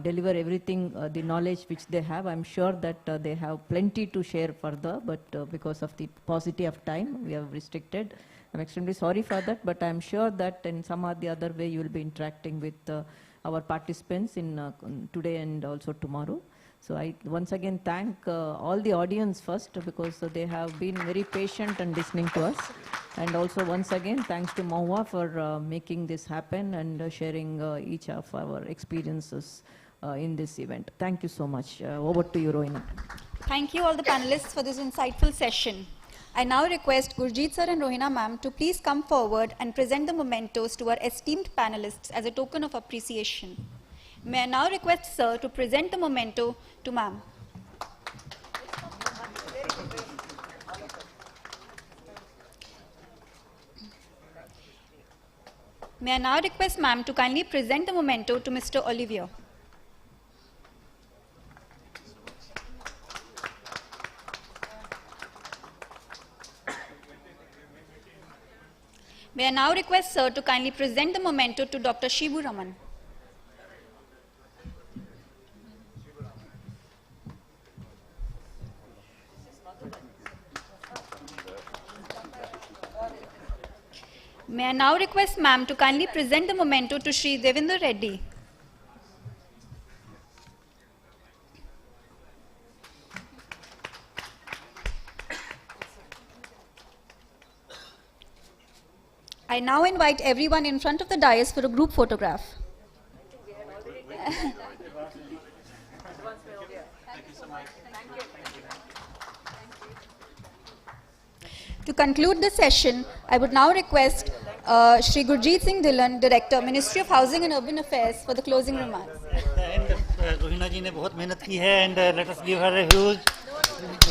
deliver everything, the knowledge which they have. I'm sure that they have plenty to share further, but because of the paucity of time, we have restricted. I'm extremely sorry for that, but I'm sure that in some or the other way you will be interacting with our participants in today and also tomorrow. So I once again thank all the audience first, because they have been very patient and listening to us. And also once again thanks to Mahua for making this happen and sharing each of our experiences in this event. Thank you so much. Over to you, Rohina. Thank you all the panelists for this insightful session. I now request Gurjeet sir and Rohina ma'am to please come forward and present the mementos to our esteemed panelists as a token of appreciation. May I now request sir to present the memento to ma'am. May I now request ma'am to kindly present the memento to Mr. Olivier. May I now request sir to kindly present the memento to Dr. Shibu Raman. May I now request ma'am to kindly present the memento to Shri Devendra Reddy. I now invite everyone in front of the dais for a group photograph. To conclude the session, I would now request Shri Gurjeet Singh Dhillon, Director, Ministry of Housing and Urban Affairs, for the closing remarks. Rohina जी ने बहुत मेहनत की है and let us give her a huge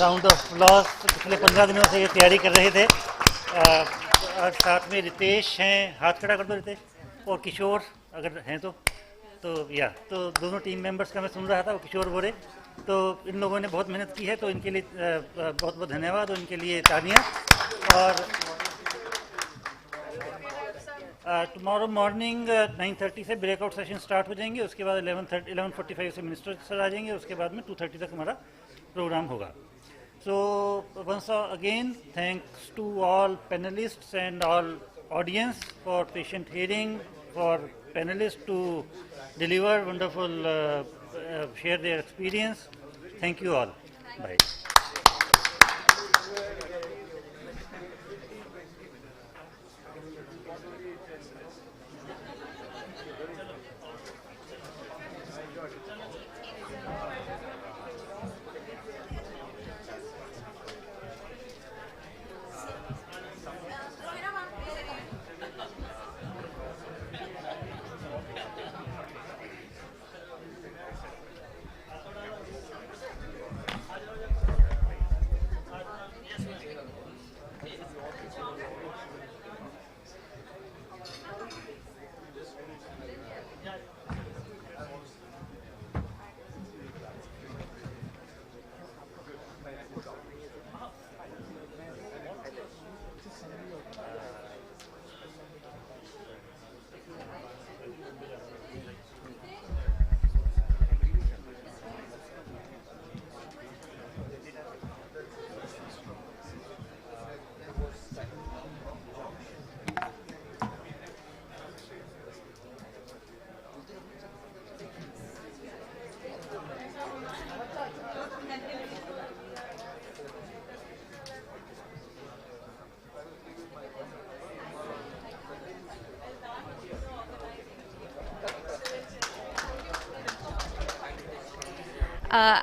round of applause. पिछले 15 दिनों से ये तैयारी कर रहे थे और साथ में रितेश हैं, हाथ खड़ा कर दो रितेश, और किशोर अगर हैं तो या तो दोनों टीम मेंबर्स का मैं सुन रहा था, वो किशोर बोरे, तो इन लोगों ने बहुत मेहनत की है, तो इनके लिए बहुत बहुत धन्यवाद और इनके लिए तालियां. और टुमारो मॉर्निंग 9:30 से ब्रेकआउट सेशन स्टार्ट हो जाएंगे, उसके बाद 11:45 से मिनिस्टर सर आ जाएंगे, उसके बाद में 2:30 तक हमारा प्रोग्राम होगा. So once again, thanks to all panelists and all audience for patient hearing, for panelists to deliver wonderful, share their experience. Thank you all. Bye.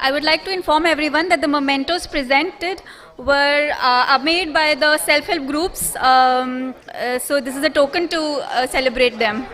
I would like to inform everyone that the mementos presented are made by the self-help groups. So this is a token to celebrate them.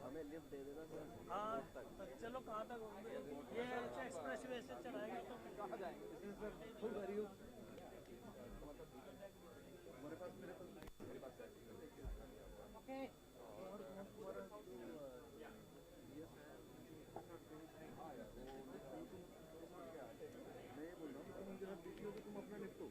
हमें lift दे देना sir. हाँ चलो कहाँ तक ये express way से चलाएंगे तो कहाँ जाएंगे इसमें सर फुल भरी हो हमारे पास मेरे पास ओके मैं ये बोल रहा हूँ तुम अपना लिखो